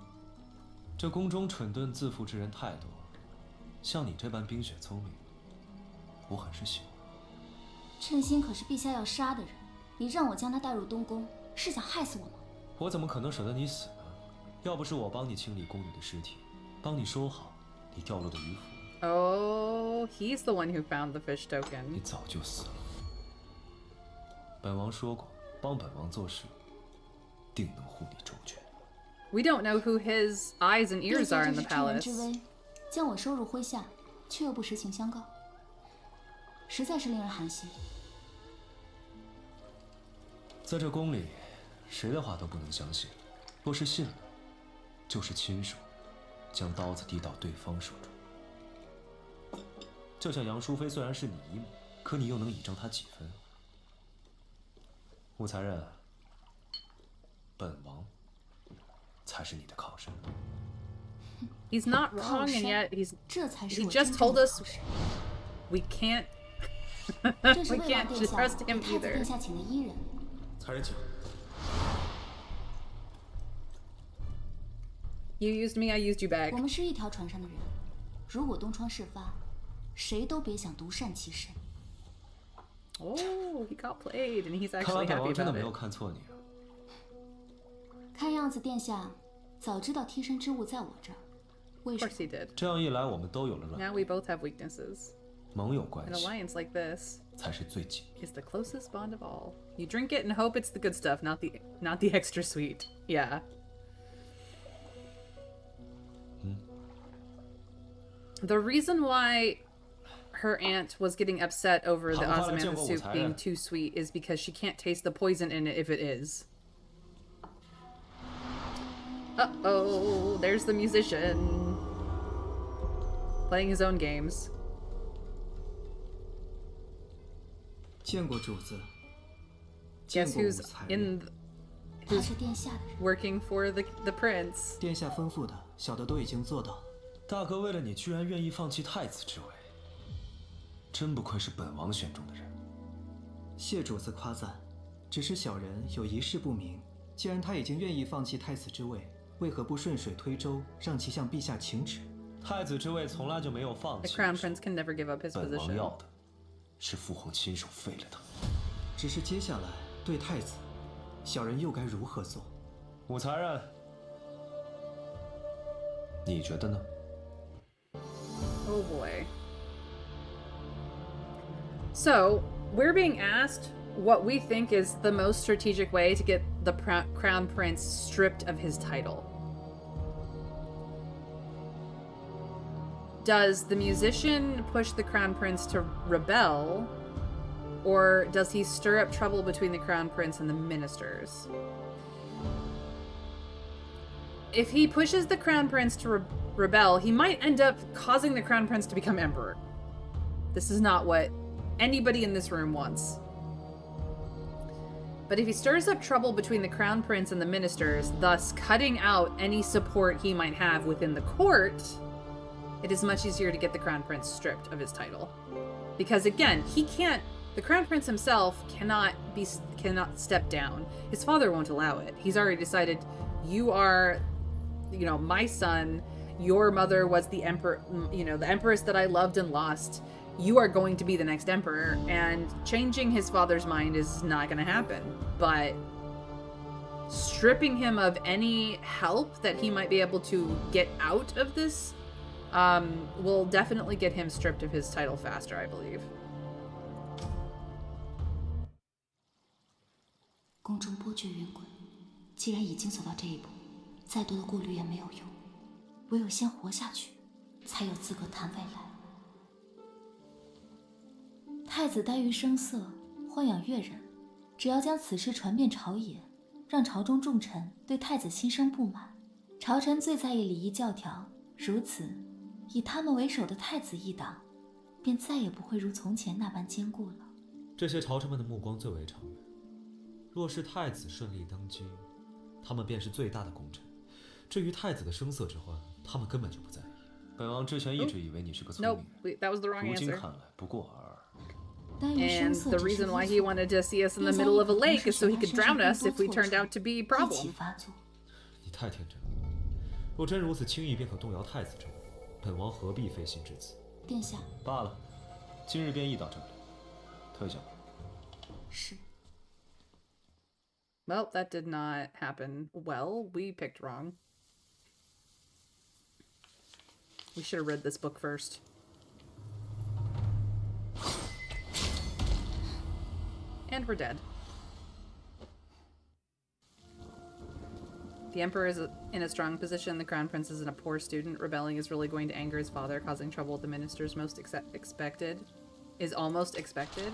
这宫中蠢钝自负之人太多了，像你这般冰雪聪明，我很是喜欢。称心可是陛下要杀的人，你让我将他带入东宫，是想害死我吗？我怎么可能舍得你死呢？要不是我帮你清理宫里的尸体，帮你收好你掉落的鱼符。Oh, he's the one who found the fish token. 你早就死了。本王说过，帮本王做事，定能护你周全。We don't know who his eyes and ears are in the 殿下这是趁人 palace. 之危，将我收入麾下，却又不实情相告，实在是令人寒心。在这宫里，谁的话都不能相信。若是信了，就是亲手将刀子递到对方手中。就像杨淑妃虽然是你姨母，可你又能倚仗她几分？武才人，本王才是你的靠山。He's not wrong, and yet he just told us we can't 这是 we 魏王 can't 殿下 trust 给 him 太子 either. 殿下请的伊人。才人请。You used me, I used you back. 我们是一条船上的人，如果东窗事发，谁都别想独善其身。Oh, he got played, and he's 看来 actually 本 happy 王真的 about 没有 it. 看错你啊。看样子殿下早知道替身之物在我这儿，为 Of 什 course 么？ he did. 这样一来，我们都有了软 Now 肋。 we both have weaknesses. 盟友关 An 系 alliance like this 才是最紧密。 is the closest bond of all. You drink it and hope it's the good stuff, not the extra sweet. Yeah. The reason why her aunt was getting upset over the Ozymanthus soup being too sweet is because she can't taste the poison in it if it is. Uh-oh, there's the musician. Playing his own games. 见过主子， Guess 见过 who's 武才人。 in 他是殿下的人， working for the prince. 殿下吩咐的，小的都已经做到。大哥为了你，居然愿意放弃太子之位，真不愧是本王选中的人。谢主子夸赞，只是小人有一事不明。既然他已经愿意放弃太子之位，为何不顺水推舟，让其向陛下请旨？太子之位从来就没有放 The 弃。 crown prince can never give up his 本王 position. 要的是父皇亲手废了他。只是接下来对太子，小人又该如何做？武才人，你觉得呢？ Oh boy. So, we're being asked what we think is the most strategic way to get the crown prince stripped of his title. Does the musician push the crown prince to rebel, or does he stir up trouble between the crown prince and the ministers? If he pushes the crown prince to rebel, he might end up causing the crown prince to become emperor. This is not what anybody in this room wants. But if he stirs up trouble between the crown prince and the ministers, thus cutting out any support he might have within the court, it is much easier to get the crown prince stripped of his title. Because again, the crown prince himself cannot step down. His father won't allow it. He's already decided, you are, my son. Your mother was the emperor, the empress that I loved and lost. You are going to be the next emperor, and changing his father's mind is not going to happen. But stripping him of any help that he might be able to get out of this will definitely get him stripped of his title faster, I believe. 宫中波谲云滚，既然已经走到这一步，再多的顾虑也没有用，唯有先活下去，才有资格谈未来。太子耽于声色，豢养越人，只要将此事传遍朝野，让朝中重臣对太子心生不满。朝臣最在意礼仪教条，如此，以他们为首的太子一党，便再也不会如从前那般坚固了。这些朝臣们的目光最为长远。若是太子顺利登基，他们便是最大的功臣。至于太子的声色之患，他们根本就不在意。本王之前一直以为你是个聪明人， that was the wrong 如今 answer. 看来不过尔尔。 And the reason why he wanted to see us in the middle of a lake is so he could drown us if we turned out to be a problem. 你太天真了。若真如此轻易便可动摇太子之位，本王何必费心至此？殿下，罢了，今日便议到这里，退下吧。是。 Well, that did not happen. Well, we picked wrong. We should have read this book first. And we're dead. The emperor is in a strong position. The crown prince is in a poor student. Rebelling is really going to anger his father, causing trouble with the ministers. Almost expected.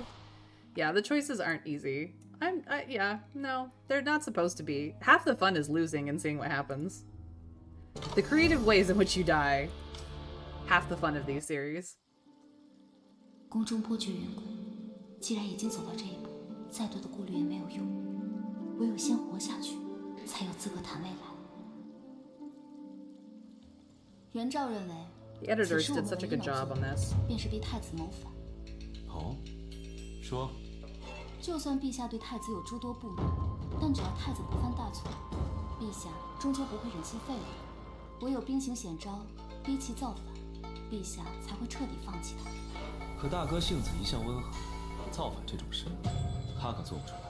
Yeah, the choices aren't easy. No, they're not supposed to be. Half the fun is losing and seeing what happens. The creative ways in which you die. Half the fun of these series. 宫中波谲云滚，既然已经走到这一步，再多的顾虑也没有用，唯有先活下去，才有资格谈未来。元照认为， The editors did such a good job on this. 便是逼太子谋反。哦，说，就算陛下对太子有诸多不满，但只要太子不犯大错，陛下终究不会忍心废了他。唯有兵行险招，逼其造反，陛下才会彻底放弃他。可大哥性子一向温和，造反这种事，他可做不出来。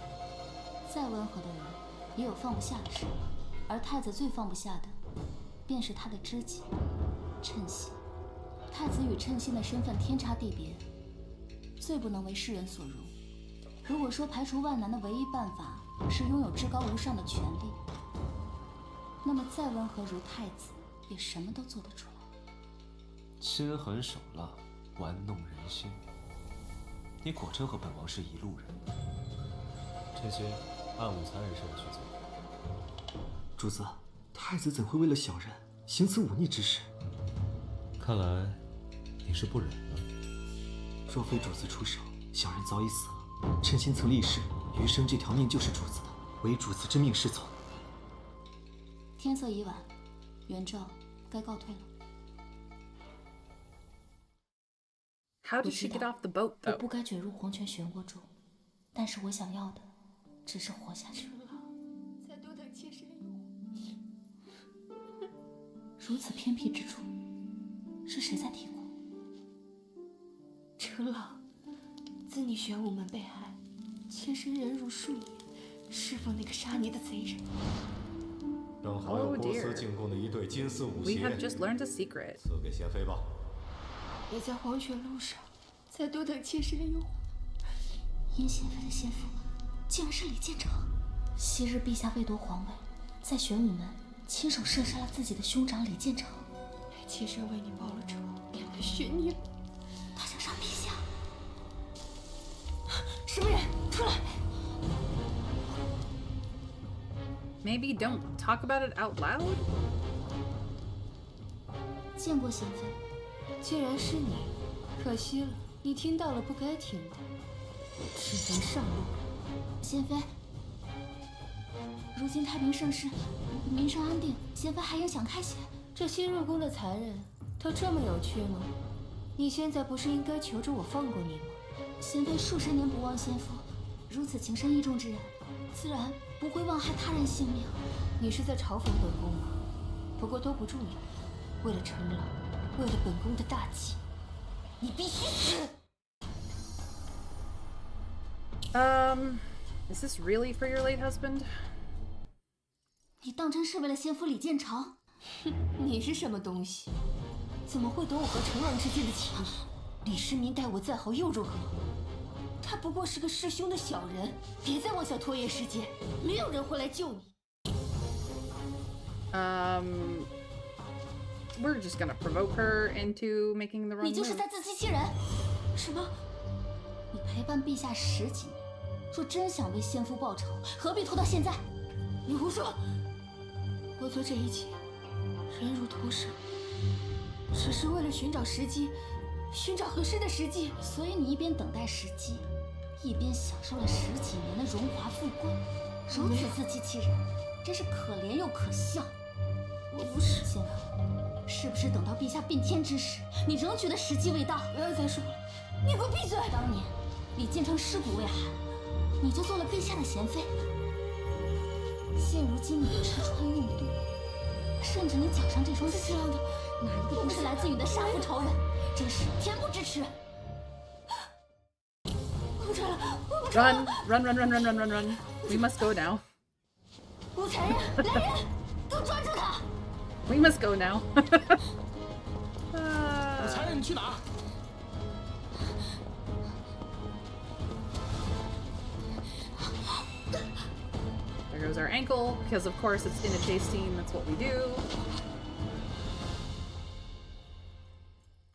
再温和的人，也有放不下的事，而太子最放不下的，便是他的知己称心。太子与称心的身份天差地别，最不能为世人所容。如果说排除万难的唯一办法是拥有至高无上的权力，那么再温和如太子，也什么都做得出来。心狠手辣，玩弄人心。你果真和本王是一路人？这些按武才人设的去做。主子，太子怎会为了小人行此忤逆之事？看来你是不忍了。若非主子出手，小人早已死了。称心曾立誓，余生这条命就是主子的，唯主子之命是从。天色已晚，元照该告退了。 How did she get off the boat, 我 though? 不该卷入黄泉漩涡中，但是我想要的只是活下去。再多等些时日。如此偏僻之处，是谁在啼哭？陈老，自你玄武门被害，妾身忍辱数年，是否那个杀你的贼人？让好友波斯进贡的一对金丝舞 We 鞋 have just learned a secret. 赐给贤妃吧。也在黄泉路上，再多等妾身一会。殷贤妃的先夫，竟然是李建成。昔日陛下为夺皇位，在玄武门亲手射杀了自己的兄长李建成。妾身为你报了仇，给了血孽。他想杀陛下。什么人？出来！ Maybe don't talk about it out loud? 见过贤妃。 既然是你，可惜了，你听到了不该听的，只能上路。贤妃，如今太平盛世，民生安定，贤妃还应想开些。这新入宫的才人，他这么有趣吗？你现在不是应该求着我放过你吗？贤妃数十年不忘先夫，如此情深意重之人，自然不会妄害他人性命。你是在嘲讽本宫吗？不过都不重要，为了陈老。 为了本宫的大计，你必须死。Is this really for your late husband? 你当真是为了先夫李建成？哼，你是什么东西？怎么会懂我和成王之间的情谊？李世民待我再好又如何？他不过是个弑兄的小人，别再妄想拖延时间，没有人会来救你。We're just gonna provoke her into making the wrong 你就是 move. 在自欺欺人。什么？你陪伴陛下10几年，若真想为先夫报仇，何必拖到现在？你胡说！我做这一切，忍辱投生，只是为了寻找时机，寻找合适的时机。所以你一边等待时机，一边享受了10几年的荣华富贵，如此自欺欺人，真是可怜又可笑。我不是先夫。 是不是等到陛下变天之时，你仍觉得时机未到？不要再说了，你给我闭嘴！当年李建成尸骨未寒，你就做了陛下的贤妃。现如今你吃穿用度，甚至你脚上这双鞋，哪一个不是来自于你的杀父仇人？真是恬不知耻！我不穿了，我不 Run, run, run, run, run, run, run, run. We must go now. 武才人，来人，都抓住他！ We must go now. 武才人，你去哪？ There goes our ankle, because of course it's in a chase scene, that's what we do.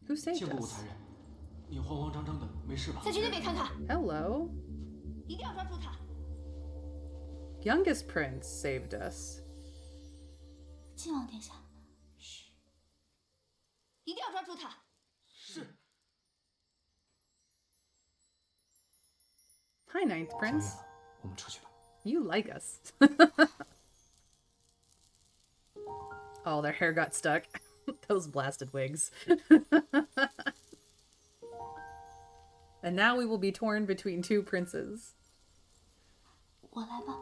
Who saved 见过武 us? 才人，你慌慌张张的，没事吧？再去那边看看。 Hello. 一定要抓住他。 Youngest prince saved us. 晋王殿下。 一定要抓住他！是。 Hi, Ninth Prince. 我们出去吧。 You like us. Oh, their hair got stuck. Those blasted wigs. And now we will be torn between two princes. 我来吧。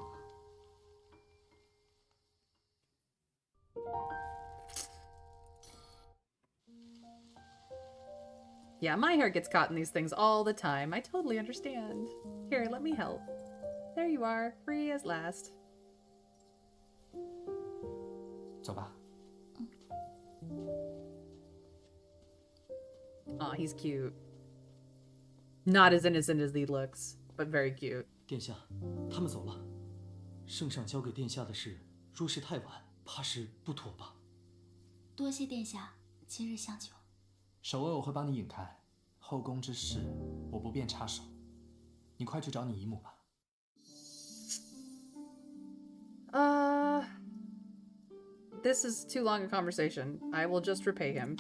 Yeah, my hair gets caught in these things all the time. I totally understand. Here, let me help. There you are, free as last. 走吧。 Aw, he's cute. Not as innocent as he looks, but very cute. 殿下，他们走了。圣上交给殿下的事，若是太晚，怕是不妥吧？多谢殿下今日相救。 首尔我会帮你引开，后宫之事我不便插手。你快去找你姨母吧。This is too long a conversation. I will just repay him.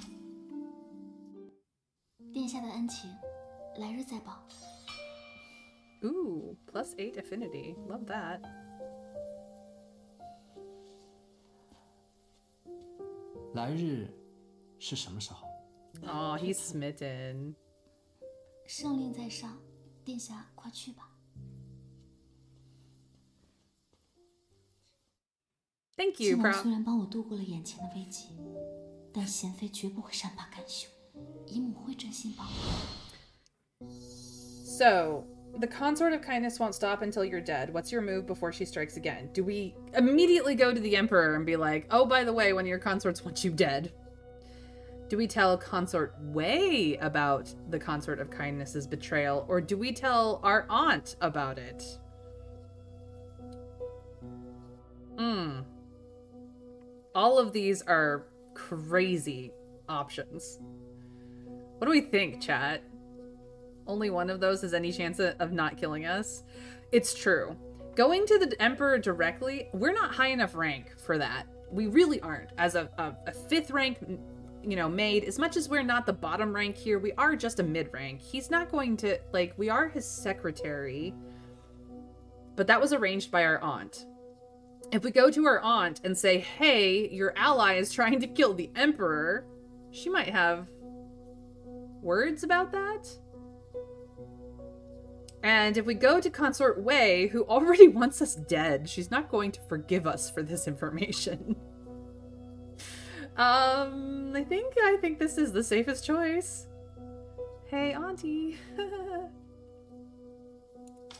殿下的恩情，来日再报。 Ooh, +8 affinity. Love that. 来日是什么时候？ Oh, he's smitten. 圣令在上，殿下快去吧。 Thank you, 靖王 Prop. 虽然帮我度过了眼前的危机，但贤妃绝不会善罢甘休，姨母会真心帮我。 So, the consort of kindness won't stop until you're dead. What's your move before she strikes again? Do we immediately go to the Emperor and be like, oh, by the way, one of your consorts wants you dead? Do we tell Consort Wei about the Consort of Kindness's betrayal, or do we tell our aunt about it? All of these are crazy options. What do we think, chat? Only one of those has any chance of not killing us? It's true. Going to the Emperor directly, we're not high enough rank for that. We really aren't. As a 5th rank, you know, maid, as much as we're not the bottom rank here, we are just a mid rank. He's not going to, like, we are his secretary. But that was arranged by our aunt. If we go to our aunt and say, hey, your ally is trying to kill the Emperor, she might have words about that. And if we go to Consort Wei, who already wants us dead, she's not going to forgive us for this information. I think this is the safest choice. Hey, Auntie.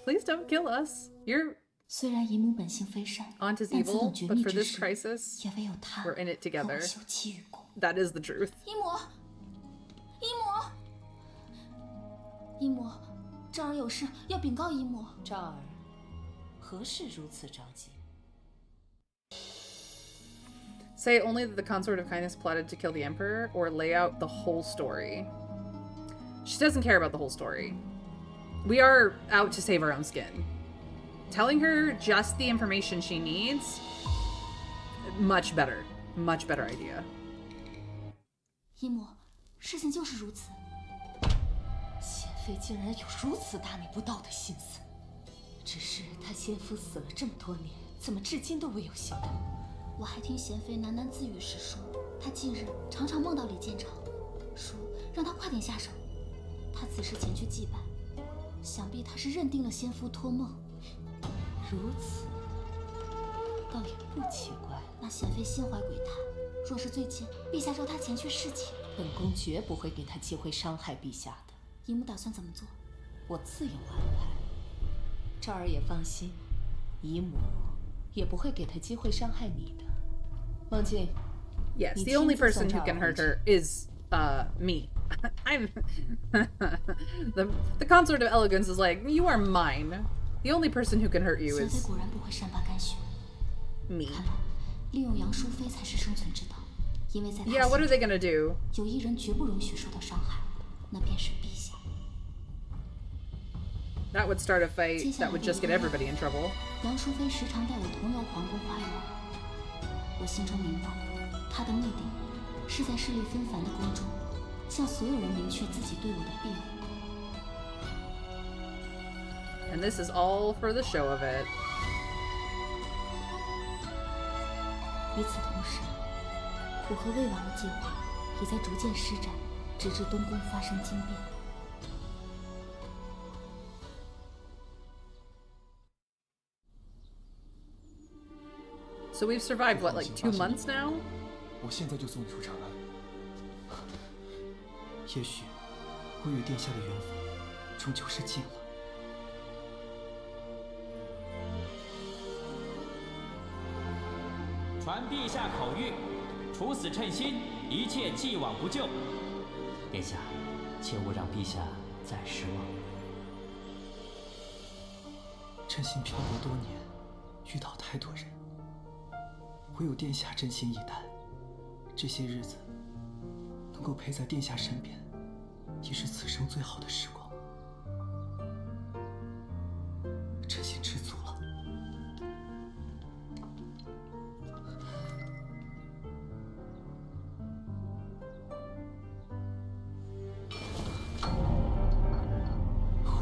Please don't kill us. Your 虽然姨母本性非善， aunt is 但此 evil, 等绝 but 密 for 之 this 事， crisis, 也唯有她 we're in it 和 together. 我休戚与共。 That is the truth. 姨母，姨母，姨母，丈儿有事要禀告姨母。丈儿，何事如此着急？ Say only that the Consort of Kindness plotted to kill the Emperor, or lay out the whole story. She doesn't care about the whole story. We are out to save our own skin. Telling her just the information she needs, much better idea. 姨母，事情就是如此。贤妃竟然有如此大逆不道的心思，只是她先夫死了这么多年，怎么至今都未有行动？ 我还听贤妃喃喃自语时说，她近日常常梦到李建成，说让他快点下手。她此时前去祭拜，想必她是认定了先夫托梦。如此，倒也不奇怪。那贤妃心怀鬼胎，若是最近陛下召她前去侍寝，本宫绝不会给她机会伤害陛下的。姨母打算怎么做？我自有安排。丈儿也放心，姨母也不会给她机会伤害你的。梦境。 Yes, the only person who can hurt her is me. I'm the Consort of Elegance is like, you are mine. The only person who can hurt you 贤妃 is 果然不会善罢甘休。 me. 看来利用杨淑妃才是生存之道，因为在她 Yeah, what are they 心中 gonna do? 有一人绝不容许受到伤害，那便是陛下。 That would start a fight that would just get everybody in trouble. 杨淑妃时常带我同游皇宫花园，我心中明白，她的目的是在势力纷繁的宫中，向所有人明确自己对我的庇护。 And this is all for the show of it. 与此同时，我和魏王的计划会在逐渐施展，直至东宫发生惊变。 So we've survived what, like 2 months now? 我现在就送你出长安。也许我与殿下的缘分终究是尽了。传陛下口谕，处死称心，一切既往不咎。殿下，切勿让陛下再失望。称心漂泊多年，遇到太多人，唯有殿下真心以待。这些日子能够陪在殿下身边，已是此生最好的时光。称心知足了。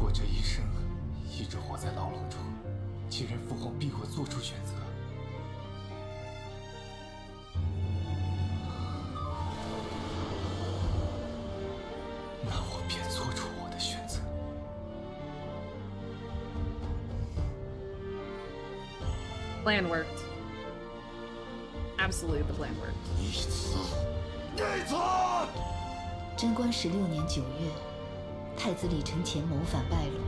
我这一生一直活在牢笼中，既然父皇逼我做出选择，那我便做出我的选择。 Plan worked. Absolutely, the plan worked. 贞观16年9月，太子李承乾谋反败露，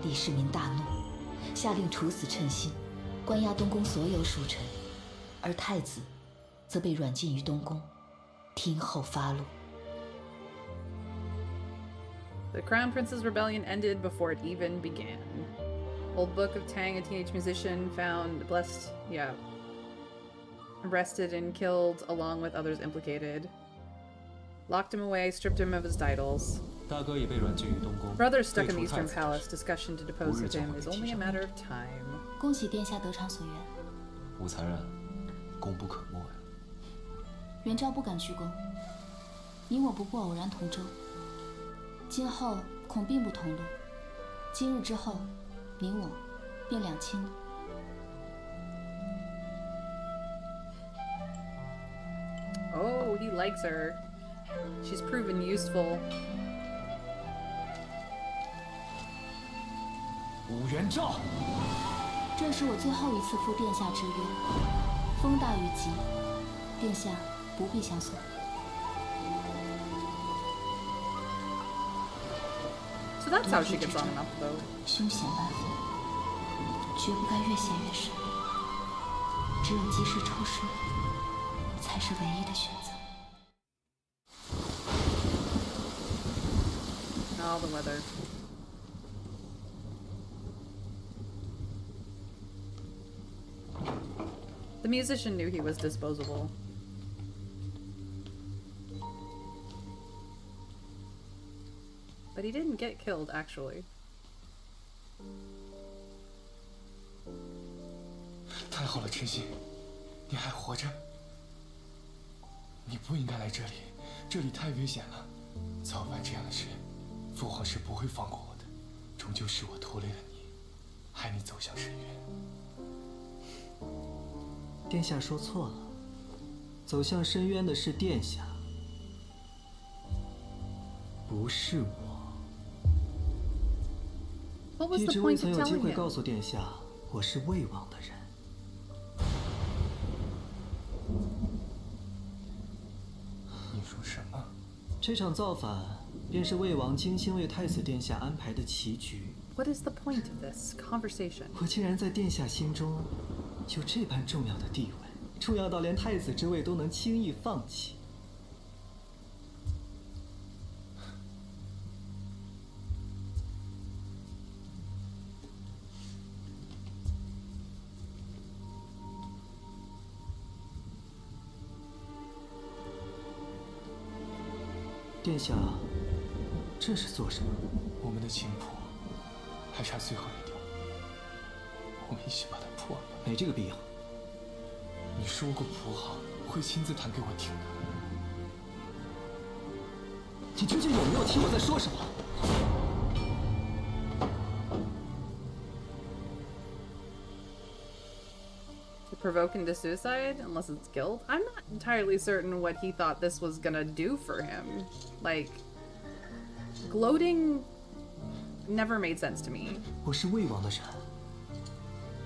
李世民大怒，下令处死称心，关押东宫所有属臣，而太子则被软禁于东宫，听候发落。 The Crown Prince's rebellion ended before it even began. Old Book of Tang, a teenage musician, found arrested and killed along with others implicated. Locked him away, stripped him of his titles. 大哥也被软禁于东宫。 Brother stuck in the Eastern Palace. Discussion to depose him is only a matter of time. 恭喜殿下得偿所愿。武才然，功不可没呀。元昭不敢居功，你我不过偶然同舟，今后恐并不同路。今日之后，你我便两清了。 Oh, he likes her. She's proven useful. 武元昭，这是我最后一次赴殿下之约，风大雨急，殿下不必相送。 So that's how she gets on enough, though. 凶险万分，绝不该越陷越深。只有及时抽身，才是唯一的选择。 Oh, the weather. The musician knew he was disposable. But he didn't get killed, actually. 太好了，陈曦，你还活着。你不应该来这里，这里太危险了。早晚这样的事，父皇是不会放过我的。终究是我拖累了你，害你走向深渊。殿下说错了，走向深渊的是殿下，不是我。 一直未曾有机会告诉殿下，我是魏王的人。你说什么？这场造反便是魏王精心为太子殿下安排的棋局。What is the point of this conversation? 我竟然在殿下心中有这般重要的地位，重要到连太子之位都能轻易放弃。 殿下，这是做什么？我们的琴谱还差最后一条，我们一起把它破了。没这个必要。你说过谱好会亲自弹给我听的。你究竟有没有听我在说什么？ provoke him to suicide, unless it's guilt. I'm not entirely certain what he thought this was gonna do for him. Like, gloating never made sense to me. 我是魏王的人，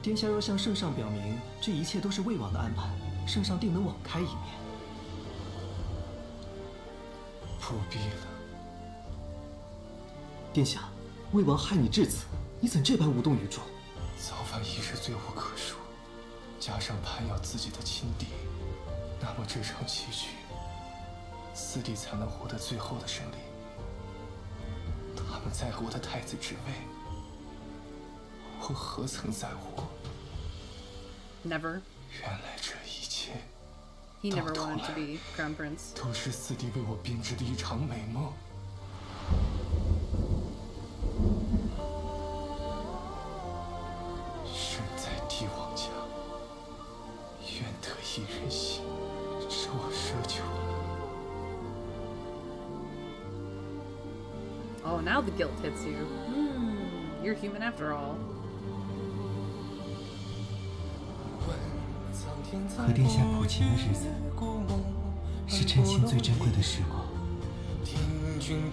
殿下要向圣上表明，这一切都是魏王的安排，圣上定能网开一面。不必了。殿下，魏王害你至此，你怎这般无动于衷？早晚一日罪无可恕，加上攀咬自己的亲弟，那么这场棋局，四弟才能获得最后的胜利。他们在乎我的太子之位，我何曾在乎过 ？Never. 原来这一切， He never wanted to be crown prince. 都是四弟为我编织的一场美梦。身在帝王家，愿得一人心，是我奢求。 Oh, now the guilt hits you. You're human after all. 和殿下谱琴的日子，是称心最珍贵的时光。陈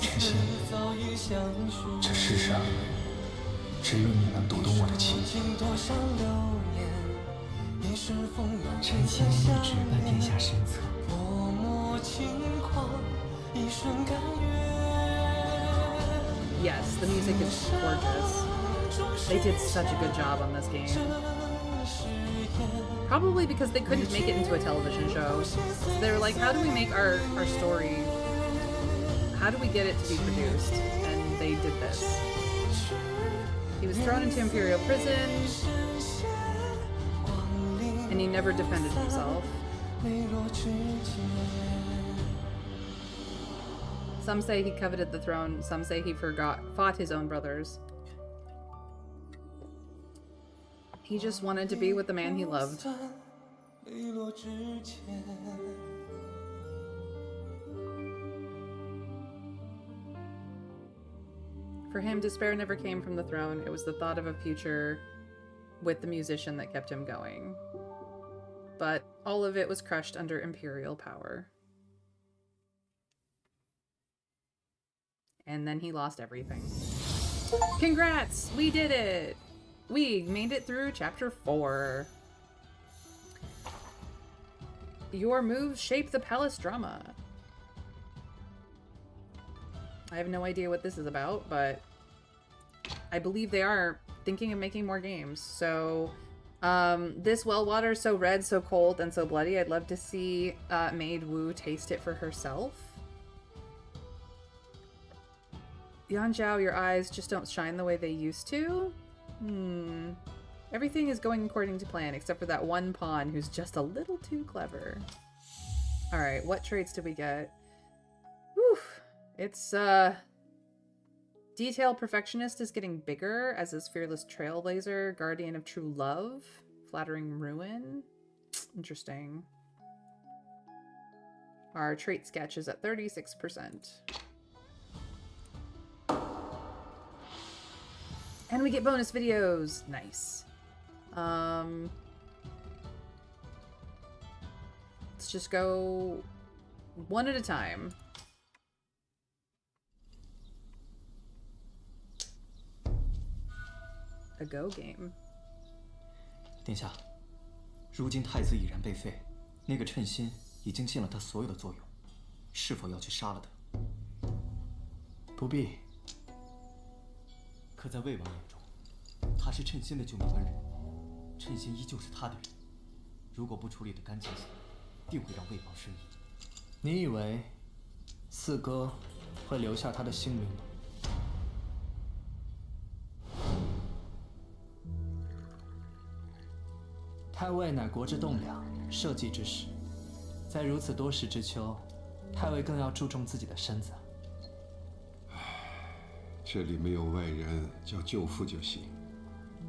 心，这世上只有你能读懂我的情。陈心一直伴殿下身侧。 Yes, the music is gorgeous. They did such a good job on this game. Probably because they couldn't make it into a television show. So they were like, how do we make our story? How do we get it to be produced? And they did this. He was thrown into Imperial prison, and he never defended himself. Some say he coveted the throne, some say he fought his own brothers. He just wanted to be with the man he loved. For him, despair never came from the throne. It was the thought of a future with the musician that kept him going. But all of it was crushed under imperial power. And then he lost everything. Congrats! We did it! We made it through chapter 4. Your moves shape the palace drama. I have no idea what this is about, but I believe they are thinking of making more games. So, this well water is so red, so cold, and so bloody. I'd love to see Maid Wu taste it for herself. Yan Zhao, your eyes just don't shine the way they used to? Everything is going according to plan, except for that one pawn who's just a little too clever. Alright, what traits do we get? Whew. It's, Detail Perfectionist is getting bigger, as is Fearless Trailblazer, Guardian of True Love, Flattering Ruin. Interesting. Our trait sketch is at 36%. And we get bonus videos. Nice. Let's just go one at a time. A go game. 殿下，如今太子已然被废，那个称心已经尽了他所有的作用，是否要去杀了他？不必。 可在魏王眼中，他是称心的救命恩人，称心依旧是他的人。如果不处理得干净些，定会让魏王生疑。你以为四哥会留下他的性命吗？太尉乃国之栋梁，社稷之始，在如此多事之秋，太尉更要注重自己的身子。 这里没有外人，叫舅父就行。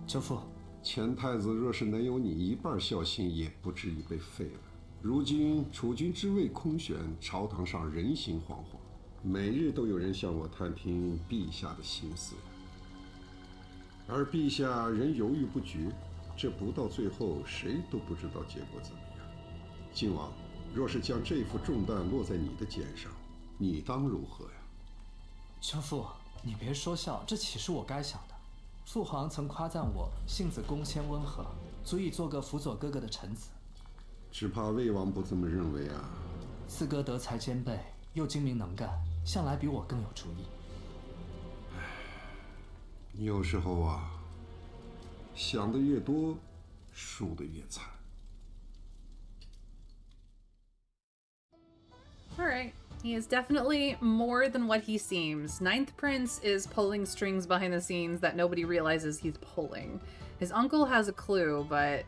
舅父，前太子若是能有你一半孝心，也不至于被废了。如今储君之位空悬，朝堂上人心惶惶，每日都有人向我探听陛下的心思，而陛下仍犹豫不决。这不到最后，谁都不知道结果怎么样。靖王，若是将这副重担落在你的肩上，你当如何呀？兄父，你别说笑，这岂是我该想的？父皇曾夸赞我性子恭谦温和，足以做个辅佐哥哥的臣子。只怕魏王不这么认为啊。四哥德才兼备，又精明能干，向来比我更有主意。有时候啊，想的越多，输得越惨。All right. He is definitely more than what he seems. Ninth Prince is pulling strings behind the scenes that nobody realizes he's pulling. His uncle has a clue, but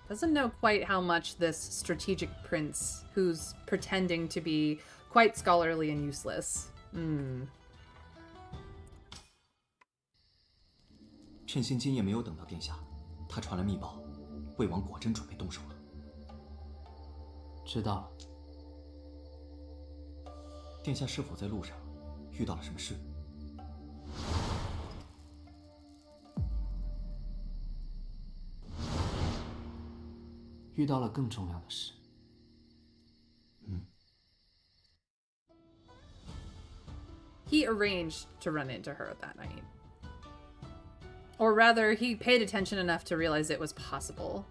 doesn't know quite how much this strategic prince, who's pretending to be quite scholarly and useless. 趁心今夜没有等到殿下，他传来密报，魏王果真准备动手了。知道了。殿下是否在路上遇到了什么事？遇到了更重要的事。He arranged to run into her that night. Or rather, he paid attention enough to realize it was possible.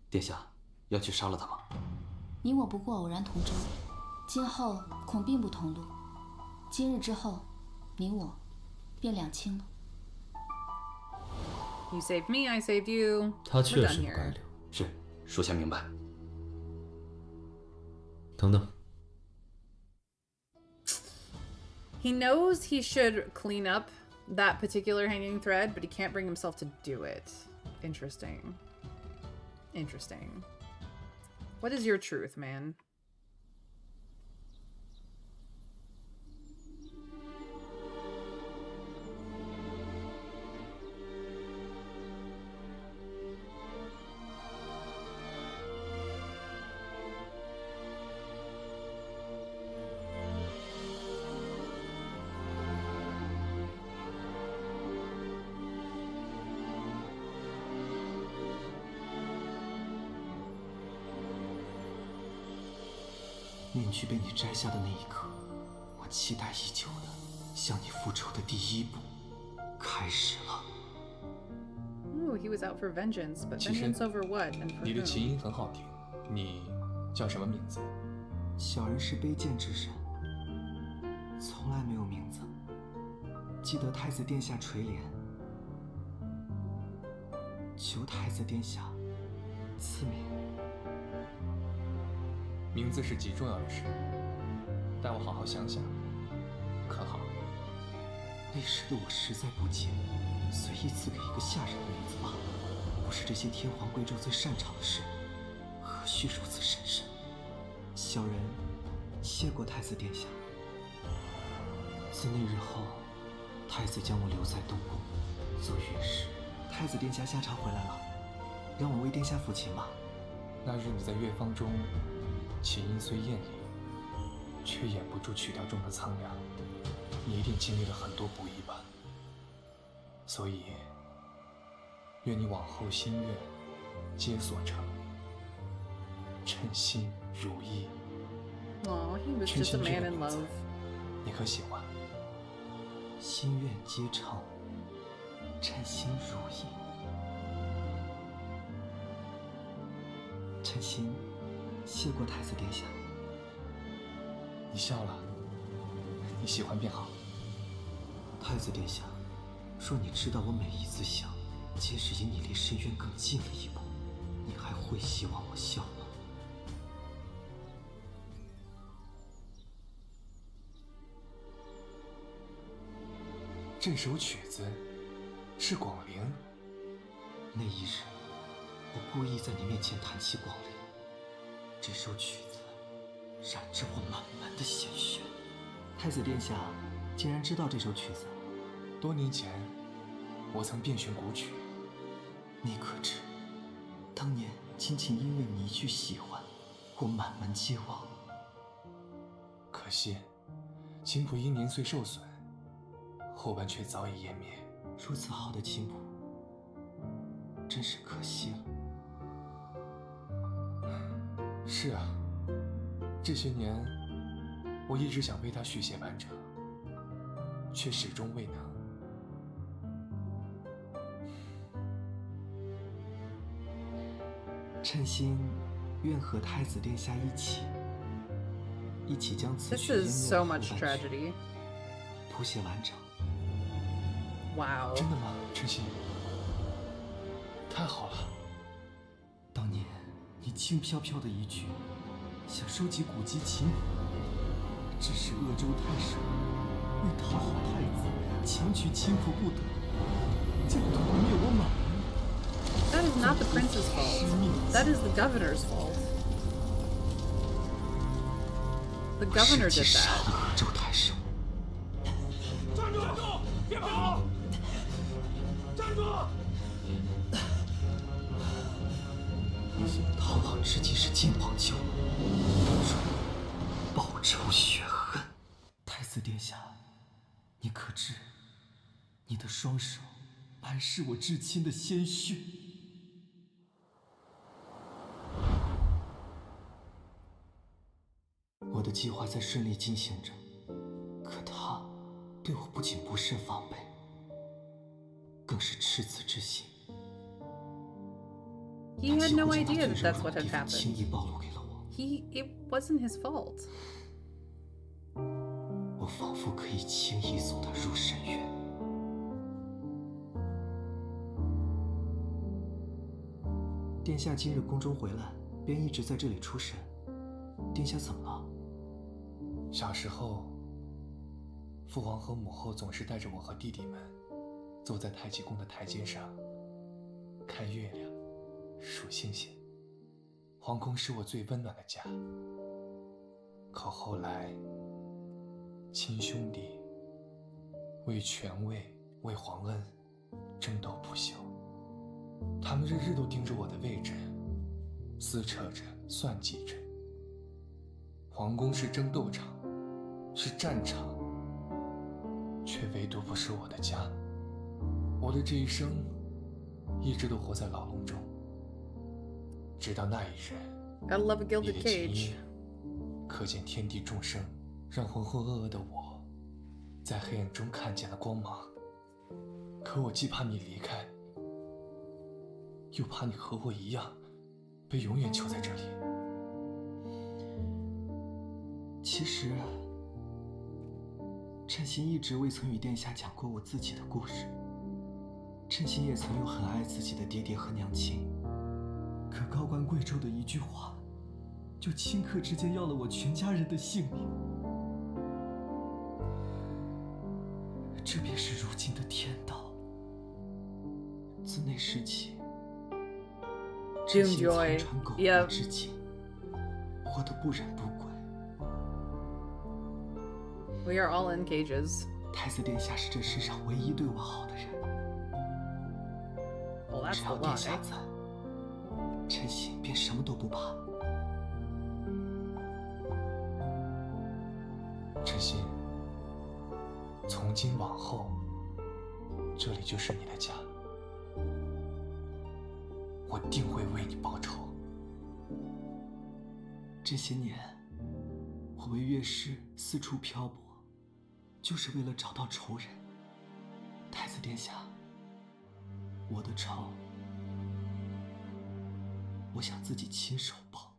殿下要去杀了他吗？你我不过偶然同舟，今后恐并不同路。今日之后，你我便两清了。You saved me, I saved you. 他 We're 确 done 实不 here. 该留。是，属下明白。等等， He knows he should clean up that particular hanging thread, but he can't bring himself to do it. Interesting. Interesting. What is your truth, man? “面具被你摘下的那一刻，我期待已久的向你复仇的第一步开始了。” Ooh, he was out for vengeance, but 其实 vengeance over what and for 你的 whom? 琴音很好听，你叫什么名字？小人是卑贱之人，从来没有名字。记得太子殿下垂怜，求太子殿下赐名。名字是极重要的事，待我好好想想，可好？那时的我实在不解，随意赐给一个下人的名字罢了，不是这些天皇贵胄最擅长的事，何须如此神圣？小人谢过太子殿下。自那日后，太子将我留在东宫做乐师。太子殿下下朝回来了，让我为殿下抚琴吧。那日你在乐坊中，琴音虽艳丽，却掩不住曲调中的苍凉。你一定经历了很多不易吧？所以，愿你往后心愿皆所成，称心如意。 Aw, he was just a man in love. 你可喜欢？心愿皆成，称心如意。称心谢过太子殿下。你笑了，你喜欢便好。太子殿下，若你知道我每一次想，皆是引你离深渊更近了一步，你还会希望我笑吗？这首曲子是广陵。那一日，我故意在你面前弹起广陵。这首曲子染着我满门的鲜血。太子殿下竟然知道这首曲子？多年前，我曾遍寻古曲。你可知，当年仅仅因为你一句喜欢，我满门皆忘。可惜，琴谱因年岁受损，后半却早已湮灭。如此好的琴谱，真是可惜了。是啊，这些年我一直想为他续写完成，却始终未能。称心愿和太子殿下一起将此 This 曲湮 is 灭 so 的后半 much 曲 tragedy. 谱写完成。 Wow. 真的吗，称心？太好了！当年你轻飘飘的一句想收集古籍琴谱，致使鄂州太守为讨好太子，强取琴谱不得，将屠灭我满门。 That is not the prince's fault. That is the governor's fault. The governor did 杀 that. 了鄂州太守。 站住！别跑！站住！逃亡之计是晋王救我，报仇雪恨。太子殿下，你可知，你的双手满是我至亲的鲜血。 我的计划在顺利进行着，可他对我不仅不甚防备，更是赤子之心。 He had no idea that 他 that's 几乎 what 将 had 他最轻 happened. 易暴露给了我。 It wasn't his fault. 我仿佛可以轻易送他入深渊。殿下今日宫中回来，便一直在这里出神。殿下怎么了？小时候，父皇和母后总是带着我和弟弟们，坐在太极宫的台阶上，看月亮，数星星。皇宫是我最温暖的家。可后来，亲兄弟为权位、为皇恩争斗不休，他们日日都盯着我的位置，撕扯着、算计着。皇宫是争斗场，是战场，却唯独不是我的家。我的这一生，一直都活在牢笼中，直到那一日， Gotta love a 你 gilded 的琴 cage. 音可见天地众生，让浑浑噩噩的我，在黑暗中看见了光芒。可我既怕你离开，又怕你和我一样，被永远囚在这里。其实，称心一直未曾与殿下讲过我自己的故事。称心也曾有很爱自己的爹爹和娘亲，可高官贵胄的一句话，就顷刻之间要了我全家人的性命。这便是如今的天道。自那时起，称心残喘苟活至今，活得不忍不轨。 We are all in cages. 太子殿下是这世上唯一对我好的人。 Well, that's 只 the 要殿 lie. 下在，称心便什么都不怕。称心，从今往后，这里就是你的家，我定会为你报仇。这些年，我为乐师四处漂泊，就是为了找到仇人。太子殿下，我的仇，我想自己亲手报。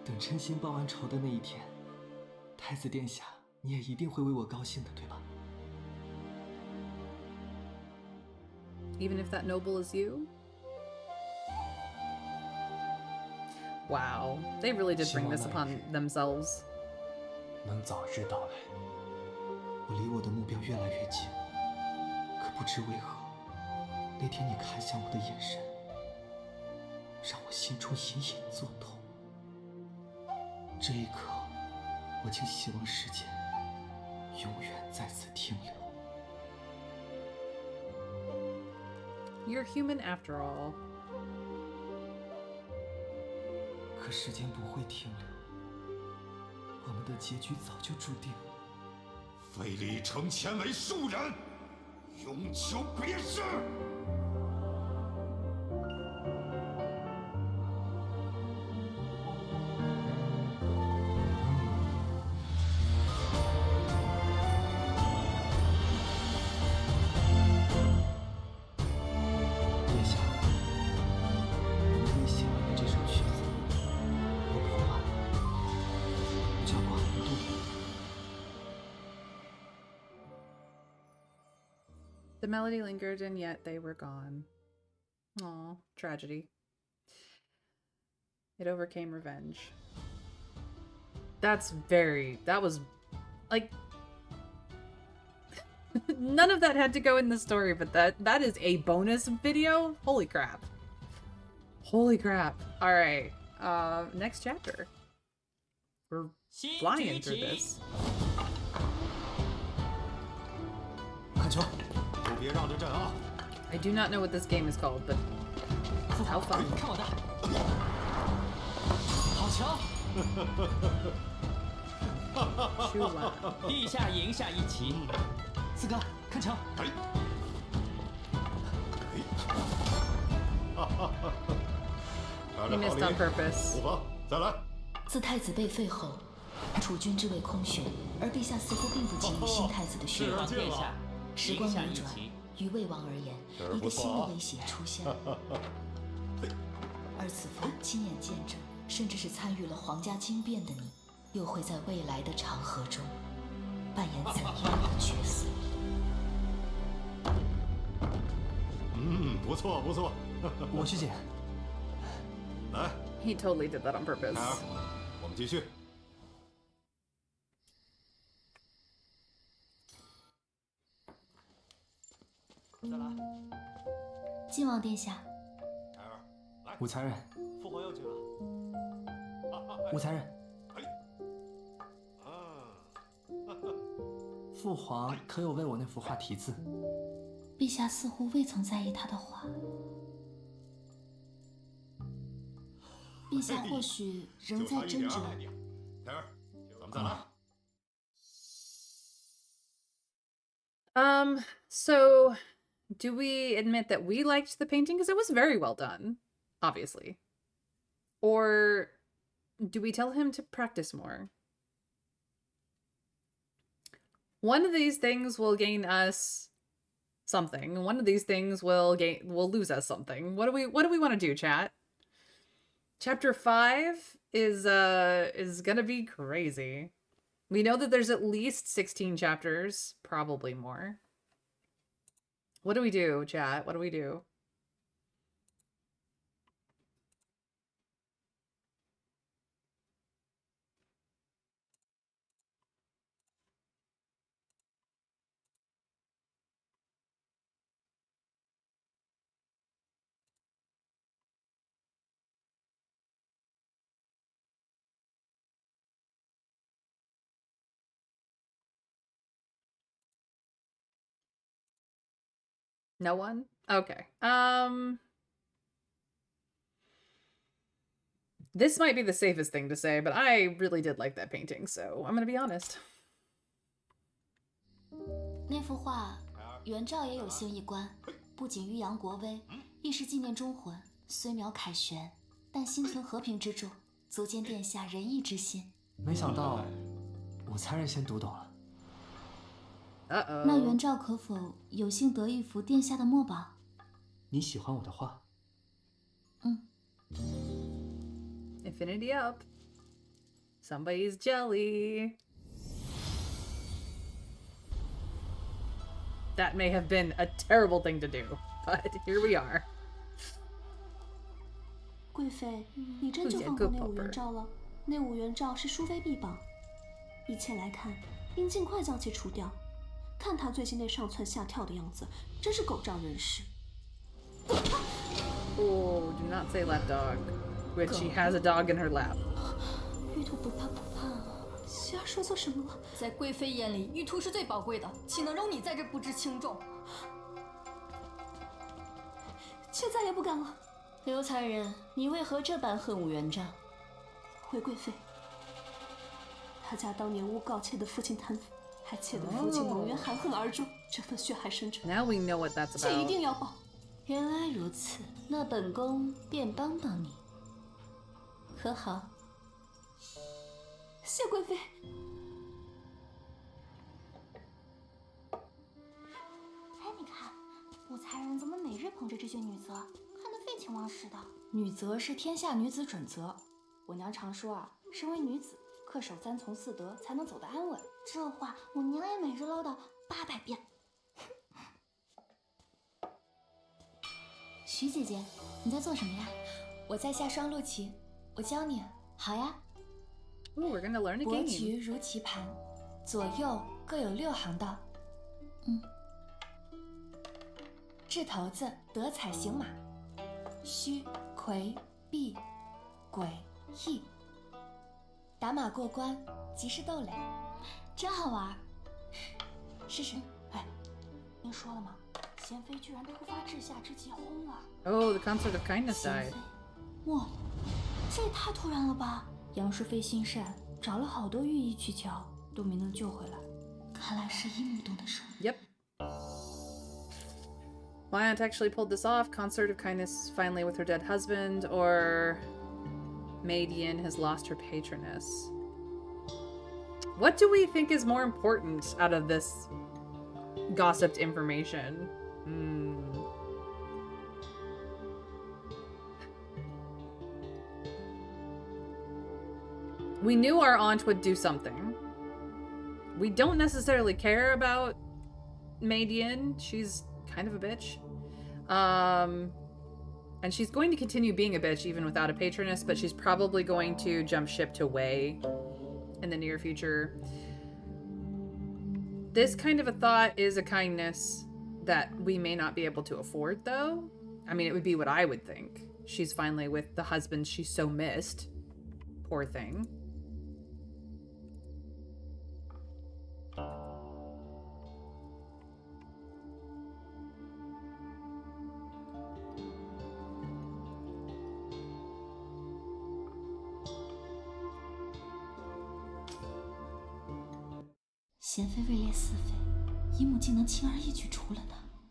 等称心报完仇的那一天，太子殿下，你也一定会为我高兴的，对吧？ Even if that noble is you? Wow, they really did bring this upon themselves. 能早日到来。我离我的目标越来越近，可不知为何，那天你看向我的眼神，让我心中隐隐作痛。这一刻，我竟希望时间永远在此停留。 You're human after all. 可时间不会停留，我们的结局早就注定了。非礼成前为庶人，永求别世。殿下，我最喜欢的这首曲子，我谱完了，叫《寒渡》。The melody lingered, and yet they were gone. Aw, tragedy. It overcame revenge. That was, like, none of that had to go in the story, but that is a bonus video? Holy crap. Holy crap. Alright, next chapter. We're flying through this. 看球，都别让着阵啊！ I do not know what this game is called, but how fun. 看我的，好球！陛下赢下一棋。四哥，看球！He missed on purpose. 五方，再来。自太子被废后，储君之位空悬，而陛下似乎并不急于新太子的血是脉。殿下，时光流转，于魏王而言，一个新的威胁出现了。而此番亲眼见证，甚至是参与了皇家惊变的你，又会在未来的长河中扮演怎样的角色？不错不错。我去捡。来。He totally did that on purpose. 我们继续。再来。晋王殿下。武才人。父皇要紧了。武才人。父皇可有为我那幅画题字？陛下似乎未曾在意他的话。陛下或许仍在斟酌。咱们再来。So do we admit that we liked the painting? Because it was very well done, obviously. Or do we tell him to practice more? One of these things will gain us something. One of these things will lose us something. What do we want to do, chat? Chapter 5 is gonna be crazy. We know that there's at least 16 chapters, probably more. What do we do, chat? What do we do? No one? Okay. This might be the safest thing to say, but I really did like that painting, so I'm gonna be honest. 那幅画，元照也有幸一观，不仅欲扬国威，亦是纪念忠魂。虽渺凯旋，但心存和平之重，足见殿下仁义之心。没想到，武才人先读懂了。那元照可否有幸得一幅殿下的墨宝？你喜欢我的画？嗯。Infinity up. Somebody's jelly. That may have been a terrible thing to do, but here we are. 贵妃，你真就放过那五元诏了？那五元诏是淑妃臂膀，一切来看，应尽快将其除掉。看他最近那上蹿下跳的样子，真是狗仗人势。Oh, do not say lap dog. Which she has a dog in her lap. 玉兔不怕不怕啊！希儿说错什么了？在贵妃眼里，玉兔是最宝贵的，岂能容你在这不知轻重？妾再也不敢了。刘才人，你为何这般恨武元璋？回贵妃，他家当年诬告妾的父亲贪腐，还妾的父亲蒙冤含恨而终，这份血海深仇。 Now we know what that's 妾一 about. 定要报。原来如此，那本宫便帮帮你，可好？谢贵妃。哎，你看，武才人怎么每日捧着这些女则，看得废寝忘食的。女则是天下女子准则，我娘常说啊，身为女子，恪守3从4德，才能走得安稳。这话我娘也每日唠叨800遍。徐姐姐，你在做什么呀？我在下双陆棋，我教你。好呀。Ooh, we're gonna learn a 伯 game. 局如棋盘，左右各有6行道。掷骰子，得彩行马，虚魁避鬼翼。打马过关，即是斗垒，真好玩。试试。哎，您说了吗？贤妃居然突发治下之急轰了。 Oh, the consort of kindness died. 哇，这也太突然了吧！杨淑妃心善，找了好多御医去瞧，都没能救回来。看来是一木懂得手。 Yep. My aunt actually pulled this off. Consort of kindness finally with her dead husband, or Maid Yin has lost her patroness. What do we think is more important out of this gossiped information? We knew our aunt would do something. We don't necessarily care about Maid Yin. She's kind of a bitch. And she's going to continue being a bitch even without a patroness, but she's probably going to jump ship to Wei in the near future. This kind of a thought is a kindness that we may not be able to afford, though. I mean, it would be what I would think. She's finally with the husband she's so missed. Poor thing.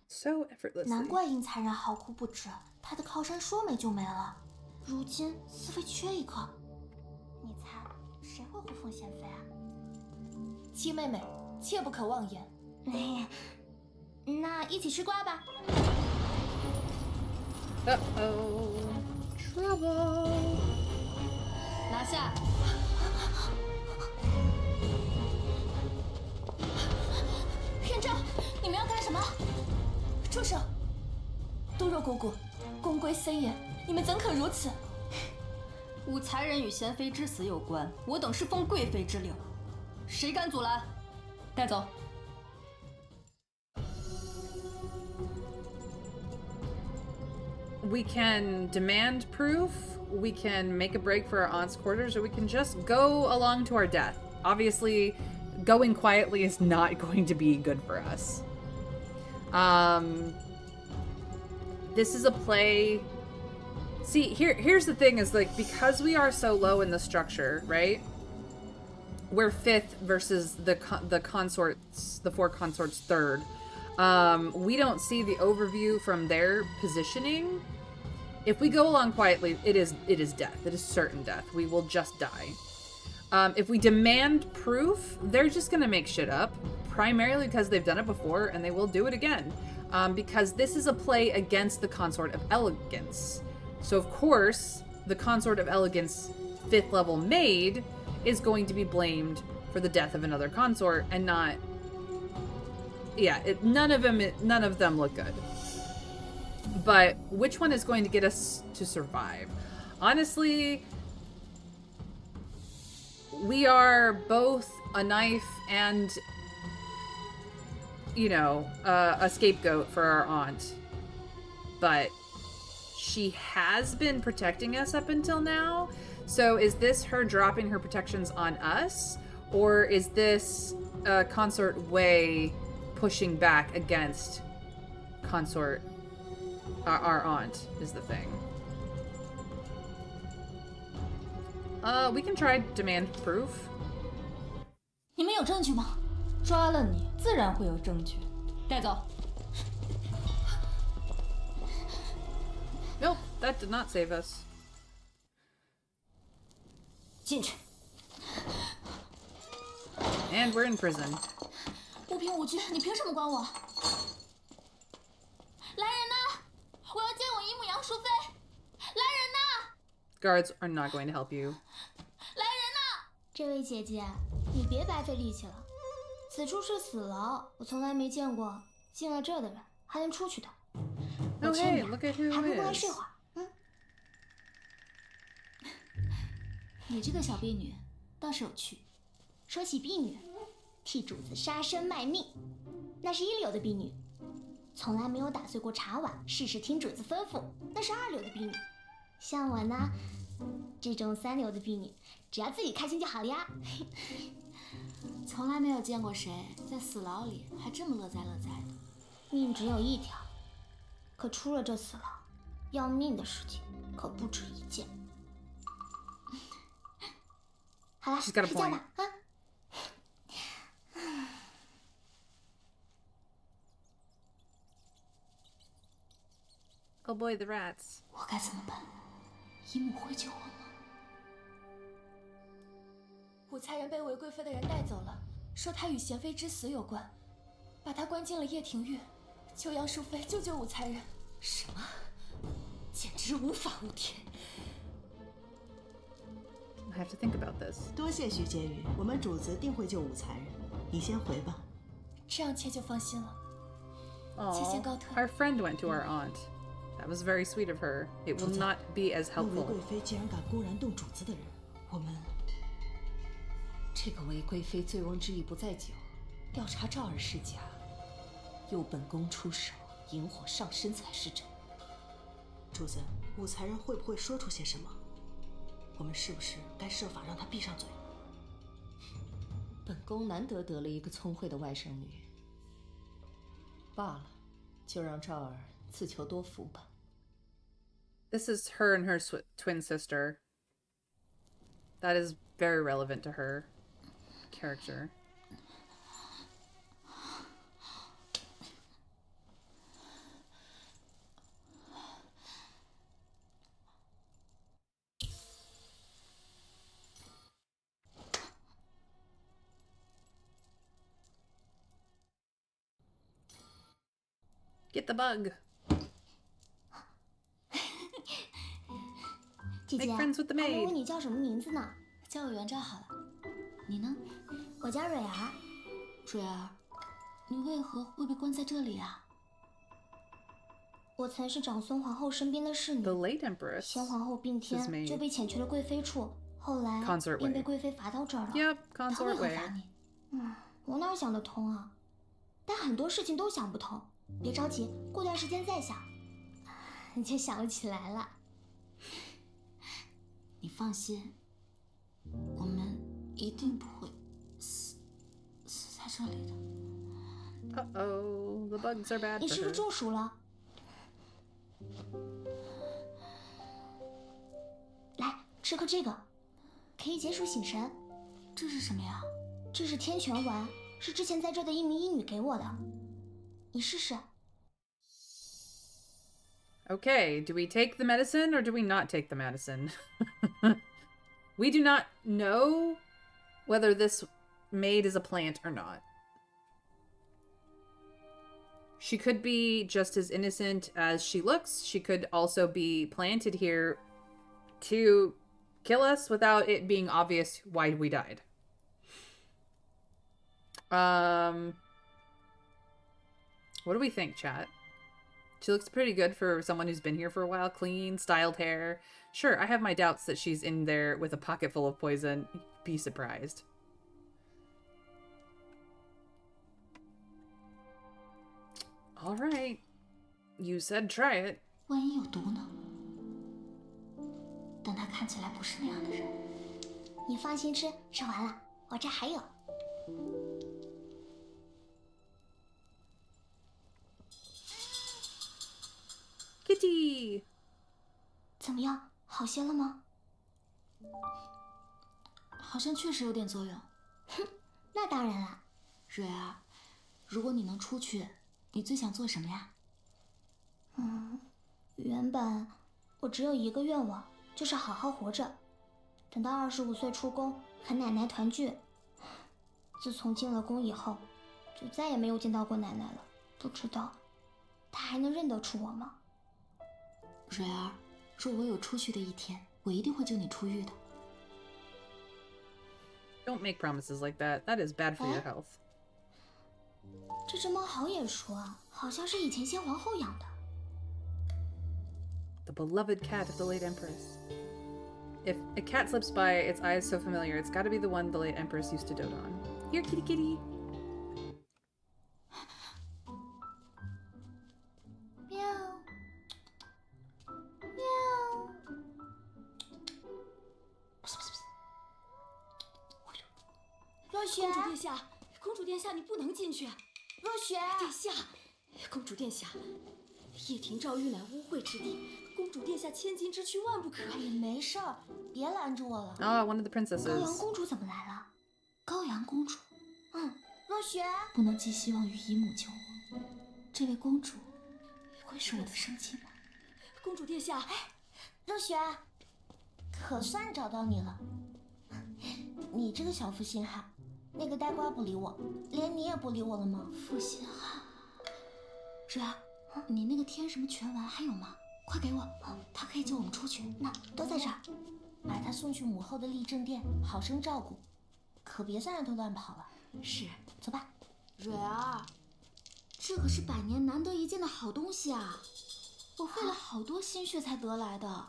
So effortlessly. 难怪英才人嚎哭不止，他的靠山说没就没了。如今四妃缺一个，你猜谁会护奉贤妃啊？七妹妹，切不可妄言。那一起吃瓜吧。Uh-oh. Trouble. 拿下。元昭，你们要干什么？住手！都若姑姑，宫规森严，你们怎可如此？武才人与贤妃之死有关，我等是奉贵妃之令，谁敢阻拦？带走。We can demand proof, we can make a break for our aunt's quarters, or we can just go along to our death. Obviously, going quietly is not going to be good for us. This is a play. See, here's the thing is, like, because we are so low in the structure, right? We're 5th versus the consorts, the 4 consorts 3rd. We don't see the overview from their positioning. If we go along quietly, it is death. It is certain death. We will just die. If we demand proof, they're just gonna make shit up, primarily because they've done it before and they will do it again. Because this is a play against the Consort of Elegance. So of course, the Consort of Elegance 5th level maid is going to be blamed for the death of another consort and not... Yeah, none of them look good. But which one is going to get us to survive? Honestly, we are both a knife and, you know, a scapegoat for our aunt. But she has been protecting us up until now. So is this her dropping her protections on us? Or is this Consort Wei pushing back against Consort, our aunt, is the thing. We can try demand proof. 你们有证据吗？抓了你，自然会有证据。带走。Nope, that did not save us. 进去。And we're in prison. 无凭无据，你凭什么关我？来人呐！我要见我姨母杨淑妃。来人呐！ Guards are not going to help you. 来人呐！这位姐姐，你别白费力气了。此处是死牢，我从来没见过进了这儿的人还能出去的。我 Oh 劝 hey, 你 look at who 还不过来 is. 睡会儿。你这个小婢女倒是有趣。说起婢女，替主子杀身卖命，那是一流的婢女，从来没有打碎过茶碗，事事听主子吩咐，那是二流的婢女。像我呢，这种三流的婢女，只要自己开心就好了呀。从来没有见过谁在死牢里还这么乐哉乐哉的。命只有一条，可出了这死牢，要命的事情可不止一件。好了，睡觉吧啊。Oh boy, the rats. 我该怎么办？姨母会救我吗？武才人被韦贵妃的人带走了，说他与贤妃之死有关，把他关进了掖庭狱。求杨淑妃救救武才人。什么？简直无法无天！ I have to think about this. 多谢徐婕妤，我们主子定会救武才人。你先回吧。这样妾就放心了。 Aw, our friend went to our aunt. That was very sweet of her. It will not be as 那韦 helpful. 贵妃竟然敢公然动主子的人，我们这个韦贵妃醉翁之意不在酒，调查赵儿是假，由本宫出手，引火上身才是真。主子，武才人会不会说出些什么？我们是不是该设法让他闭上嘴？本宫难得得了一个聪慧的外甥女，罢了，就让赵儿自求多福吧。 This is her and her twin sister. That is very relevant to her character. Get the bug. 姐姐， Make friends with the 还没 maid. 问你叫什么名字呢？叫我元昭好了。你呢？我叫蕊儿。蕊儿，你为何会被关在这里啊？我曾是长孙皇后身边的侍女。 The late Empress. 先皇后病天，就被遣去了贵妃处，后来 Consort 便被 way. 贵妃罚到这儿了。 Yep, 她为 consort 何 way. 罚你？我哪想得通啊？但很多事情都想不通。别着急，过段时间再想。你就想不起来了。你放心，我们一定不会死在这里的。Uh-oh, the bugs are bad 你 for 是不是 her. 中暑了？来，吃颗这个，可以解暑醒神。这是什么呀？这是天泉丸，是之前在这的一名医女给我的。你试试。 Okay, do we take the medicine or do we not take the medicine? We do not know whether this maid is a plant or not. She could be just as innocent as she looks. She could also be planted here to kill us without it being obvious why we died. What do we think, chat? She looks pretty good for someone who's been here for a while. Clean, styled hair. Sure, I have my doubts that she's in there with a pocket full of poison. Be surprised. All right. You said try it. 万一有毒呢？但他看起来不是那样的人。你放心吃，吃完了，我这还有。 Kitty! 怎么样，好些了吗？好像确实有点作用。哼，那当然了。蕊儿，如果你能出去，你最想做什么呀？原本我只有一个愿望，就是好好活着，等到25岁出宫和奶奶团聚。自从进了宫以后，就再也没有见到过奶奶了，不知道她还能认得出我吗？蕊儿，若我有出去的一天，我一定会救你出狱的。Don't make promises like that. That is bad for your health. 这只猫好眼熟啊，好像是以前先皇后养的。The beloved cat of the late Empress. If a cat slips by, its eyes so familiar, it's gotta be the one the late Empress used to dote on. Here, kitty kitty. 喵喵。若雪，公主殿下，公主殿下，你不能进去。若雪，殿下，公主殿下，掖庭诏狱乃污秽之地，公主殿下千金之躯万不可。哎呀，没事儿，别拦着我了。Ah, one of the 高阳 princesses. 公主怎么来了？高阳公主，若雪，不能寄希望于姨母救我。这位公主会是我的生亲吗？公主殿下，若雪，可算找到你了。你这个小负心汉，那个呆瓜不理我，连你也不理我了吗？负心汉。蕊儿，你那个天什么拳丸还有吗？快给我，它可以救我们出去。那都在这儿，把它送去母后的立正殿，好生照顾，可别再让它乱跑了。是，走吧。蕊儿，这可是100年难得一见的好东西啊！我费了好多心血才得来的，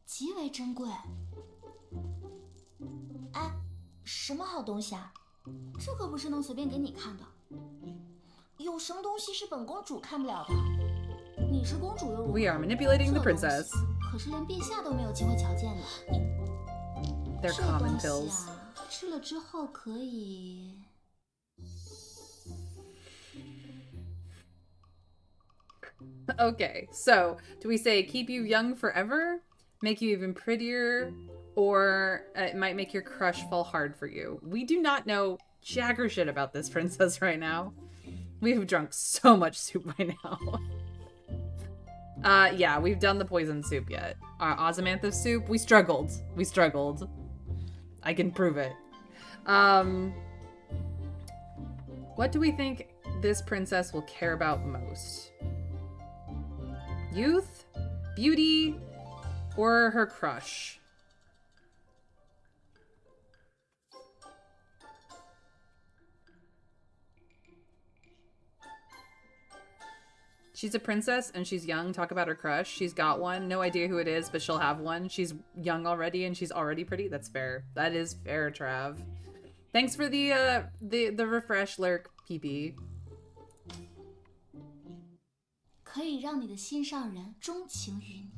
极为珍贵。哎，什么好东西啊？这可不是能随便给你看的。有什么东西是本公主看不了的？你是公主又如何？ We are manipulating the princess. 可是连陛下都没有机会瞧见的。They're common pills. 吃了之后可以。Okay, so do we say keep you young forever, make you even prettier, or it might make your crush fall hard for you? We do not know jack or shit about this princess right now. We have drunk so much soup by now. Yeah, we've done the poison soup yet. Ozymanthus soup, we struggled. We struggled. I can prove it. What do we think this princess will care about most? Youth, beauty, or her crush? She's a princess and she's young. Talk about her crush. She's got one. No idea who it is, but she'll have one. She's young already and she's already pretty. That's fair. That is fair, Trav. Thanks for the refresh lurk, PP. 可以让你的心上人钟情于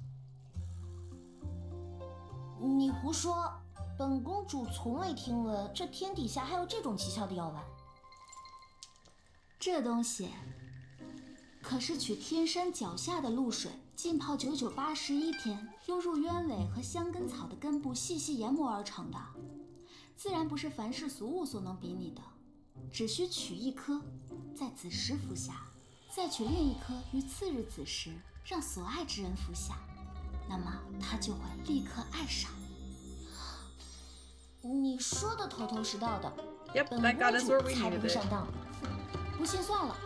你。你胡说！本公主从未听闻这天底下还有这种奇效的药丸。这东西可是取天山脚下的露水浸泡99811天，又入鸢尾和香根草的根部细细研磨而成的，自然不是凡世俗物所能比拟的。只需取一颗，在子时服下，再取另一颗于次日子时，让所爱之人服下，那么他就会立刻爱上你。你说的头头是道的。Yep, 本 thank God 公 that's 主 where we 才 needed 不 it. 上当。不信算了，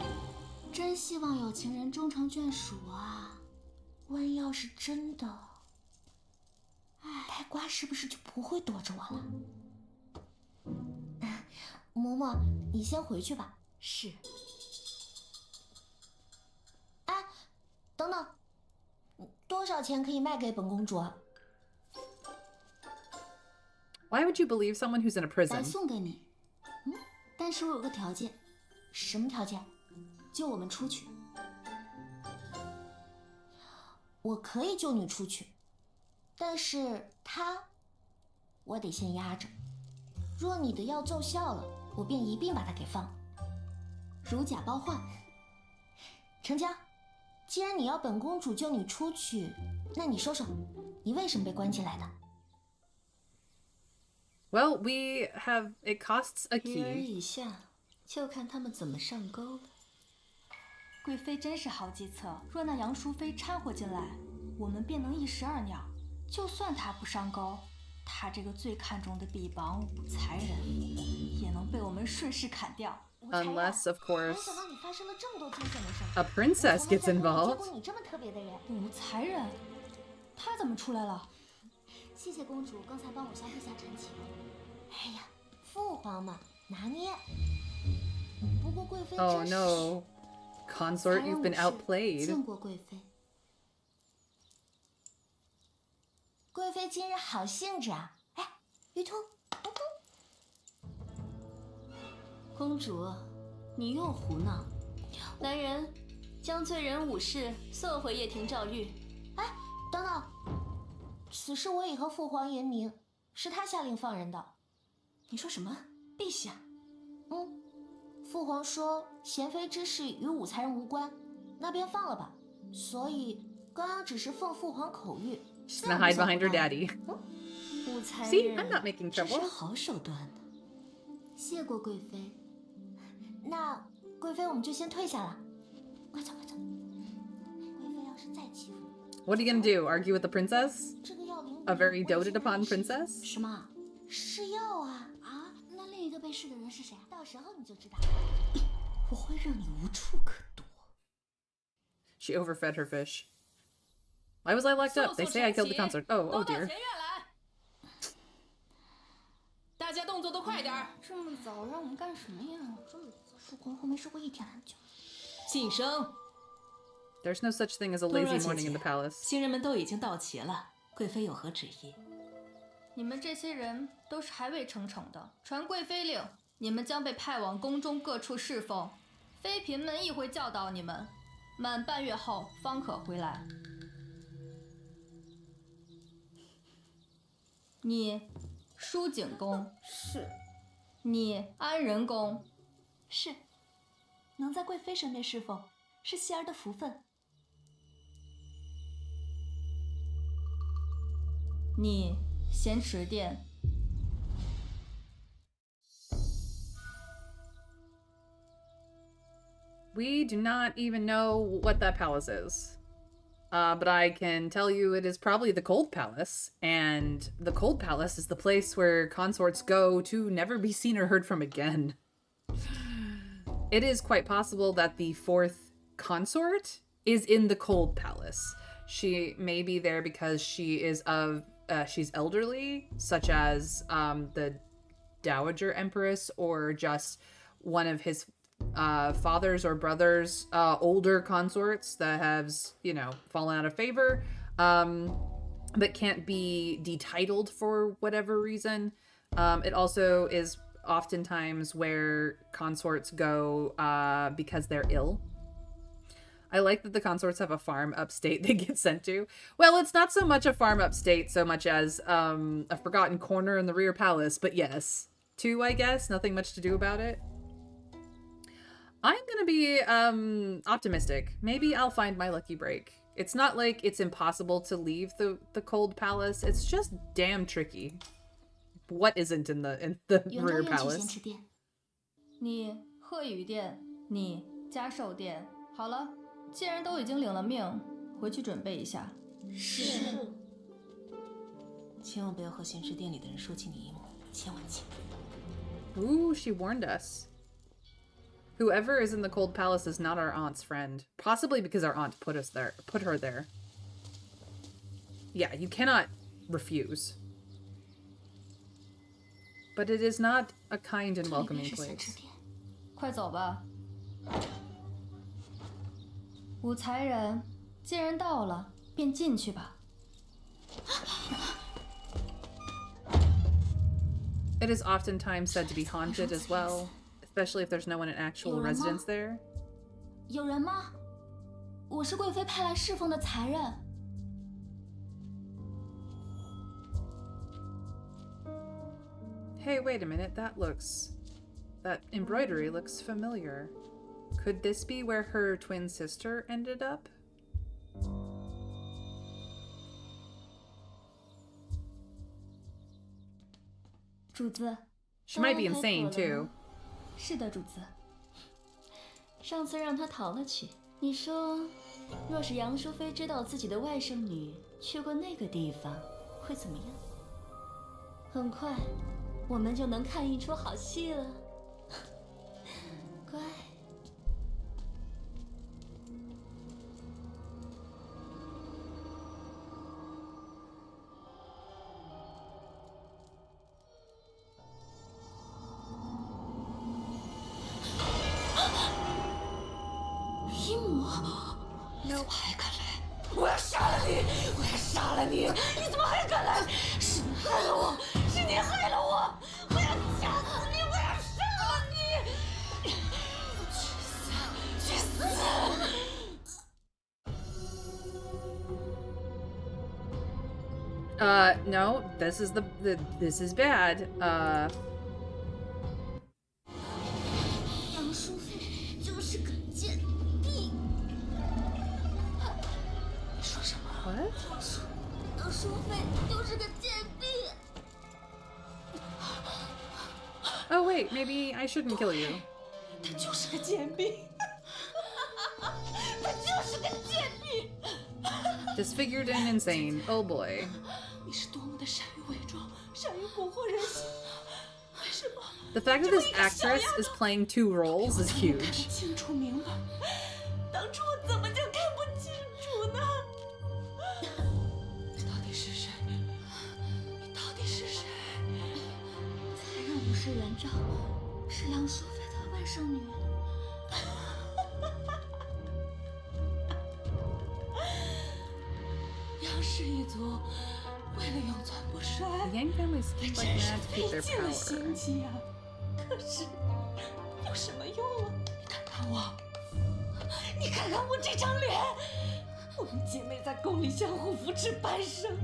真希望有情人终成眷属啊！万要是真的，呆瓜是不是就不会躲着我了？嬷嬷，你先回去吧。是。哎，等等，多少钱可以卖给本公主啊？ Why would you believe someone who's in a 来 prison? 送给你。但是我有个条件。什么条件？救我们出去。我可以救你出去，但是我得先压着。若你的药奏效了，我便一并把它给放。如假包换。成交。既然你要本公主救你出去，那你说说，你为什么被关进来的？ Well, we have... It costs a 一而 key. 以下，就看他们怎么上钩了。贵妃真是好计策，若那杨淑妃掺和进来，我们便能一石二鸟。就算她不上钩，她这个最看重的臂膀武才人，也能被我们顺势砍掉。Unless, of 没 course, 想到你发生了这么多惊险的事。 a princess 我从 gets 来没见 involved. 过你这么特别的人。武才人，他怎么出来了？谢谢公主刚才帮我向陛下陈情。哎呀，父皇嘛，拿捏。不过贵妃 Oh 真是 no. Consort, you've been outplayed. 见过贵妃。贵妃今日好兴致啊！哎，鱼兔，公主，你又胡闹！来人，将罪人武士送回掖庭诏狱。哎，等等，此事我已和父皇言明，是他下令放人的。你说什么？陛下？父皇说贤妃之事与武才人无关，那便放了吧。所以刚刚只是奉父皇口谕。She's gonna hide behind her daddy. 武才 See, 人 I'm not making 真是 trouble. 好手段呢。谢过贵妃。那贵妃我们就先退下了。快走快走！贵妃要是再欺负你， What are you gonna do? Argue with the princess? 这个药灵 A very doted upon princess? 什么？是药啊！啊，那另一个被试的人是谁？到时候你就知道。我会让你无处可躲。 She overfed her fish. Why was I locked up? They say I killed the consort. Oh 都到 dear. 前院来。大家动作都快点儿。这么早让我们干什么呀？这么早，曙光后没睡过一天懒觉。晋升。 There's no such thing as a 多若 lazy 姐 morning in 姐 the palace. 新人们都已经到齐了，贵妃有何旨意？你们这些人都是还未称宠的，传贵妃令，你们将被派往宫中各处侍奉，妃嫔们亦会教导你们，满半月后方可回来。你舒景公是，你安仁公是，能在贵妃身边侍奉，是希儿的福分。你咸池殿。 We do not even know what that palace is. But I can tell you it is probably the Cold Palace, and the Cold Palace is the place where consorts go to never be seen or heard from again. It is quite possible that the fourth consort is in the Cold Palace. She may be there because she is she's elderly, such as the Dowager Empress, or just one of his fathers or brothers, older consorts that have, you know, fallen out of favor, but can't be detitled for whatever reason. It also is oftentimes where consorts go because they're ill. I like that the consorts have a farm upstate they get sent to. Well, it's not so much a farm upstate so much as a forgotten corner in the rear palace, but yes. 2, I guess. Nothing much to do about it. I'm gonna be optimistic. Maybe I'll find my lucky break. It's not like it's impossible to leave the Cold Palace. It's just damn tricky. What isn't in the rear palace? 你鹤羽殿，你嘉寿殿。好了，既然都已经领了命，回去准备一下。是。千万不要和咸池殿里的人说起你一幕，千万千万。Ooh, she warned us. Whoever is in the Cold Palace is not our aunt's friend. Possibly because our aunt put her there. Yeah, you cannot refuse. But it is not a kind and welcoming place. 快走吧。武才人，既然到了，便进去吧。It is oftentimes said to be haunted as well, especially if there's no one in actual residence there. 有人吗？我是贵妃派来侍奉的才人。Hey, wait a minute. That embroidery looks familiar. Could this be where her twin sister ended up? She might be insane too. 是的，主子。上次让他逃了去。你说，若是杨淑妃知道自己的外甥女去过那个地方，会怎么样？很快，我们就能看一出好戏了。乖。姨母，你怎么还敢来？我要杀了你！我要杀了你！你怎么还敢来？是你害了我！是你害了我！我要掐死你！我要杀了你！去死！去死！ No, this is this is bad. 杨淑妃就是个贱婢。你说什么 What? 杨淑妃就是个贱婢。 Oh wait, maybe I shouldn't kill you. 她就是个贱婢。她就是个贱婢。 Disfigured and insane. Oh boy. 你是多么的善于伪装，善于蛊惑人心。为什么 The fact that this actress is playing 2 roles is huge. 清楚明白，当初我怎么就看不清楚呢？你到底是谁？你到底是谁？才让不是元昭，是杨淑妃的外甥女。杨氏一族为了永存不衰， The Yang family's keep like mad to keep their 费尽了 power. 心机呀。可是有什么用啊？你看看我，你看看我这张脸。我们姐妹在宫里相互扶持半生。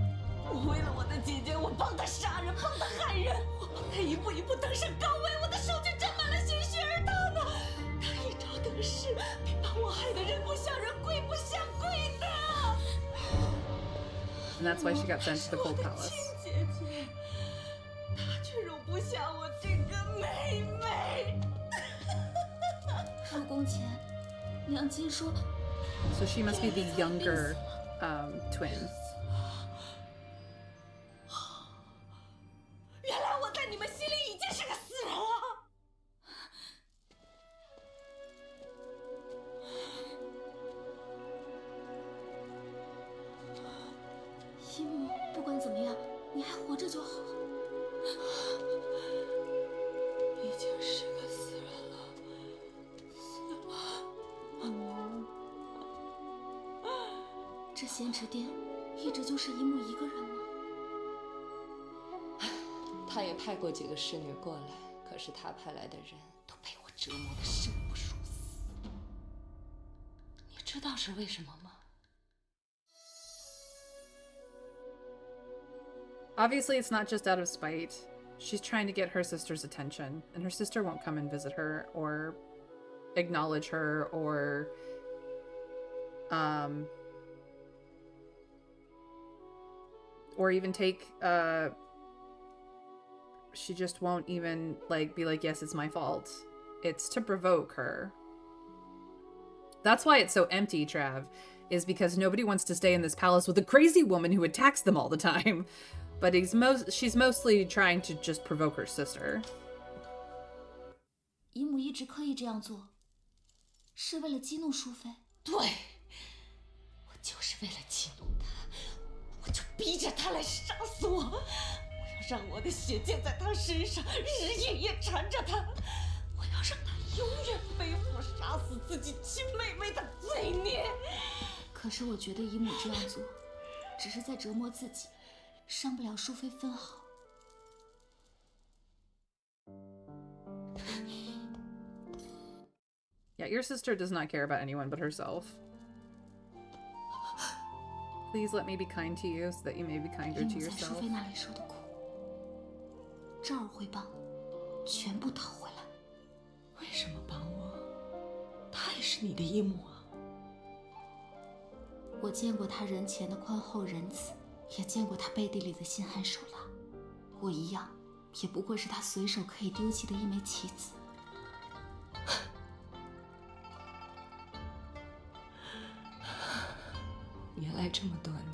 我为了我的姐姐，我帮她杀人，帮她害人，我帮她一步一步登上高位，我的手就沾满了鲜血，而她呢，她一朝得势，便把我害得人不像人，鬼不像鬼的。 And that's why she got sent to the Cold Palace. 姐姐，她却容不下我这个妹妹。入宫前，娘亲说， So she must be the younger twin. 原来我在你们心里已经是个死人了。姨母，不管怎么样，你还活着就好。已经是个死人了，死了。这仙池殿一直就是姨母一个人吗？他也派过几个侍女过来，可是他派来的人都被我折磨得生不如死。你知道是为什么吗？ Obviously, it's not just out of spite. She's trying to get her sister's attention, and her sister won't come and visit her or acknowledge her or even take she just won't even like be like, yes, it's my fault. It's to provoke her. That's why it's so empty, Trav, is because nobody wants to stay in this palace with a crazy woman who attacks them all the time. But she's mostly trying to just provoke her sister. 姨母一直刻意这样做，是为了激怒淑妃。对，我就是为了激怒她，我就逼着她来杀死我。我要让我的血溅在她身上，日日夜夜缠着她。我要让她永远背负杀死自己亲妹妹的罪孽。可是我觉得姨母这样做，只是在折磨自己。 伤不了淑妃分毫。Yeah, your sister does not care about anyone but herself. Please let me be kind to you, so that you may be kinder to 姨母在淑 yourself. 妃那里受的苦，这儿会帮，全部讨回来。为什么帮我？她也是你的姨母啊。我见过她人前的宽厚仁慈。 也见过他背地里的心狠手辣，我一样，也不过是他随手可以丢弃的一枚棋子。来这么多年，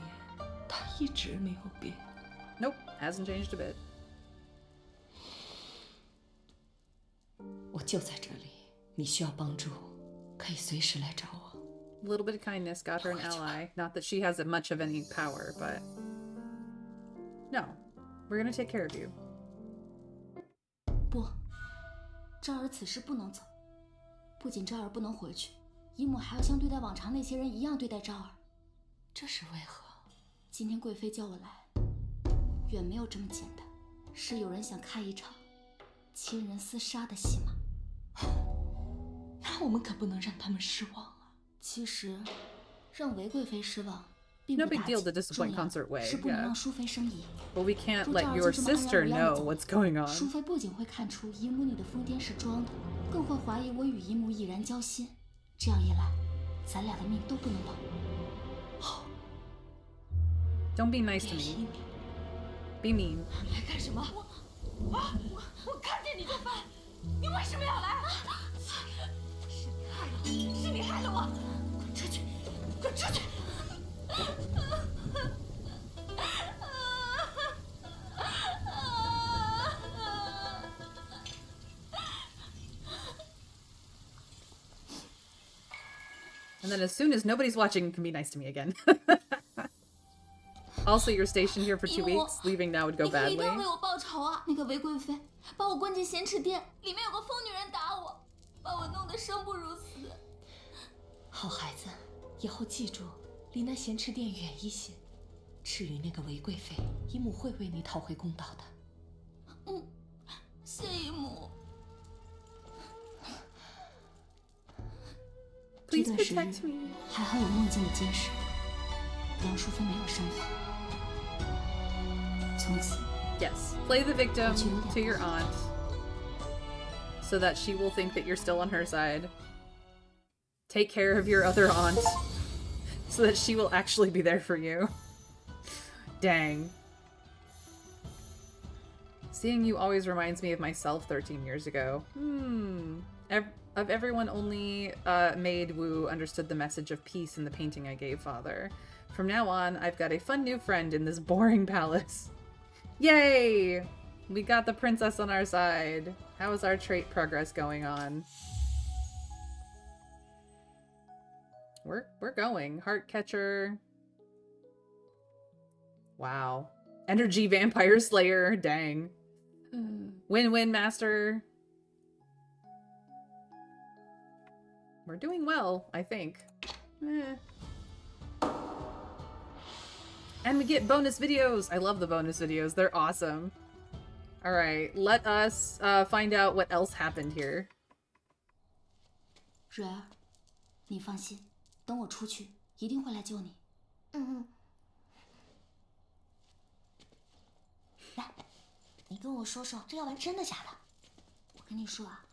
他一直没有变。 Nope, hasn't changed a bit. 我就在这里，你需要帮助，可以随时来找我。A little bit of kindness got her an ally. Not that she has much of any power, but no, we're gonna take care of you. 不，昭儿此时不能走。不仅昭儿不能回去，姨母还要像对待往常那些人一样对待昭儿。这是为何？今天贵妃叫我来，远没有这么简单，是有人想开一场亲人厮杀的戏码。那我们可不能让他们失望啊！其实，让韦贵妃失望。 并 No 不 big 打 deal 紧 to disappoint 重要 Consort Wei. 是不能 Yeah. 让淑妃生疑。 But we can't 若 let 昭儿 your 就这么安然 sister 无恙 know 地走 what's going on. 淑妃不仅会看出姨母你的疯癫是装的，更会怀疑我与姨母已然交心。这样一来，咱俩的命都不能保。好， Don't be nice to me. Be mean. 来干什么？我看见你就烦，你为什么要来？是你害了我！滚出去！滚出去！ And then as soon as nobody's watching, you can be nice to me again. Also, you're stationed here for 2 weeks. Leaving now would go 你可一定 badly. 要为我报仇啊！那个韦贵妃把我关进咸池殿，里面有个疯女人打我，把我弄得生不如死。好孩子，以后记住，离那咸池殿远一些。至于那个韦贵妃，姨母会为你讨回公道的。嗯，谢姨母。这 Please 段时 protect 日 me. 还好有梦境的监视，杨淑妃没有生疑。从此 Yes. Play the victim to your aunt so that she will think that you're still on her side. Take care of your other aunt so that she will actually be there for you. Dang. Seeing you always reminds me of myself 13 years ago. Of everyone, only Maid Wu understood the message of peace in the painting I gave Father. From now on, I've got a fun new friend in this boring palace. Yay! We got the princess on our side. How is our trait progress going on? We're going. Heart catcher. Wow. Energy vampire slayer. Dang. Win-win master. We're doing well, I think. And we get bonus videos. I love the bonus videos. They're awesome. All right, let us find out what else happened here. 蕊儿，你放心，等我出去，一定会来救你。来，你跟我说说，这药丸真的假的？我跟你说啊，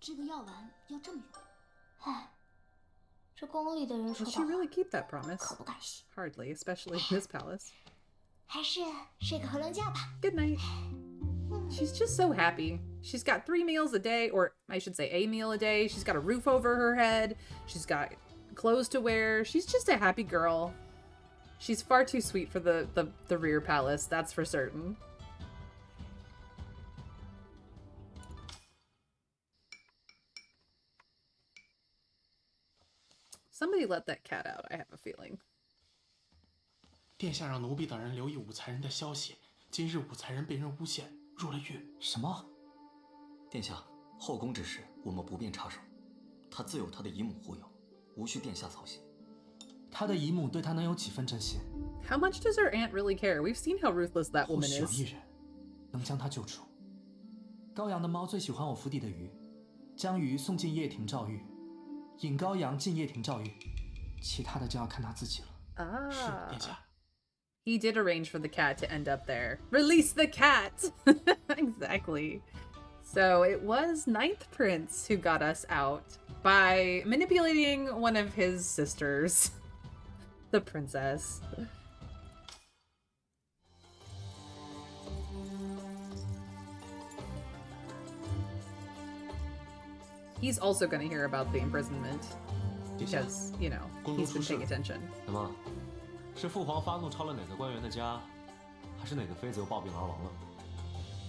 这个药丸要这么用。哎，这宫里的人说 Will 的 she really keep that promise? 可不敢信。 Hardly, especially in this palace. 还是睡个回笼觉吧。 Good night. She's just so happy. She's got 3 meals a day, or I should say a meal a day. She's got a roof over her head. She's got clothes to wear. She's just a happy girl. She's far too sweet for the rear palace, that's for certain. Somebody let that cat out, I have a feeling. 殿下让奴婢等人留意武才人的消息。今日武才人被人诬陷，入了狱。什么？殿下，后宫之事我们不便插手，他自有他的姨母护佑，无需殿下操心。他的姨母对他能有几分真心？ How much does her aunt really care? We've seen how ruthless that 或 woman 许有 is. 一人能将他救出。高阳的猫最喜欢我府邸的鱼，将鱼送进掖庭诏狱，引高阳进掖庭诏狱，其他的就要看他自己了。Ah. 殿下。 He did arrange for the cat to end up there. Release the cat! Exactly. So it was Ninth Prince who got us out by manipulating one of his sisters, the princess. He's also going to hear about the imprisonment because, you know, he's been paying attention. 什么？是父皇发怒抄了哪个官员的家，还是哪个妃子又暴病而亡了？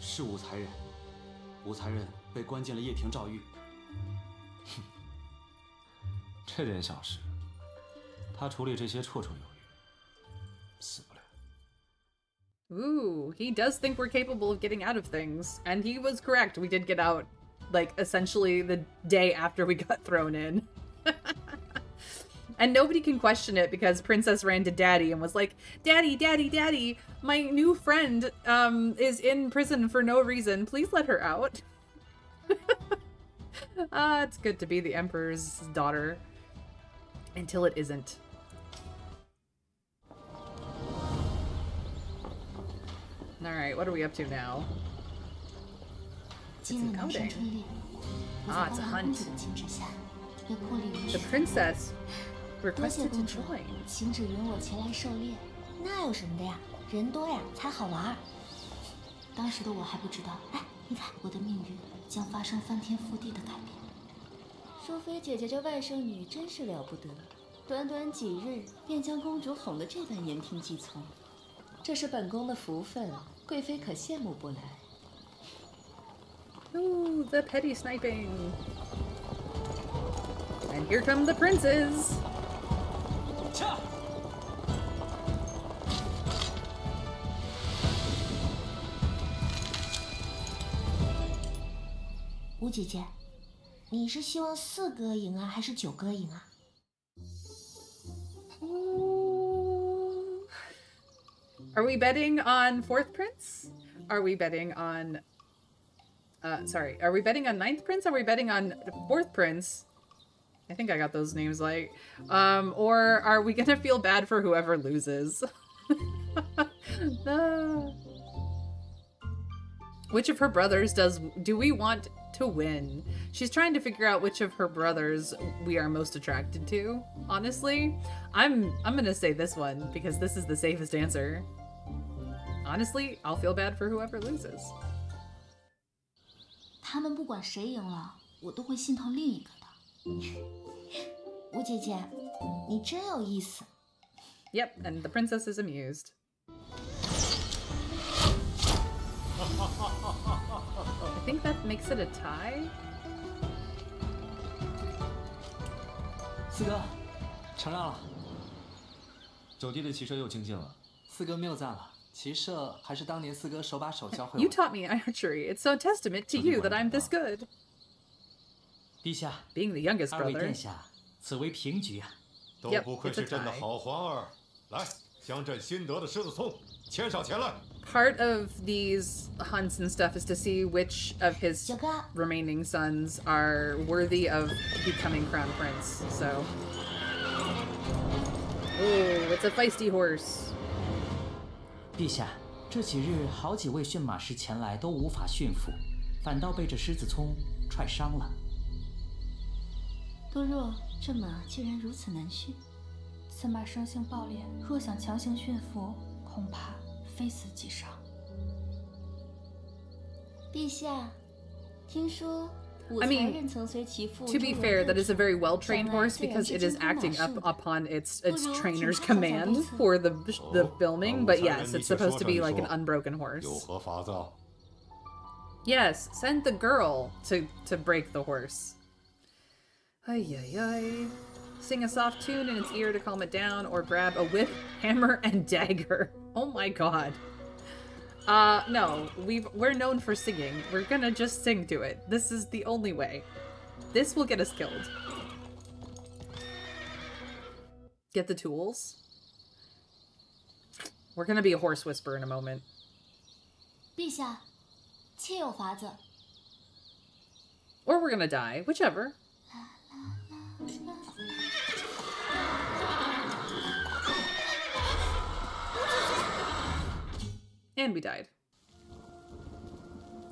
是武才人，武才人被关进了掖庭诏狱。哼，这点小事，他处理这些绰绰有余，死不了。 Ooh, he does think we're capable of getting out of things. And he was correct. We did get out, like, essentially the day after we got thrown in. And nobody can question it because Princess ran to Daddy and was like, Daddy, Daddy, Daddy, my new friend is in prison for no reason. Please let her out. It's good to be the Emperor's daughter. Until it isn't. Alright, what are we up to now? It's encoding. Ah, it's a hunt. The princess requested to join. 请指允我前来狩猎。那有什么的呀？人多呀，才好玩。当时的我还不知道，哎，你看我的命运将发生翻天覆地的改变。淑妃姐姐这外甥女真是了不得，短短几日便将公主哄得这般言听计从，这是本宫的福分，贵妃可羡慕不来。 Ooh, the petty sniping. And here come the princes. 驾！吴姐姐，你是希望4个赢啊，还是9个赢啊？ Are we betting on 4th prince? Are we betting on... sorry, are we betting on 9th prince? Are we betting on 4th prince? I think I got those names like. Or are we gonna feel bad for whoever loses? Which of her brothers do we want to win? She's trying to figure out which of her brothers we are most attracted to. Honestly, I'm gonna say this one because this is the safest answer. Honestly, I'll feel bad for whoever loses. 他们不管谁赢了，我都会心疼另一个的。吴姐姐，你真有意思。Yep, and the princess is amused. I think that makes it a tie. 四哥，承让了。九弟的骑射又精进了。四哥谬赞了。 骑射还是当年四哥手把手教会我。 You taught me archery. It's a testament to you that I'm this good. 陛下 ，being the youngest 二位 brother. 殿下，此为平局啊。都不愧是朕的好皇儿，来，将朕新得的狮子葱牵上前来。Part of these hunts and stuff is to see which of his remaining sons are worthy of becoming crown prince. So, oh, it's a feisty horse. 陛下，这几日好几位驯马师前来都无法驯服，反倒被这狮子葱踹伤了。多若，这马竟然如此难驯。此马生性暴烈，若想强行驯服，恐怕非死即伤。陛下，听说。 I mean, to be fair, that is a very well-trained horse because it is acting up upon its trainer's command for the filming. But yes, it's supposed to be like an unbroken horse. Yes, send the girl to break the horse. Ay ay ay. Sing a soft tune in its ear to calm it down, or grab a whip, hammer, and dagger. Oh my god. No, we're known for singing. We're gonna just sing to it. This is the only way. This will get us killed. Get the tools. We're gonna be a horse whisperer in a moment. 陛下，切有法子。 Or we're gonna die, whichever. And we died.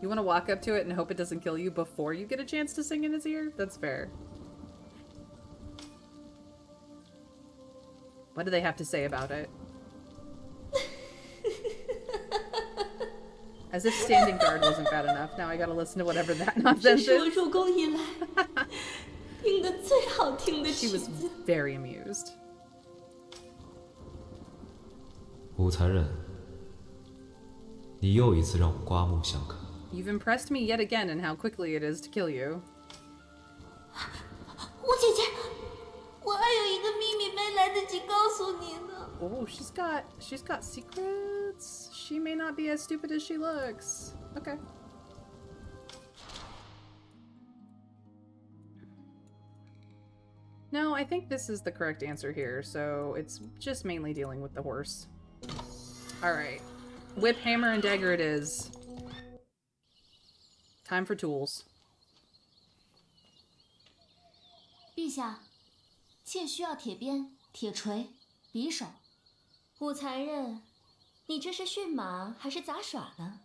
You want to walk up to it and hope it doesn't kill you before you get a chance to sing in his ear? That's fair. What do they have to say about it? As if standing guard wasn't bad enough. Now I gotta listen to whatever that nonsense is. She was very amused. 武才人，你又一次让我刮目相看。You've impressed me yet again in how quickly it is to kill you. 吴姐姐，我还有一个秘密没来得及告诉你呢。Oh, she's got secrets. She may not be as stupid as she looks. Okay. No, I think this is the correct answer here, so it's just mainly dealing with the horse. Alright. Whip, hammer, and dagger it is. Time for tools. 陛下，妾需要铁鞭、铁锤、匕首。武才人，你这是驯马还是杂耍呢？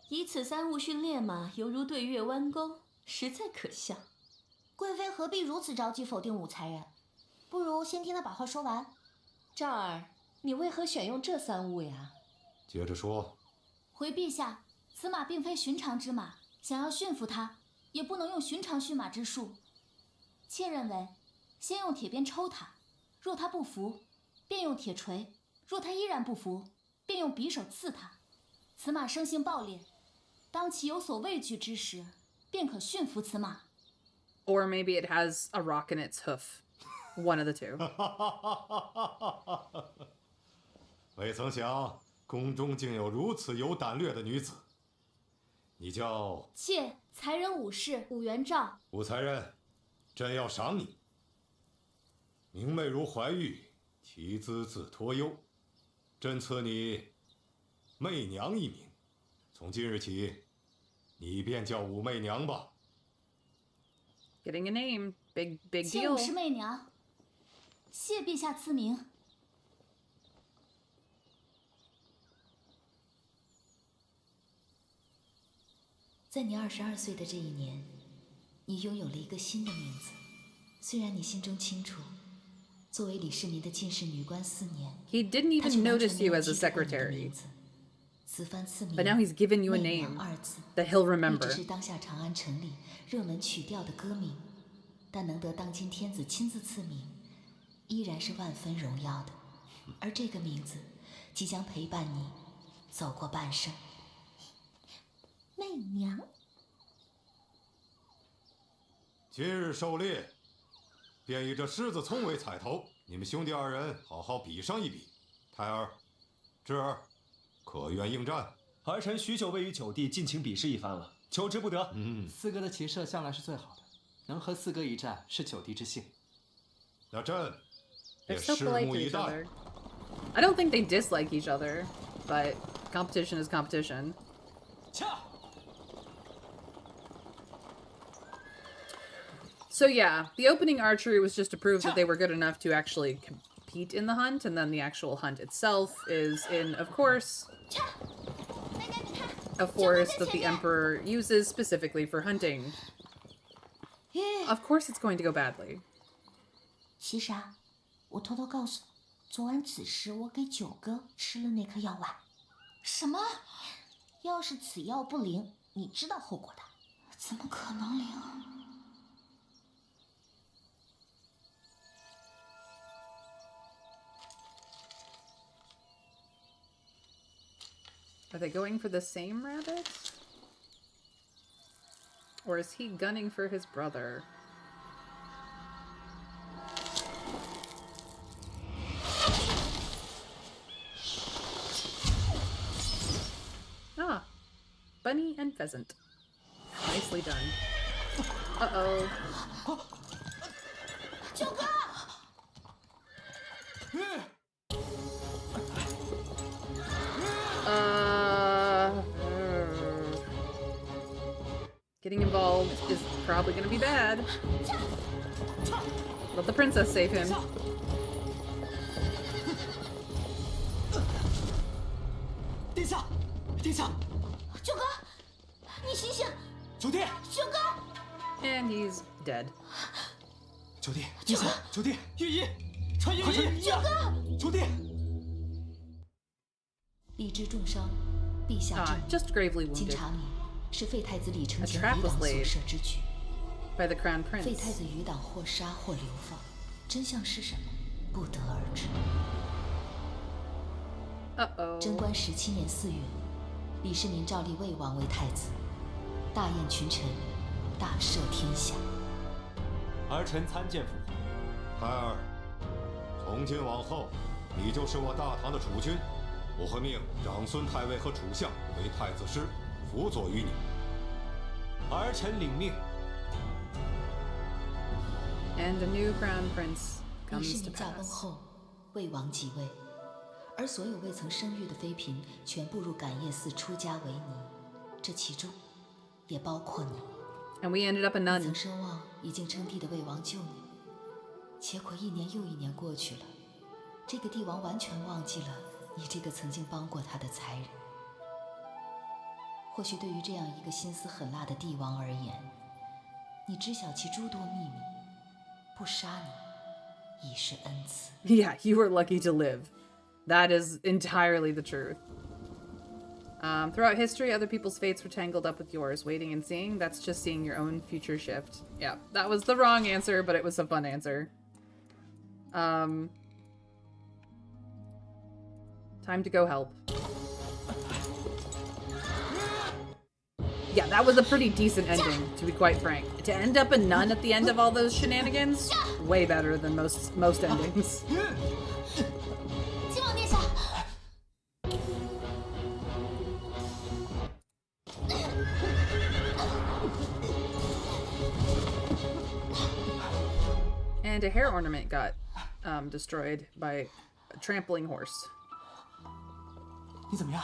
以此三物训练马，犹如对月弯钩，实在可笑。贵妃何必如此着急否定武才人？不如先听他把话说完。赵儿，你为何选用这三物呀？接着说。回陛下，此马并非寻常之马，想要驯服它，也不能用寻常驯马之术。妾认为，先用铁鞭抽它，若它不服，便用铁锤；若它依然不服，便用匕首刺它。此马生性暴烈，当其有所畏惧之时，便可驯服此马。Or maybe it has a rock in its hoof. One of the two. 未曾想宫中竟有如此有胆略的女子。你叫？妾才人武士武元照。武才人，朕要赏你。明媚如怀玉，其姿自托优。朕赐你媚娘一名，从今日起，你便叫武媚娘吧。Getting a name. Big 妾 deal. 武是媚娘，谢陛下赐名。在你22岁的这一年，你拥有了一个新的名字。虽然你心中清楚，作为李世民的进士女官4年， He didn't even notice you as a secretary. 此番赐名 But now he's given you a 媚娘 name 2字 that he'll 一 remember. 直是当下长安城里热门曲调的歌名，但能得当今天子亲自赐名，依然是万分荣耀的。而这个名字即将陪伴你走过半生。媚娘。今日狩猎，便以这狮子葱为彩头。你们兄弟2人好好比上一比。胎儿、智儿，可愿应战？儿臣许久未与九弟尽情比试一番了，求之不得。四哥的骑射向来是最好的，能和四哥一战是九弟之幸。那朕 They're 也 so 拭 polite 目 to 以 each 待。 other. I don't think they dislike each other, but competition is competition. So yeah, the opening archery was just to prove that they were good enough to actually compete in the hunt, and then the actual hunt itself is in, of course, a forest that the Emperor uses specifically for hunting. Of course it's going to go badly. 其实啊，我偷偷告诉你，昨晚子时我给九哥吃了那颗药丸。什么？要是此药不灵，你知道后果的。怎么可能灵？ Are they going for the same rabbit? Or is he gunning for his brother? Ah, bunny and pheasant. Nicely done. Uh-oh. 九哥！ Getting involved is probably gonna be bad. Let the princess save him. 殿下，殿下，九哥，你醒醒！九弟，九哥 And he's dead. 九弟，殿下，九弟，御医，传御医，九哥，九弟。臂之重伤，陛下 just gravely 经 wounded. 查明，是废太子李承 A 乾 trap 余 was 党所 laid 设之举。 by the crown 废 prince. 太子余党或杀或流放，真相是什么，不得而知。贞观17年4月，李世民诏立魏王为太子，大宴群臣，大赦天下。儿臣参见父皇。孩儿，从今往后，你就是我大唐的储君，我会命长孙太尉和储相为太子师，辅佐于你。儿臣领命。And a new crown prince 李世 comes to 民驾崩 pass. 后，魏王即位，而所有未曾生育的妃嫔全部入感业寺出家为尼，这其中也包括你。And we ended up a nun. 曾奢望已经称帝的魏王救你，结果1年又1年过去了，这个帝王完全忘记了你这个曾经帮过他的才人。或许对于这样一个心思狠辣的帝王而言，你知晓其诸多秘密，不杀你已是恩赐。Yeah, you were lucky to live. That is entirely the truth. Throughout history, other people's fates were tangled up with yours. Waiting and seeing, that's just seeing your own future shift. Yeah, that was the wrong answer, but it was a fun answer. Time to go help. Yeah, that was a pretty decent ending, to be quite frank. To end up a nun at the end of all those shenanigans, way better than most endings. 靖王殿下， And a hair ornament got destroyed by a trampling horse. 你怎么样？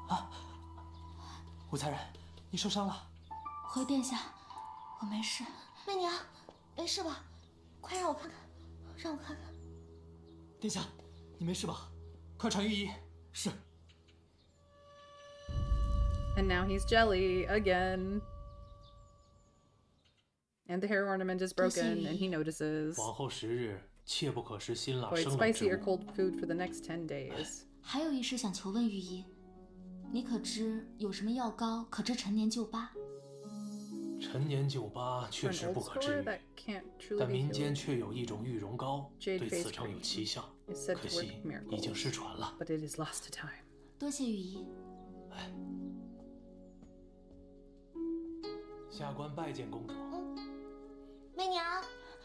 啊，武才人，你受伤了？回殿下，我没事。媚娘，没事吧？快让我看看，让我看看。殿下，你没事吧？快传御医。是。 And now he's jelly again. And the hair ornament is broken, and he notices. 往后10日，切不可食辛辣 Avoid 生冷 spicy 之 or 物。 cold food for the next 10 days. 还有一事想求问御医，你可知有什么药膏可治陈年旧疤？陈年旧疤确实不可治愈，但民间却有一种玉容膏，对此症有奇效，可惜已经失传了。 But it is lost to time. 多谢御医。下官拜见公主。媚娘，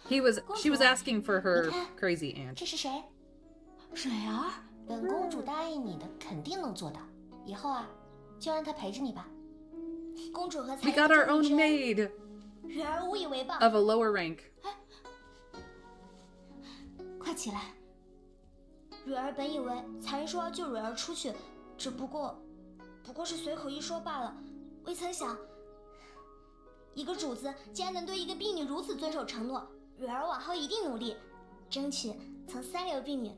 She was asking for her crazy aunt. 这是谁？蕊儿，本公主答应你的，肯定能做到。以后啊，就让她陪着你吧。公主和才 We got our own maid 蕊儿无以为报。 of a lower rank. 快起来！蕊儿本以为才人说要救蕊儿出去，只不过是随口一说罢了，未曾想，一个主子竟然能对一个婢女如此遵守承诺。蕊儿往后一定努力，争取从3流婢女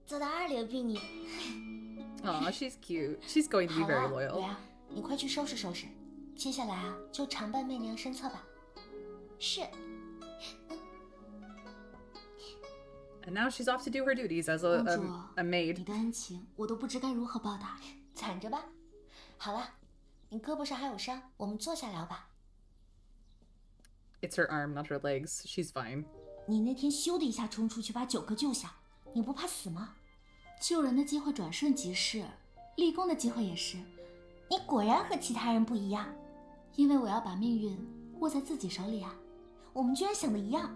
做到2流婢女。Aw, she's cute. She's going to be 好 very 了， loyal. 蕊儿，你快去收拾收拾，接下来啊，就常伴媚娘身侧吧。是。 And now she's off to do her duties as a 公主， maid. 你的恩情我都不知该如何报答。攒着吧。好了，你胳膊上还有伤，我们坐下聊吧。 It's her arm, not her legs. She's fine. 你那天咻的一下冲出去把9个救下，你不怕死吗？救人的机会转瞬即逝，立功的机会也是。你果然和其他人不一样，因为我要把命运握在自己手里啊。我们居然想的一样，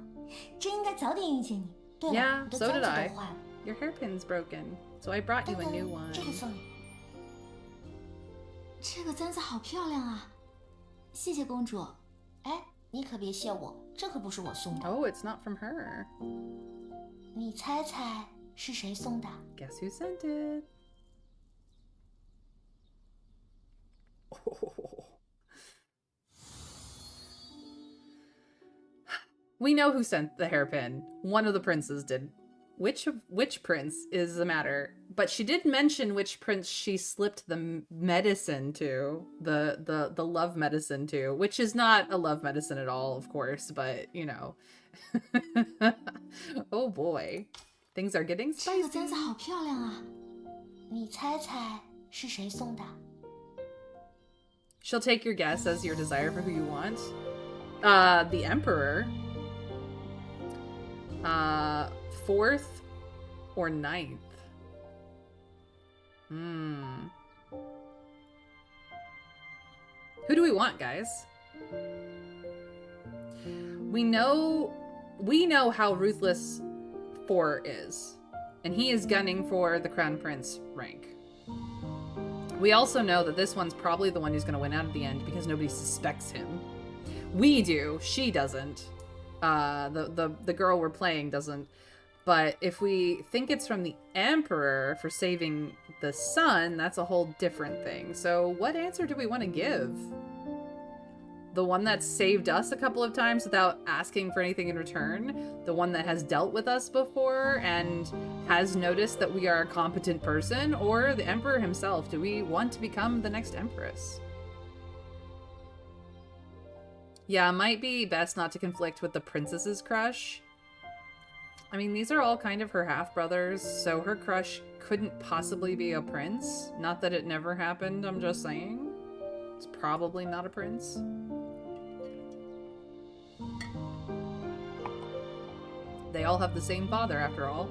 真应该早点遇见你。对了， Yeah, 你的 so 簪 did 子 I. 都坏了。 Your hairpin's broken, so I brought you a new one. 这个送你。这个簪子好漂亮啊！谢谢公主。哎，你可别谢我，这可不是我送的。 Oh, it's not from her. 你猜猜是谁送的？ Guess who sent it? We know who sent the hairpin. One of the princes did. Which prince is the matter? But she did mention which prince she slipped the medicine to, the love medicine to, which is not a love medicine at all, of course, but you know. Oh boy. Things are getting 这个 spicy. 簪子好漂亮啊！你猜猜是谁送的？ She'll take your guess as your desire for who you want. The Emperor. 4th or 9th. Hmm. Who do we want, guys? We know how ruthless 4 is, and he is gunning for the Crown Prince rank. We also know that this one's probably the one who's going to win out at the end because nobody suspects him. We do. She doesn't. The girl we're playing doesn't. But if we think it's from the Emperor for saving the son, that's a whole different thing. So what answer do we want to give? The one that saved us a couple of times without asking for anything in return? The one that has dealt with us before and has noticed that we are a competent person? Or the Emperor himself? Do we want to become the next Empress? Yeah, it might be best not to conflict with the princess's crush. I mean, these are all kind of her half-brothers, so her crush couldn't possibly be a prince. Not that it never happened, I'm just saying. It's probably not a prince. They all have the same father, after all.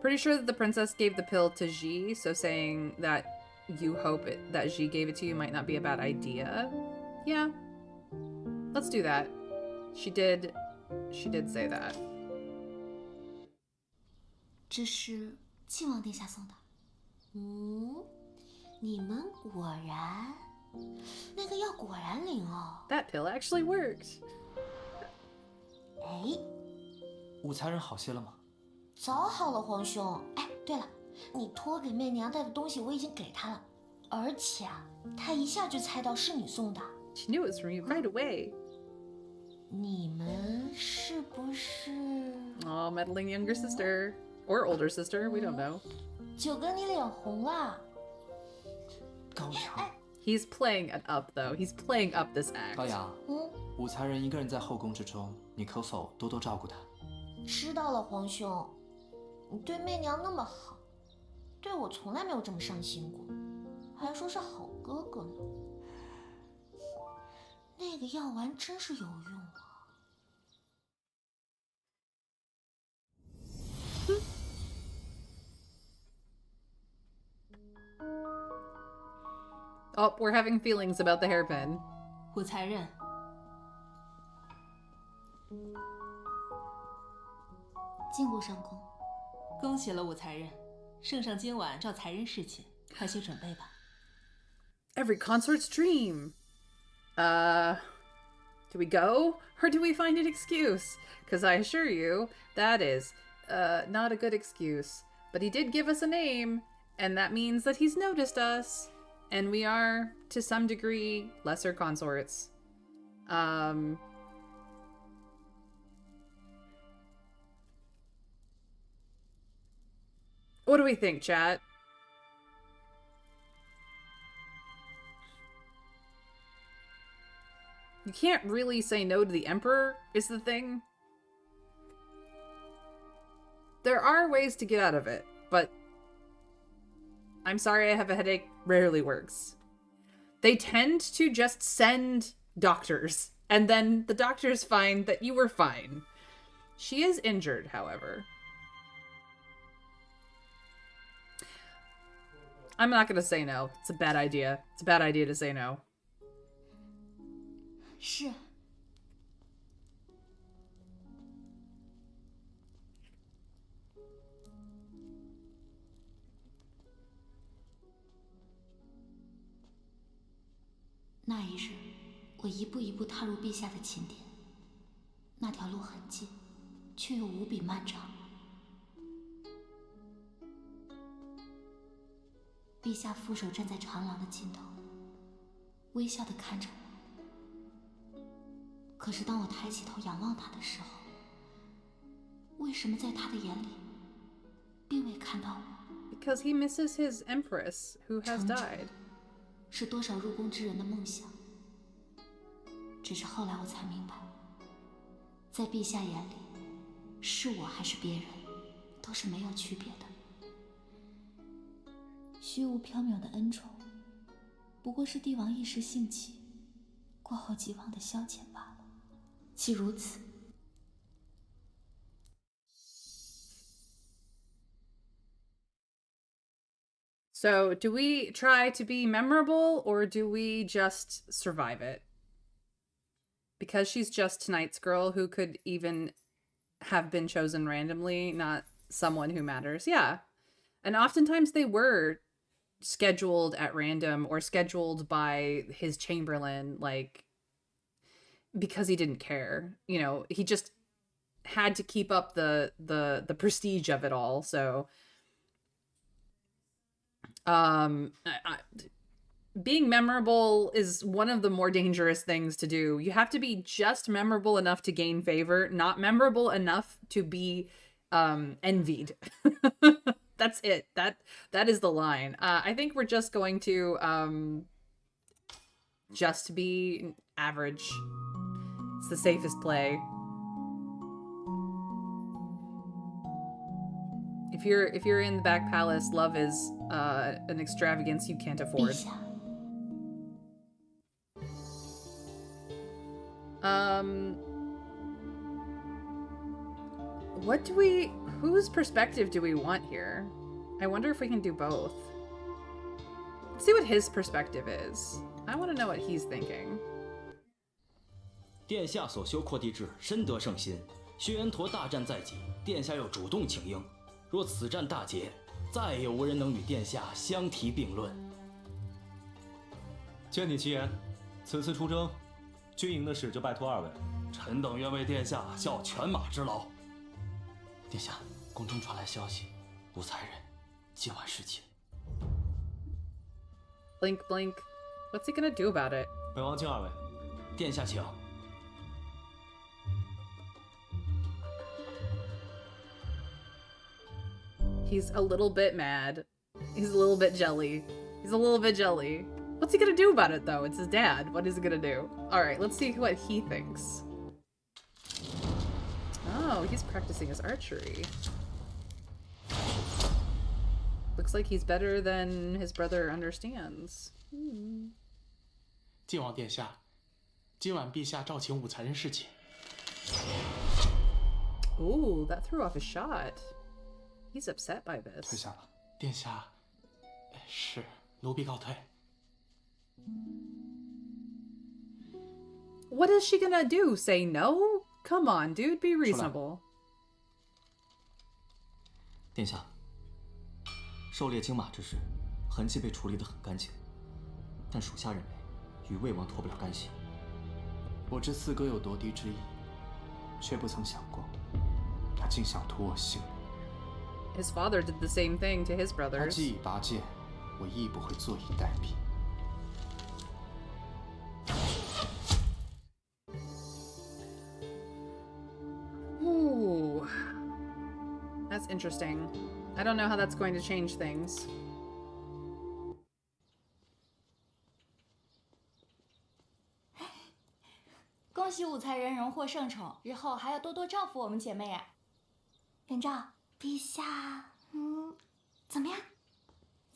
Pretty sure that the princess gave the pill to Ji, so saying that you hope that Ji gave it to you might not be a bad idea. Yeah. Let's do that. She did say that. 这是靖王殿下送的。你们果然，那个药果然灵哦。That pill actually worked. 哎，武才人好些了吗？早好了，皇兄。哎，对了，你托给媚娘带的东西我已经给她了，而且啊，她一下就猜到是你送的。She knew it was from you right away. 你们是不是？Oh, meddling younger sister. Or older sister, we don't know. 九哥，你脸红了。高阳， He's playing it up, though. He's playing up this act. 高阳，武才人一个人在后宫之中，你可否多多照顾她？知道了，皇兄。你对媚娘那么好，对我从来没有这么上心过，还说是好哥哥呢。那个药丸真是有用啊！ Oh, we're having feelings about the hairpin. 武才人，进步上宫。恭喜了武才人，圣上今晚召才人侍寝，快些准备吧。Every consort's dream. Do we go or do we find an excuse? Because I assure you, that is, not a good excuse. But he did give us a name, and that means that he's noticed us. And we are, to some degree, lesser consorts. What do we think, chat? You can't really say no to the Emperor, is the thing. There are ways to get out of it, but I'm sorry, I have a headache rarely works. They tend to just send doctors, and then the doctors find that you were fine. She is injured, however. I'm not gonna say no. It's a bad idea. It's a bad idea to say no. 是。那一日，我一步一步踏入陛下的寝殿，那条路很近，却又无比漫长。陛下负手站在长廊的尽头，微笑地看着我。可是当我抬起头仰望他的时候，为什么在他的眼里，并未看到我？ Because he misses his Empress, who has died. 是多少入宫之人的梦想。只是后来我才明白，在陛下眼里，是我还是别人，都是没有区别的。虚无缥缈的恩宠，不过是帝王一时兴起，过后即忘的消遣罢了。既如此， So, do we try to be memorable or do we just survive it? Because she's just tonight's girl who could even have been chosen randomly, not someone who matters. Yeah. And oftentimes they were scheduled at random or scheduled by his chamberlain, like, because he didn't care. You know, he just had to keep up the prestige of it all. So being memorable is one of the more dangerous things to do. You have to be just memorable enough to gain favor, not memorable enough to be envied. That's it. That is the line. I think we're just going to just be average. It's the safest play. If you're in the back palace, love is an extravagance you can't afford. Whose perspective do we want here? I wonder if we can do both. Let's see what his perspective is. I want to know what he's thinking. 殿下所修扩地志深得圣心，轩辕陀大战在即，殿下又主动请缨。若此战大捷，再也无人能与殿下相提并论。见你其言，此次出征，军营的事就拜托二位。臣等愿为殿下效犬马之劳。殿下，宫中传来消息，武才人今晚侍寝。Blink, blink. What's he gonna do about it? 本王敬二位。殿下请。He's a little bit mad. He's a little bit jelly. He's a little bit jelly. What's he gonna do about it, though? It's his dad. What is he gonna do? Alright, let's see what he thinks. Oh, he's practicing his archery. Looks like he's better than his brother understands. 晋王殿下，今晚陛下召请武才人侍寝。Ooh, that threw off his shot. He's upset by this. 退下吧，殿下。是，奴婢告退。What is she gonna do? Say no? Come on, dude, be reasonable. 殿下，狩猎金马之事，痕迹被处理得很干净，但属下认为与魏王脱不了干系。我知四哥有夺嫡之意，却不曾想过，他竟想图我性命。 His father did the same thing to his 他 brothers. 既已拔剑，我亦不会坐以待毙。 Ooh. That's interesting. I don't know how that's going to change things. 恭喜武才人荣获圣宠，日后还要多多照顾我们姐妹啊！元昭，陛下，怎么样？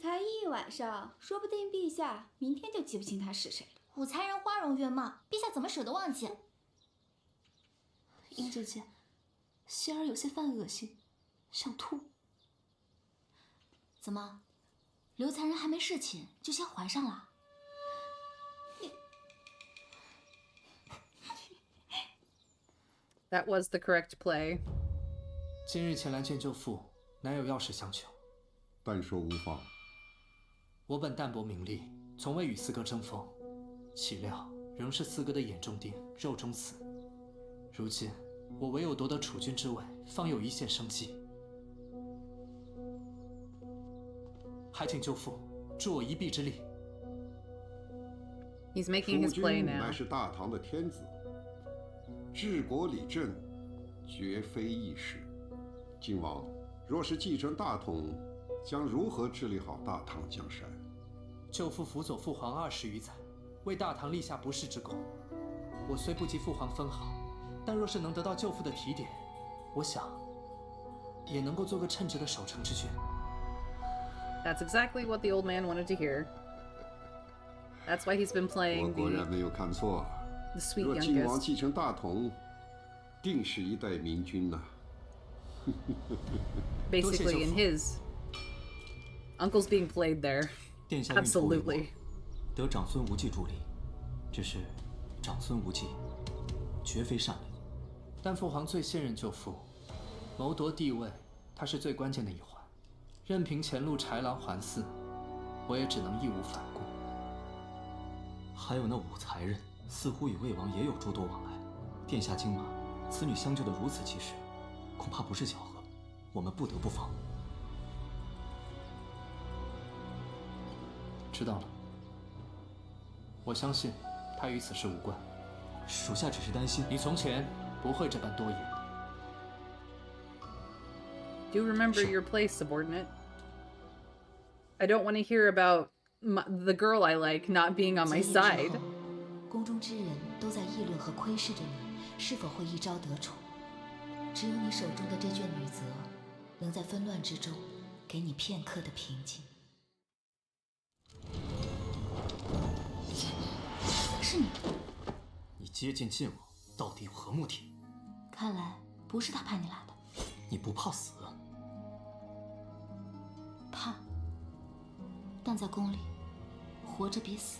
才一晚上，说不定陛下明天就记不清他是谁了。武才人花容月貌，陛下怎么舍得忘记？英姐姐，希儿有些犯恶心，想吐。怎么，刘才人还没侍寝就先怀上了？ That was the correct play. 今日前来见舅父，乃有要事相求。但说无妨。我本淡泊名利，从未与四哥争锋，岂料仍是四哥的眼中钉、肉中刺。如今我唯有夺得储君之位，方有一线生机。还请舅父助我一臂之力。 He's making his play 储君 now. 乃是大唐的天子。 治国理政，绝非易事。晋王若是继承大统，将如何治理好大唐江山？舅父辅佐父皇20余载，为大唐立下不世之功。我虽不及父皇分毫，但若是能得到舅父的提点，我想也能够做个称职的守城之君。 That's exactly what the old man wanted to hear. That's why he's been 我 playing 果然没有看错。 the sweet 若晋王 youngest. 继承大统，定是一代明君呐。Basically, in his Uncle's being played there. 殿下运筹帷幄 Absolutely. 得长孙无忌助力，只是长孙无忌绝非善人。但父皇最信任舅父，谋夺帝位，他是最关键的一环。任凭前路豺狼环伺，我也只能义无反顾。还有那武才人，似乎与魏王也有诸多往来。殿下惊马，此女相救得如此及时，恐怕不是巧合，我们不得不防。知道了，我相信他与此事无关。属下只是担心你从前不会这般多言。Do remember your place, subordinate. I don't want to hear about the girl I like not being on my side. 宫中之人都在议论和窥视着你是否会一朝得宠，只有你手中的这卷女则，能在纷乱之中给你片刻的平静。是你。你接近晋王到底有何目的？看来不是他派你来的。你不怕死？怕，但在宫里，活着比死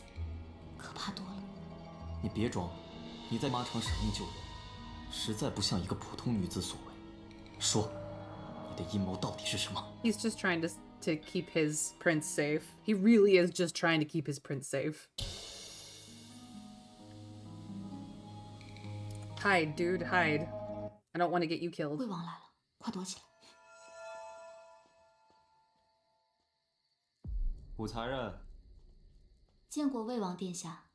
可怕多了。你别装了，你在马场舍命救人，实在不像一个普通女子所为。说，你的阴谋到底是什么？ He's just trying to keep his prince safe. He really is just trying to keep his prince safe. Hide, dude, hide. I don't want to get you killed. 魏王来了，快躲起来！武才人，见过魏王殿下。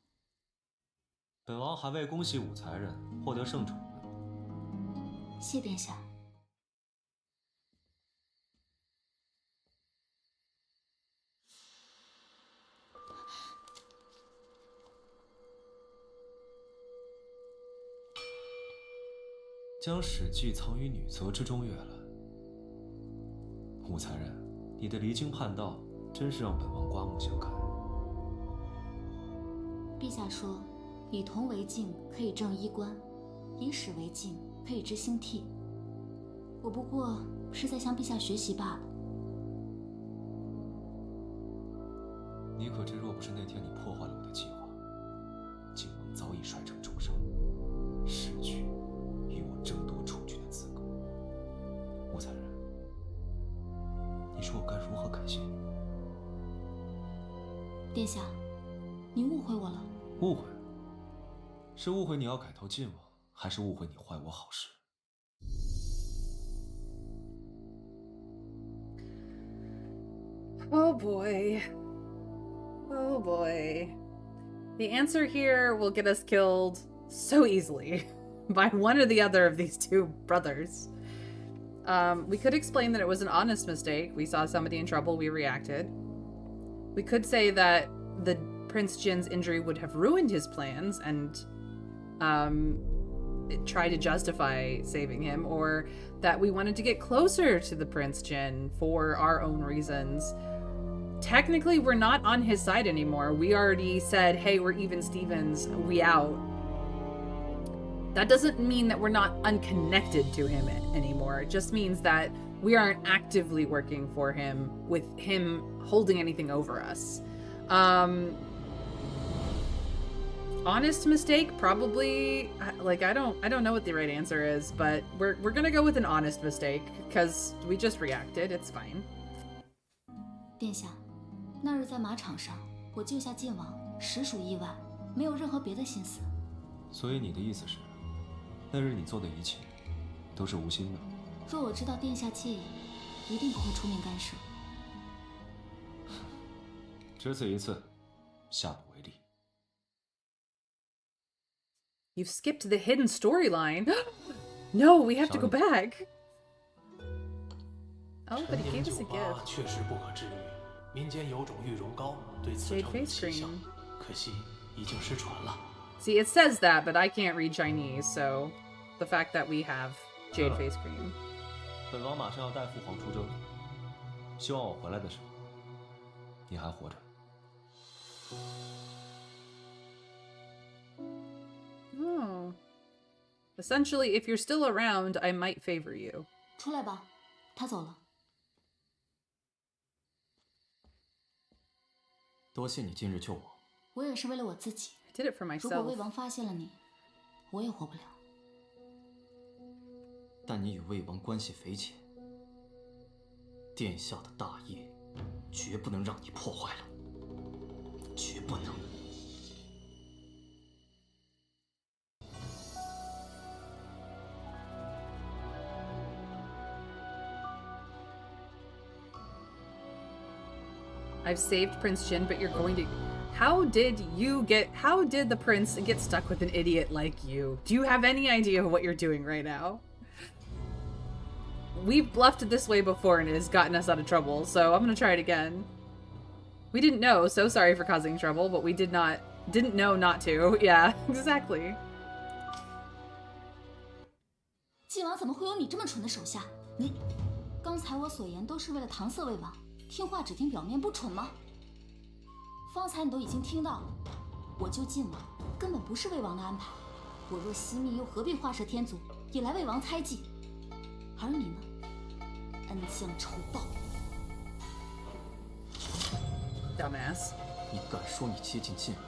本王还未恭喜武才人获得圣宠呢。谢殿下。将史记藏于女则之中阅了。武才人，你的离经叛道，真是让本王刮目相看。陛下说，以铜为镜，可以正衣冠；以史为镜，可以知兴替。我不过是在向陛下学习罢了。你可知，若不是那天你破坏了我的计划，晋王早已摔成重伤，失去与我争夺储君的资格。武才人，你说我该如何感谢你？殿下，你误会我了。误会？是误会你要改投晋王，还是误会你坏我好事？ Oh boy. Oh boy. The answer here will get us killed so easily by one or the other of these two brothers. We could explain that it was an honest mistake. We saw somebody in trouble, we reacted. We could say that the Prince Jin's injury would have ruined his plans and try to justify saving him, or that we wanted to get closer to the Prince Jin for our own reasons. Technically, we're not on his side anymore. We already said, hey, we're even Stevens, we out. That doesn't mean that we're not unconnected to him anymore. It just means that we aren't actively working for him with him holding anything over us. Honest mistake, probably. Like, I don't know what the right answer is, but we're gonna go with an honest mistake because we just reacted. It's fine. 殿下，那日在马场上，我救下晋王，实属意外，没有任何别的心思。所以你的意思是，那日你做的一切都是无心的？若我知道殿下介意，一定不会出面干涉。只此一次，下不为例。 You've skipped the hidden storyline. No, we have to go back. Oh, but he gave us a gift. 确实不可治愈，民间有种玉容膏，对此称为奇效，可惜已经失传了。 See, it says that, but I can't read Chinese, so the fact that we have jade face cream. 本王马上要带父皇出征，希望我回来的时候，你还活着。 Oh. Essentially, if you're still around, I might favor you. 出来吧，他走了。多谢你今日救我。我也是为了我自己。 I did it for 如果 myself. 魏王发现了你，我也活不了。但你与魏王关系匪浅，殿下的大业绝不能让你破坏了，绝不能。 I've saved Prince Jin, but you're going to... How did the prince get stuck with an idiot like you? Do you have any idea what you're doing right now? We've bluffed it this way before and it has gotten us out of trouble, so I'm gonna try it again. We didn't know, so sorry for causing trouble, but we didn't know not to. Yeah, exactly. 晋王怎么会有你这么蠢的手下？你，刚才我所言都是为了搪塞魏王，听话只听表面，不蠢吗？方才你都已经听到了，我救晋王根本不是魏王的安排，我若惜命，又何必画蛇添足，引来魏王猜忌？而你呢，恩将仇报。Dumbass. 你敢说你接近晋王，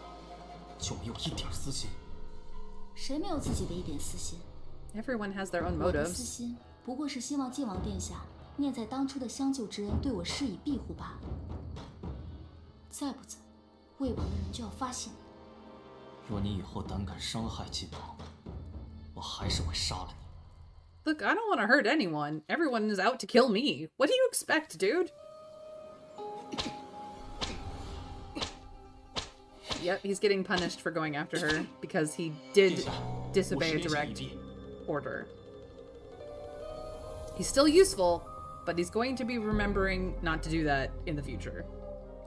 就没有一点私心？谁没有自己的一点私心？ Everyone has their own 我的私 motives. 心不过是希望晋王殿下念在当初的相救之恩，对我施以庇护罢了。再不走，魏王的人就要发现你。若你以后胆敢伤害晋王，我还是会杀了你。 Look, I don't want to hurt anyone. Everyone is out to kill me. What do you expect, dude? Yep, he's getting punished for going after her because he did disobey a direct order. He's still useful, but he's going to be remembering not to do that in the future.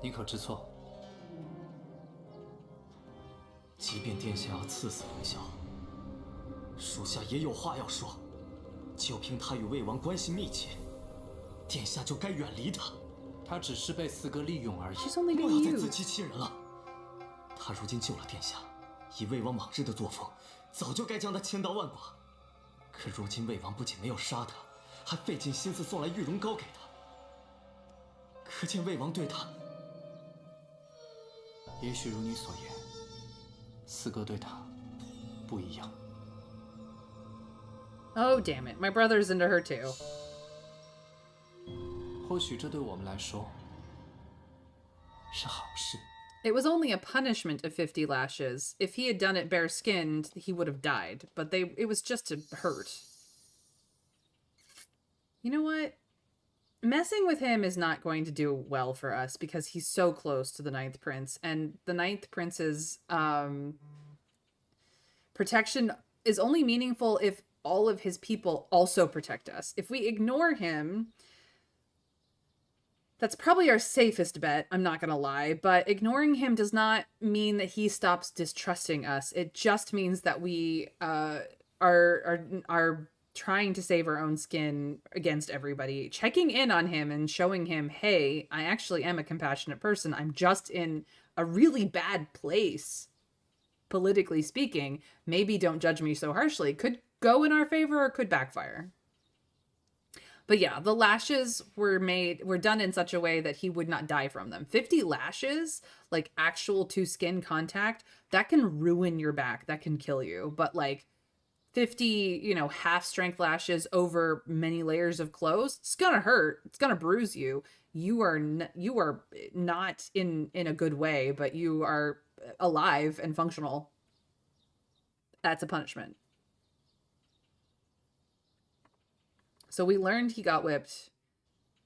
你可知错？即便殿下要赐死凌霄，属下也有话要说。就凭他与魏王关系密切，殿下就该远离他。他只是被四哥利用而已。不要再自欺欺人了。他如今救了殿下，以魏王往日的作风，早就该将他千刀万剐。可如今魏王不仅没有杀他，还费尽心思送来玉容膏给他，可见魏王对他……也许如你所言，四哥对他不一样。 Oh, damn it. My brother's into her too. 或许这对我们来说是好事。 It was only a punishment of 50 lashes. If he had done it bare-skinned, he would have died. But it was just to hurt. You know what? Messing with him is not going to do well for us because he's so close to the Ninth Prince. And the Ninth Prince's protection is only meaningful if all of his people also protect us. If we ignore him, that's probably our safest bet, I'm not gonna lie, but ignoring him does not mean that he stops distrusting us. It just means that we are trying to save our own skin against everybody. Checking in on him and showing him, hey, I actually am a compassionate person. I'm just in a really bad place, politically speaking. Maybe don't judge me so harshly. Could go in our favor or could backfire. But yeah, the lashes were done in such a way that he would not die from them. 50 lashes, like actual to skin contact, that can ruin your back. That can kill you. But like 50, half strength lashes over many layers of clothes, it's gonna hurt. It's gonna bruise you. You are not in a good way, but you are alive and functional. That's a punishment. So we learned he got whipped.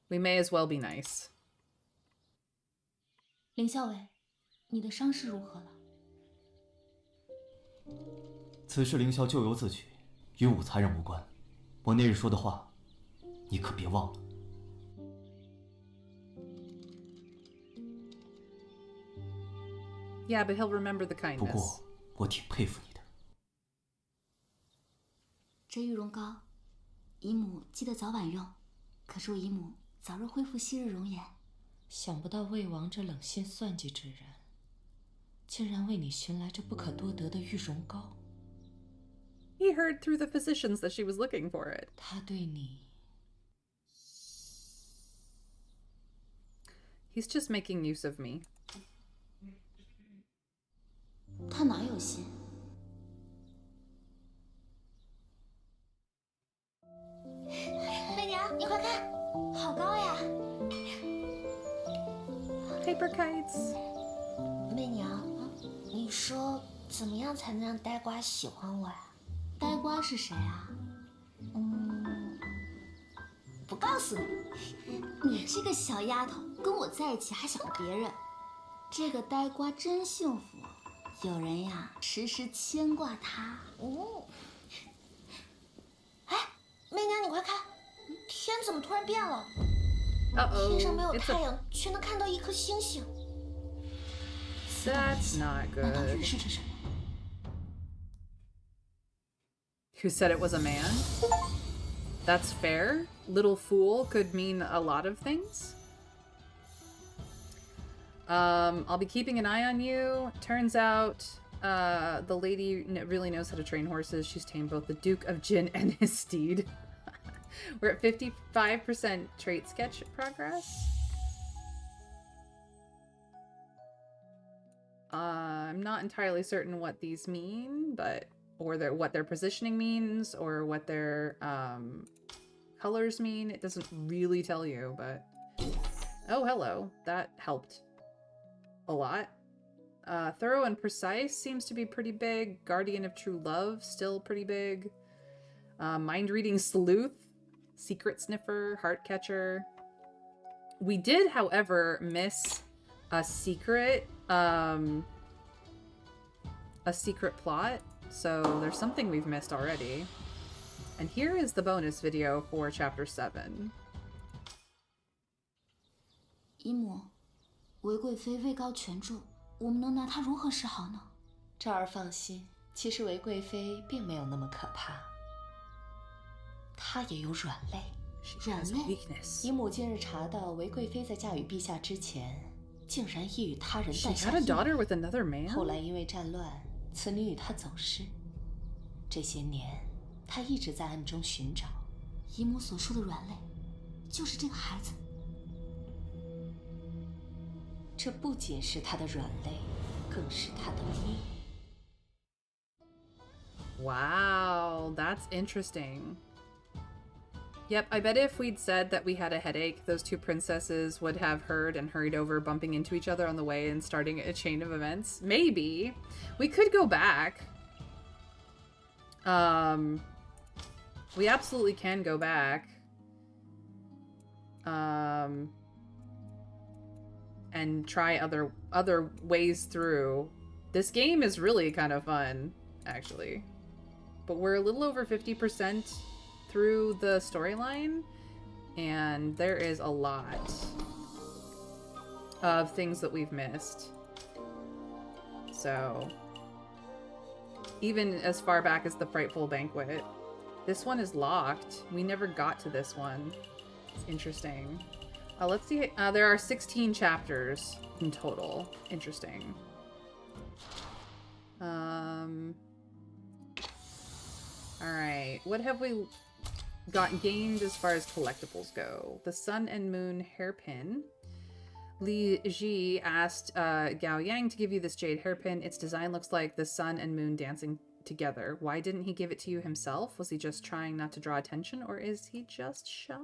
We may as well be nice. 凌校尉，你的伤势如何了？此事凌霄咎由自取，与武才人无关。我那日说的话，你可别忘了。Yeah, but he'll remember the kindness. 不过，我挺佩服你的。这玉容膏，姨母记得早晚用，可祝姨母早日恢复昔日容颜。想不到魏王这冷心算计之人，竟然为你寻来这不可多得的玉容膏。He heard through the physicians that she was looking for it. 他对你 He's just making use of me. 西。媚娘，你快看，好高呀 ！Paper kites。媚娘，你说怎么样才能让呆瓜喜欢我呀？呆瓜是谁啊？不告诉你。你这个小丫头，跟我在一起还想着别人。这个呆瓜真幸福，有人呀时时牵挂他。哦。哎，媚娘，你快看，天怎么突然变了？天上没有太阳，却能看到一颗星星。That's not good. 难道预示着什么？ Who said it was a man? That's fair. Little fool could mean a lot of things. I'll be keeping an eye on you. Turns out, the lady really knows how to train horses. She's tamed both the Duke of Jin and his steed. We're at 55% trait sketch progress. I'm not entirely certain what these mean, but or what their positioning means, or what their colors mean. It doesn't really tell you, but oh, hello. That helped a lot. Thorough and precise seems to be pretty big. Guardian of true love, still pretty big. Mind reading sleuth, secret sniffer, heart catcher. We did, however, miss a secret plot, so there's something we've missed already. And here is the bonus video for chapter 7. 姨母，韦贵妃位高权重，我们能拿她如何是好呢？昭儿放心，其实韦贵妃并没有那么可怕，她也有软肋。软肋。姨母近日查到，韦贵妃在嫁与陛下之前，竟然亦与他人诞下 She had a daughter with another man? 后来因为战乱，此女与他走失。这些年，她一直在暗中寻找。姨母所说的软肋，就是这个孩子。这不仅是她的软肋，更是她的命。 Wow, that's interesting. Yep, I bet if we'd said that we had a headache, those two princesses would have heard and hurried over, bumping into each other on the way and starting a chain of events. Maybe. We could go back. We absolutely can go back. And try other ways through. This game is really kind of fun, actually. But we're a little over 50% through the storyline, and there is a lot of things that we've missed. So, even as far back as the Frightful Banquet, this one is locked. We never got to this one. It's interesting. Let's see. There are 16 chapters in total. Interesting. Alright, what have we gained as far as collectibles go? The Sun and Moon hairpin. Li Ji asked Gao Yang to give you this jade hairpin. Its design looks like the sun and moon dancing together. Why didn't he give it to you himself? Was he just trying not to draw attention, or is he just shy?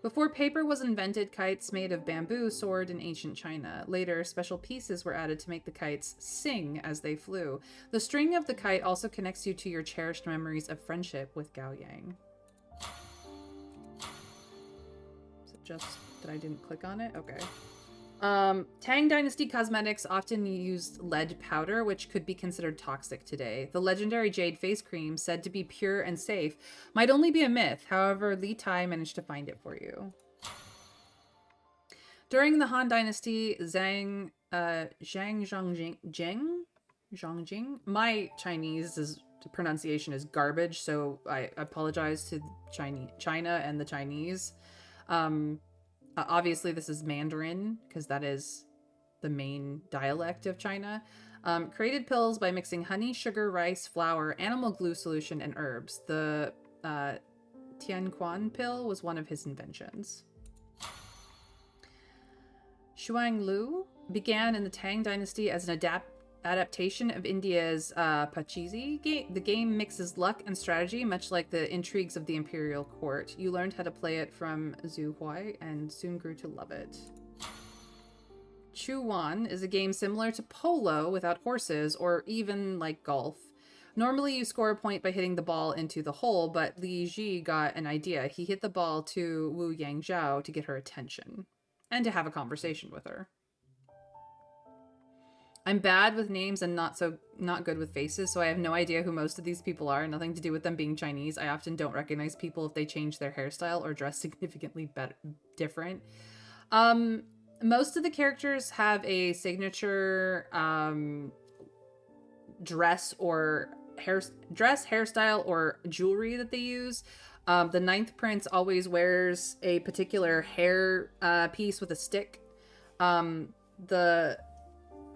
Before paper was invented, kites made of bamboo soared in ancient China. Later, special pieces were added to make the kites sing as they flew. The string of the kite also connects you to your cherished memories of friendship with Gao Yang. Is it just that I didn't click on it? Okay. Tang Dynasty cosmetics often used lead powder, which could be considered toxic today. The legendary jade face cream, said to be pure and safe, might only be a myth. However, Li Tai managed to find it for you. During the Han Dynasty, Zhang Zhongjing. My Chinese pronunciation is garbage, so I apologize to China and the Chinese. Obviously, this is Mandarin, because that is the main dialect of China. Created pills by mixing honey, sugar, rice, flour, animal glue solution, and herbs. The Tianquan pill was one of his inventions. Shuang Lu began in the Tang Dynasty as an adaptation of India's Pachisi game. The game mixes luck and strategy, much like the intrigues of the imperial court. You learned how to play it from Zhu Hui and soon grew to love it. Chuan is a game similar to Polo without horses, or even like golf. Normally you score a point by hitting the ball into the hole, but Li Ji got an idea. He hit the ball to Wu Yangzhao to get her attention and to have a conversation with her. I'm bad with names and not good with faces, so I have no idea who most of these people are. Nothing to do with them being Chinese. I often don't recognize people if they change their hairstyle or dress significantly different. Most of the characters have a signature dress, hairstyle, or jewelry that they use. The ninth prince always wears a particular hair piece with a stick. The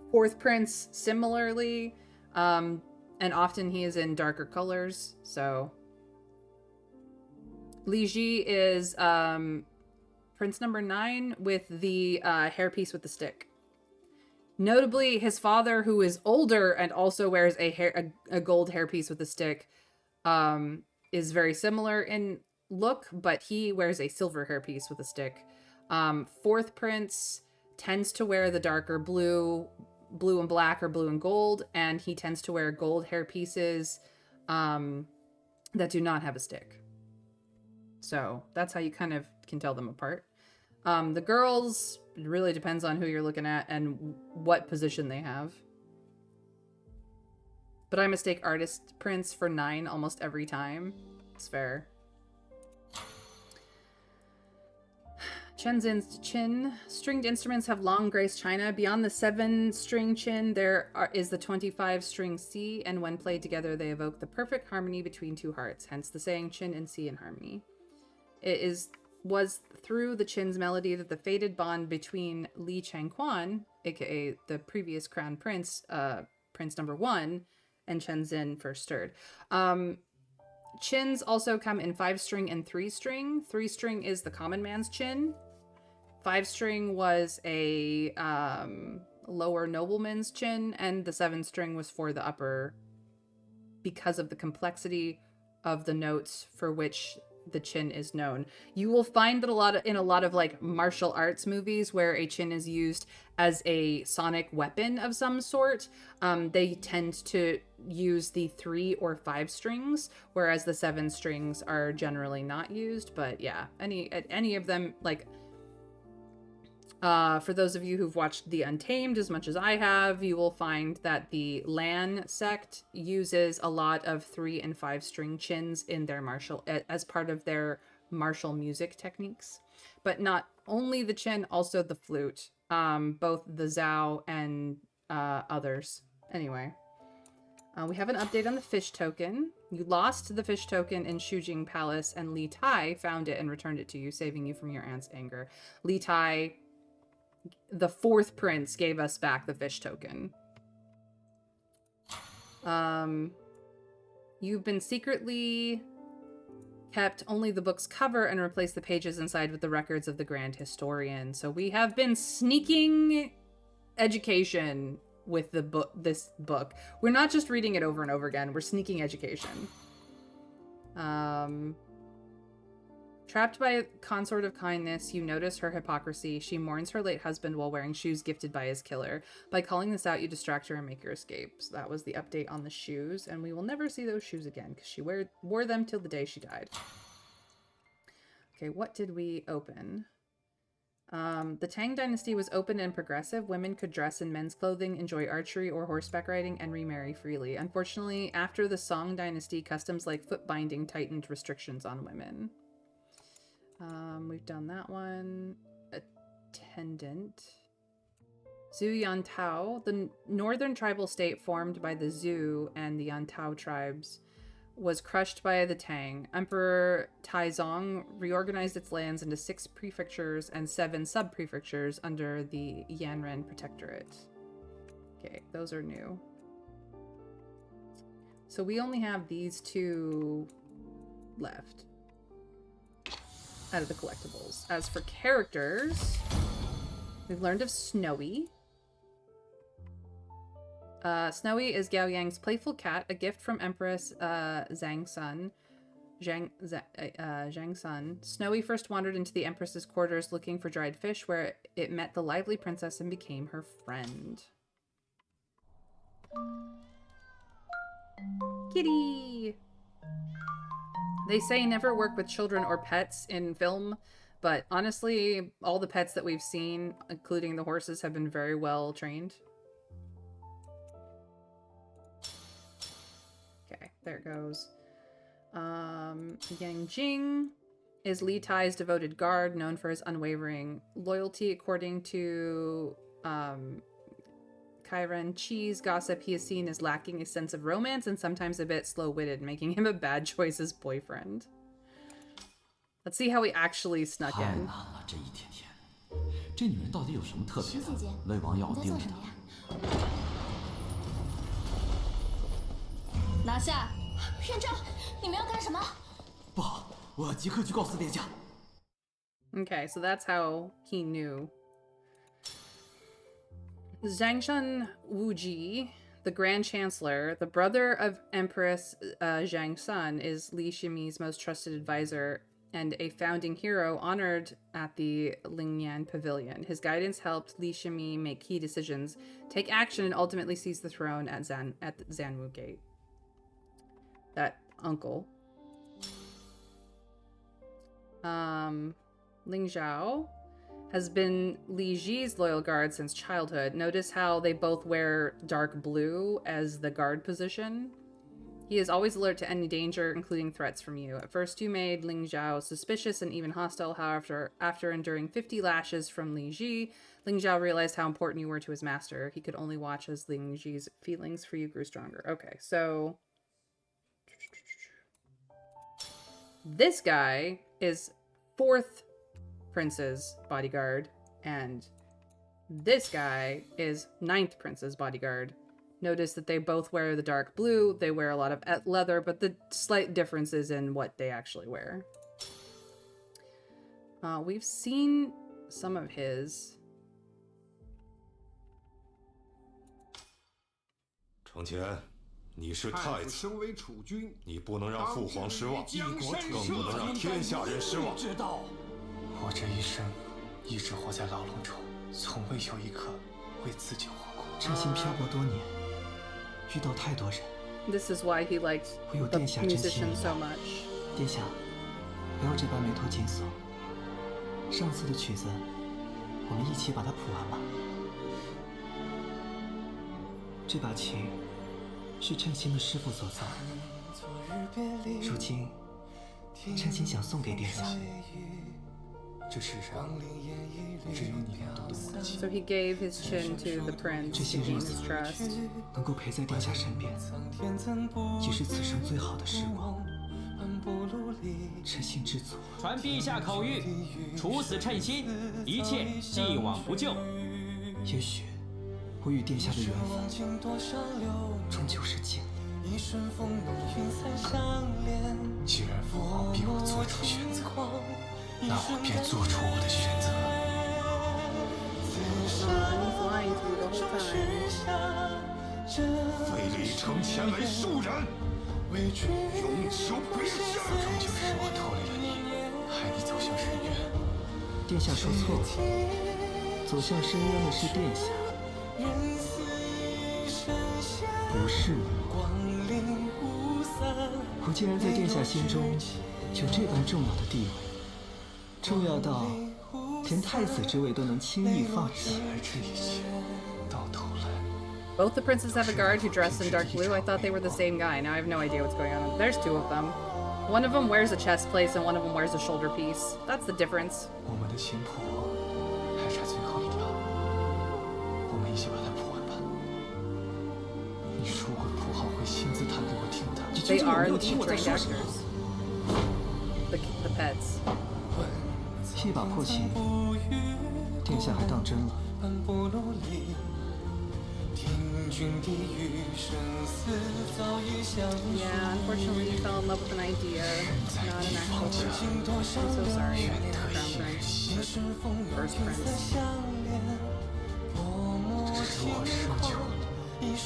fourth prince similarly, and often he is in darker colors. So Li Ji is prince number 9 with the hairpiece with the stick. Notably, his father, who is older and also wears a gold hairpiece with a stick, is very similar in look, but he wears a silver hairpiece with a stick. Fourth prince tends to wear the darker blue and black, or blue and gold, and he tends to wear gold hairpieces that do not have a stick. So that's how you kind of can tell them apart. The girls, it really depends on who you're looking at and what position they have. But I mistake artist prince for 9 almost every time. It's fair. Chenzin's chin. Stringed instruments have long graced china. Beyond the 7-string chin, there is the 25-string C, and when played together, they evoke the perfect harmony between two hearts, hence the saying chin and C in harmony. It was through the chin's melody that the fated bond between Li Changquan, aka the previous crown prince, prince number 1, and Chenzin first stirred. Chins also come in 5-string and 3-string. 3-string is the common man's chin. 5-string was a lower nobleman's chin, and the 7-string was for the upper, because of the complexity of the notes for which the chin is known. You will find that in a lot of like martial arts movies where a chin is used as a sonic weapon of some sort, they tend to use the 3 or 5 strings, whereas the 7 strings are generally not used. But yeah, any of them, like for those of you who've watched The Untamed as much as I have, you will find that the Lan sect uses a lot of 3 and 5 string chins in their as part of their martial music techniques. But not only the chin, also the flute, both the Zhao and others. Anyway, we have an update on the fish token. You lost the fish token in Shujing Palace, and Li Tai found it and returned it to you, saving you from your aunt's anger. Li Tai, the 4th prince, gave us back the fish token. You've been secretly kept only the book's cover and replaced the pages inside with the records of the Grand Historian. So we have been sneaking education with this book. We're not just reading it over and over again, we're sneaking education. Trapped by a consort of kindness, you notice her hypocrisy. She mourns her late husband while wearing shoes gifted by his killer. By calling this out, you distract her and make her escape. So that was the update on the shoes, and we will never see those shoes again because she wore them till the day she died. Okay, what did we open? The Tang Dynasty was open and progressive. Women could dress in men's clothing, enjoy archery or horseback riding, and remarry freely. Unfortunately, after the Song Dynasty, customs like foot binding tightened restrictions on women. We've done that one. Attendant. Zhu Yantao, the northern tribal state formed by the Zhu and the Yantao tribes, was crushed by the Tang. Emperor Taizong reorganized its lands into 6 prefectures and 7 sub-prefectures under the Yanren Protectorate. Okay, those are new. So we only have these 2 left out of the collectibles. As for characters, we've learned of Snowy. Snowy is Gao Yang's playful cat, a gift from Empress Zhang Sun. Zhang Sun. Snowy first wandered into the Empress's quarters looking for dried fish, where it met the lively princess and became her friend. Kitty! They say never work with children or pets in film, but honestly, all the pets that we've seen, including the horses, have been very well trained. Okay, there it goes. Yang Jing is Li Tai's devoted guard, known for his unwavering loyalty. According to Kairen Chi's gossip, he is seen as lacking a sense of romance and sometimes a bit slow-witted, making him a bad choice as boyfriend. Let's see how he actually snuck in. 这女人到底有什么特别的？魏王要我盯着她。拿下！院长，你们要干什么？不好，我要即刻去告诉殿下。Okay, so that's how he knew. Zhangshan Wuji, the Grand Chancellor, the brother of Empress Zhang Sun, is Li Shimi's most trusted advisor and a founding hero honored at the Lingyan Pavilion. His guidance helped Li Shimi make key decisions, take action, and ultimately seize the throne at Zanwu Gate. That uncle. Ling Zhao has been Li Ji's loyal guard since childhood. Notice how they both wear dark blue as the guard position. He is always alert to any danger, including threats from you. At first, you made Ling Zhao suspicious and even hostile. However, after enduring 50 lashes from Li Ji, Ling Zhao realized how important you were to his master. He could only watch as Ling Ji's feelings for you grew stronger. Okay, so this guy is 4th Prince's bodyguard, and this guy is 9th Prince's bodyguard. Notice that they both wear the dark blue. They wear a lot of leather, but the slight differences in what they actually wear. We've seen some of his. 承乾，你是太子，身为储君，你不能让父皇失望，更不能让天下人失望。知道，我这一生一直活在牢笼中，从未有一刻为自己活过。真心漂泊多年，遇到太多人。This is why he liked the musician so much. 殿下，不要这般眉头紧锁。上次的曲子，我们一起把它谱完吧。这把琴是称心的师傅所造，如今称心想送给殿下。这世上只有你能懂得我的情。 So he gave his chin to the prince to gain his trust. 能够陪在殿下身边，即是此生最好的时光。称心知足。传陛下口谕：处死称心，一切既往不咎。也许我与殿下的缘分终究是尽。既然父皇逼我做出选择，那我便做出我的选择。 废立城前来庶人，永求陛下。终究是我拖累了你，害你走向深渊。殿下说错了，走向深渊的是殿下，不是我。我竟然在殿下心中有这般重要的地位，重要到连太子之位都能轻易放弃。 Both the princes have a guard who dress in dark blue. I thought they were the same guy. Now I have no idea what's going on. There's two of them. One of them wears a chest plate and one of them wears a shoulder piece. That's the difference. 我们的琴谱还差最后一条，我们一起把它谱完吧。你说过谱好会亲自弹给我听的。 They are the trained actors. The pets. 一把破琴，殿下还当真了。 Yeah, unfortunately you fell in love with an idea, not an actual person. I'm so sorry, Crown Prince. First Prince. 这是我奢求，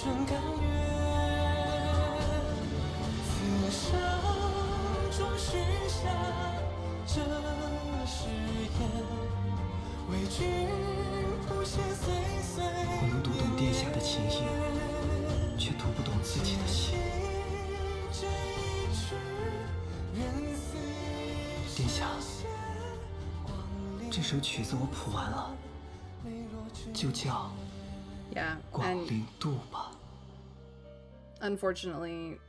生甘愿。此生终许下这誓言，为君谱写岁岁。我能读懂殿下的情意，却读不懂自己的心。殿下，这首曲子我谱完了，就叫 Yeah, 广 and 陵渡吧。 unfortunately,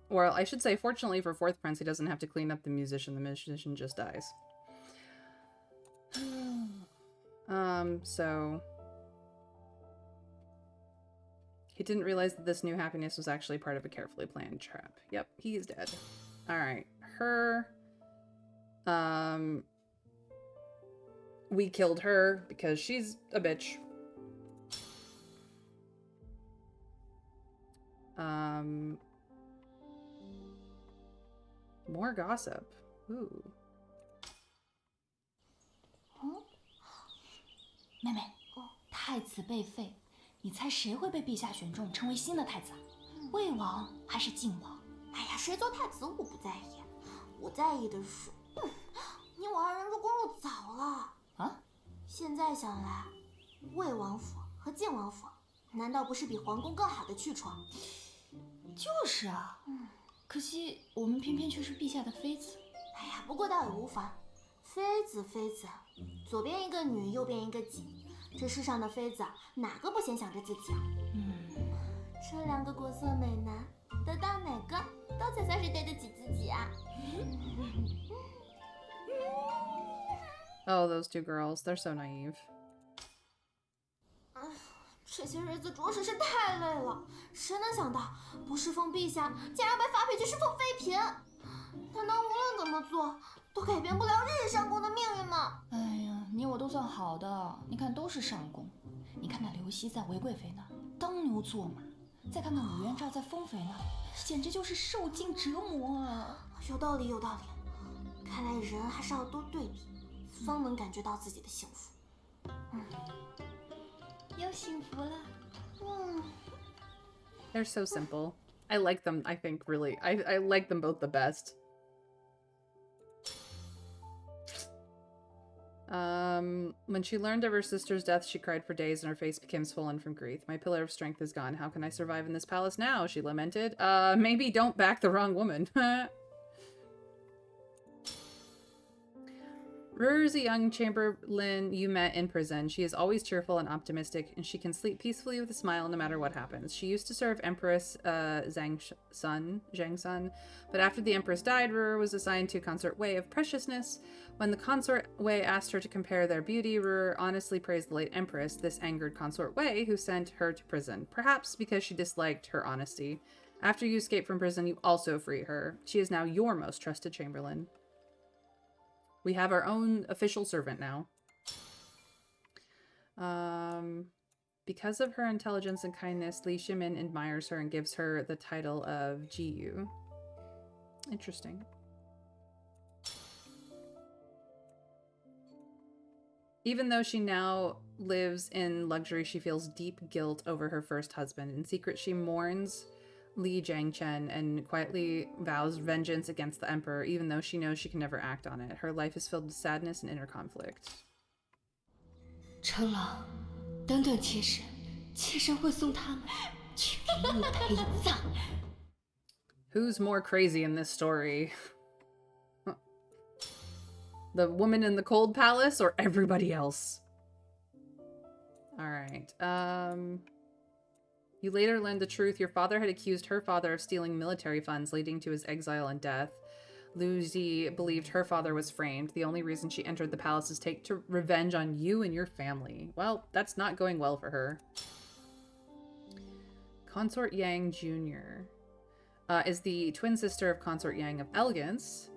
well, I should say fortunately for Fourth Prince, he doesn't have to clean up the musician. The musician just dies. So he didn't realize that this new happiness was actually part of a carefully planned trap. Yep, he's dead. All right, her. We killed her because she's a bitch. More gossip. Ooh. 妹妹，太子被废，你猜谁会被陛下选中成为新的太子啊？魏王还是晋王？哎呀，谁做太子我不在意，我在意的是，你我二人入宫入早了啊。现在想来，魏王府和晋王府，难道不是比皇宫更好的去处？就是啊，可惜我们偏偏却是陛下的妃子。哎呀，不过倒也无妨，妃子妃子，左边一个女，右边一个己，这世上的妃子哪个不先想着自己啊？这两个国色美男，得到哪个都才算是对得起自己啊。Oh, those two girls, they're so naive. 这些日子着实是太累了，谁能想到不侍奉陛下，竟然被发配去侍奉妃嫔？难道无论怎么做都改变不了日日上宫的命运吗？哎呀，你我都算好的，你看都是上宫。你看那刘熙在韦贵妃那儿当牛做马，再看看武元照在封妃那儿，简直就是受尽折磨啊！有道理，有道理。看来人还是要多对比，方能感觉到自己的幸福。又幸福了。They're so simple. I like them, I think, really. I like them both the best. When she learned of her sister's death, she cried for days and her face became swollen from grief. My pillar of strength is gone. How can I survive in this palace now? She lamented. Maybe don't back the wrong woman. Rur is a young chamberlain you met in prison. She is always cheerful and optimistic, and she can sleep peacefully with a smile no matter what happens. She used to serve Empress Zhang Sun, but after the Empress died, Rur was assigned to Consort Wei of Preciousness. When the Consort Wei asked her to compare their beauty, Rur honestly praised the late Empress. This angered Consort Wei, who sent her to prison, perhaps because she disliked her honesty. After you escape from prison, you also free her. She is now your most trusted chamberlain. We have our own official servant now. Because of her intelligence and kindness, Li Shimin admires her and gives her the title of Jiyu. Interesting. Even though she now lives in luxury, she feels deep guilt over her first husband. In secret, she mourns Li Jiangchen and quietly vows vengeance against the emperor, even though she knows she can never act on it. Her life is filled with sadness and inner conflict. 程老，等等妾身，妾身会送他们去给你陪葬。Who's more crazy in this story? The woman in the cold palace or everybody else? All right. You later learned the truth. Your father had accused her father of stealing military funds, leading to his exile and death. Luzi believed her father was framed. The only reason she entered the palace is to take revenge on you and your family. Well, that's not going well for her. Consort Yang Jr. Is the twin sister of Consort Yang of Elegance.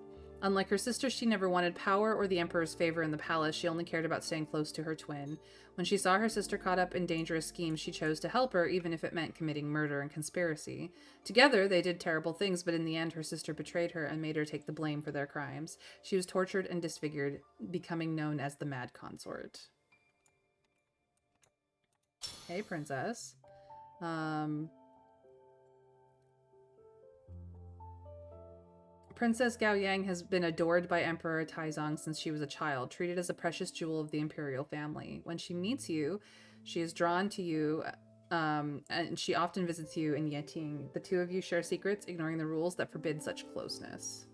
Unlike her sister, she never wanted power or the emperor's favor in the palace. She only cared about staying close to her twin. When she saw her sister caught up in dangerous schemes, she chose to help her, even if it meant committing murder and conspiracy. Together, they did terrible things, but in the end, her sister betrayed her and made her take the blame for their crimes. She was tortured and disfigured, becoming known as the Mad Consort. Hey, princess. Princess Gao Yang has been adored by Emperor Taizong since she was a child, treated as a precious jewel of the imperial family. When she meets you, she is drawn to you, and she often visits you in Yeting. The two of you share secrets, ignoring the rules that forbid such closeness.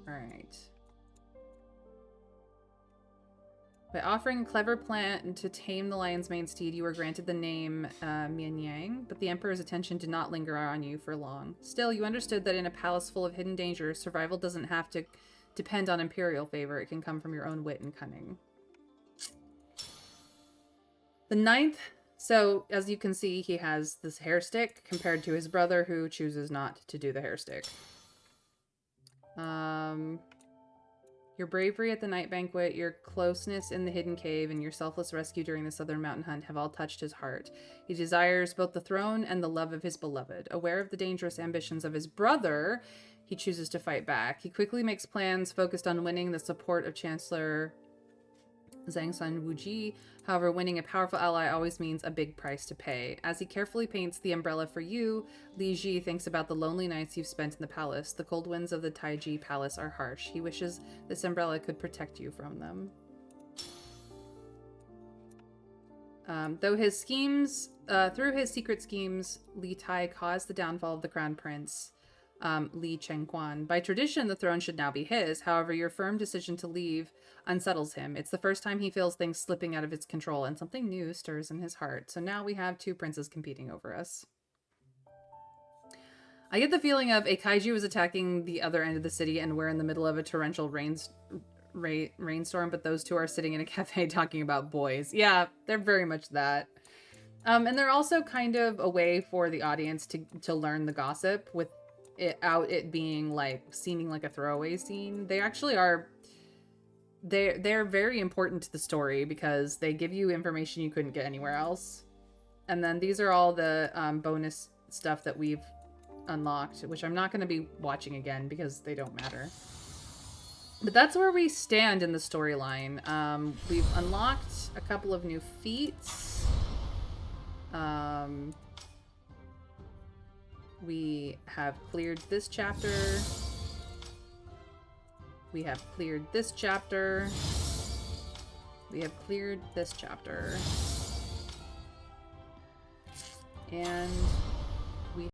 Alright. By offering a clever plan to tame the lion's mane steed, you were granted the name Mian Yang, but the Emperor's attention did not linger on you for long. Still, you understood that in a palace full of hidden dangers, survival doesn't have to depend on imperial favor. It can come from your own wit and cunning. The 9th, so as you can see, he has this hair stick compared to his brother who chooses not to do the hair stick. Your bravery at the night banquet, your closeness in the hidden cave, and your selfless rescue during the southern mountain hunt have all touched his heart. He desires both the throne and the love of his beloved. Aware of the dangerous ambitions of his brother, he chooses to fight back. He quickly makes plans focused on winning the support of Chancellor Zhangsan Wuji. However, winning a powerful ally always means a big price to pay. As he carefully paints the umbrella for you, Li Ji thinks about the lonely nights you've spent in the palace. The cold winds of the Taiji Palace are harsh. He wishes this umbrella could protect you from them. Though his schemes, through his secret schemes, Li Tai caused the downfall of the crown prince, Li Chengquan. By tradition, the throne should now be his. However, your firm decision to leave unsettles him. It's the first time he feels things slipping out of his control, and something new stirs in his heart. So now we have two princes competing over us. I get the feeling of a kaiju is attacking the other end of the city, and we're in the middle of a torrential rainstorm, but those two are sitting in a cafe talking about boys. Yeah, they're very much that. And they're also kind of a way for the audience to learn the gossip with it being like seeming like a throwaway scene. They actually are. They're very important to the story because they give you information you couldn't get anywhere else. And then these are all the bonus stuff that we've unlocked, which I'm not going to be watching again because they don't matter. But that's where we stand in the storyline. We've unlocked a couple of new feats. We have cleared this chapter. We have cleared this chapter. We have cleared this chapter. And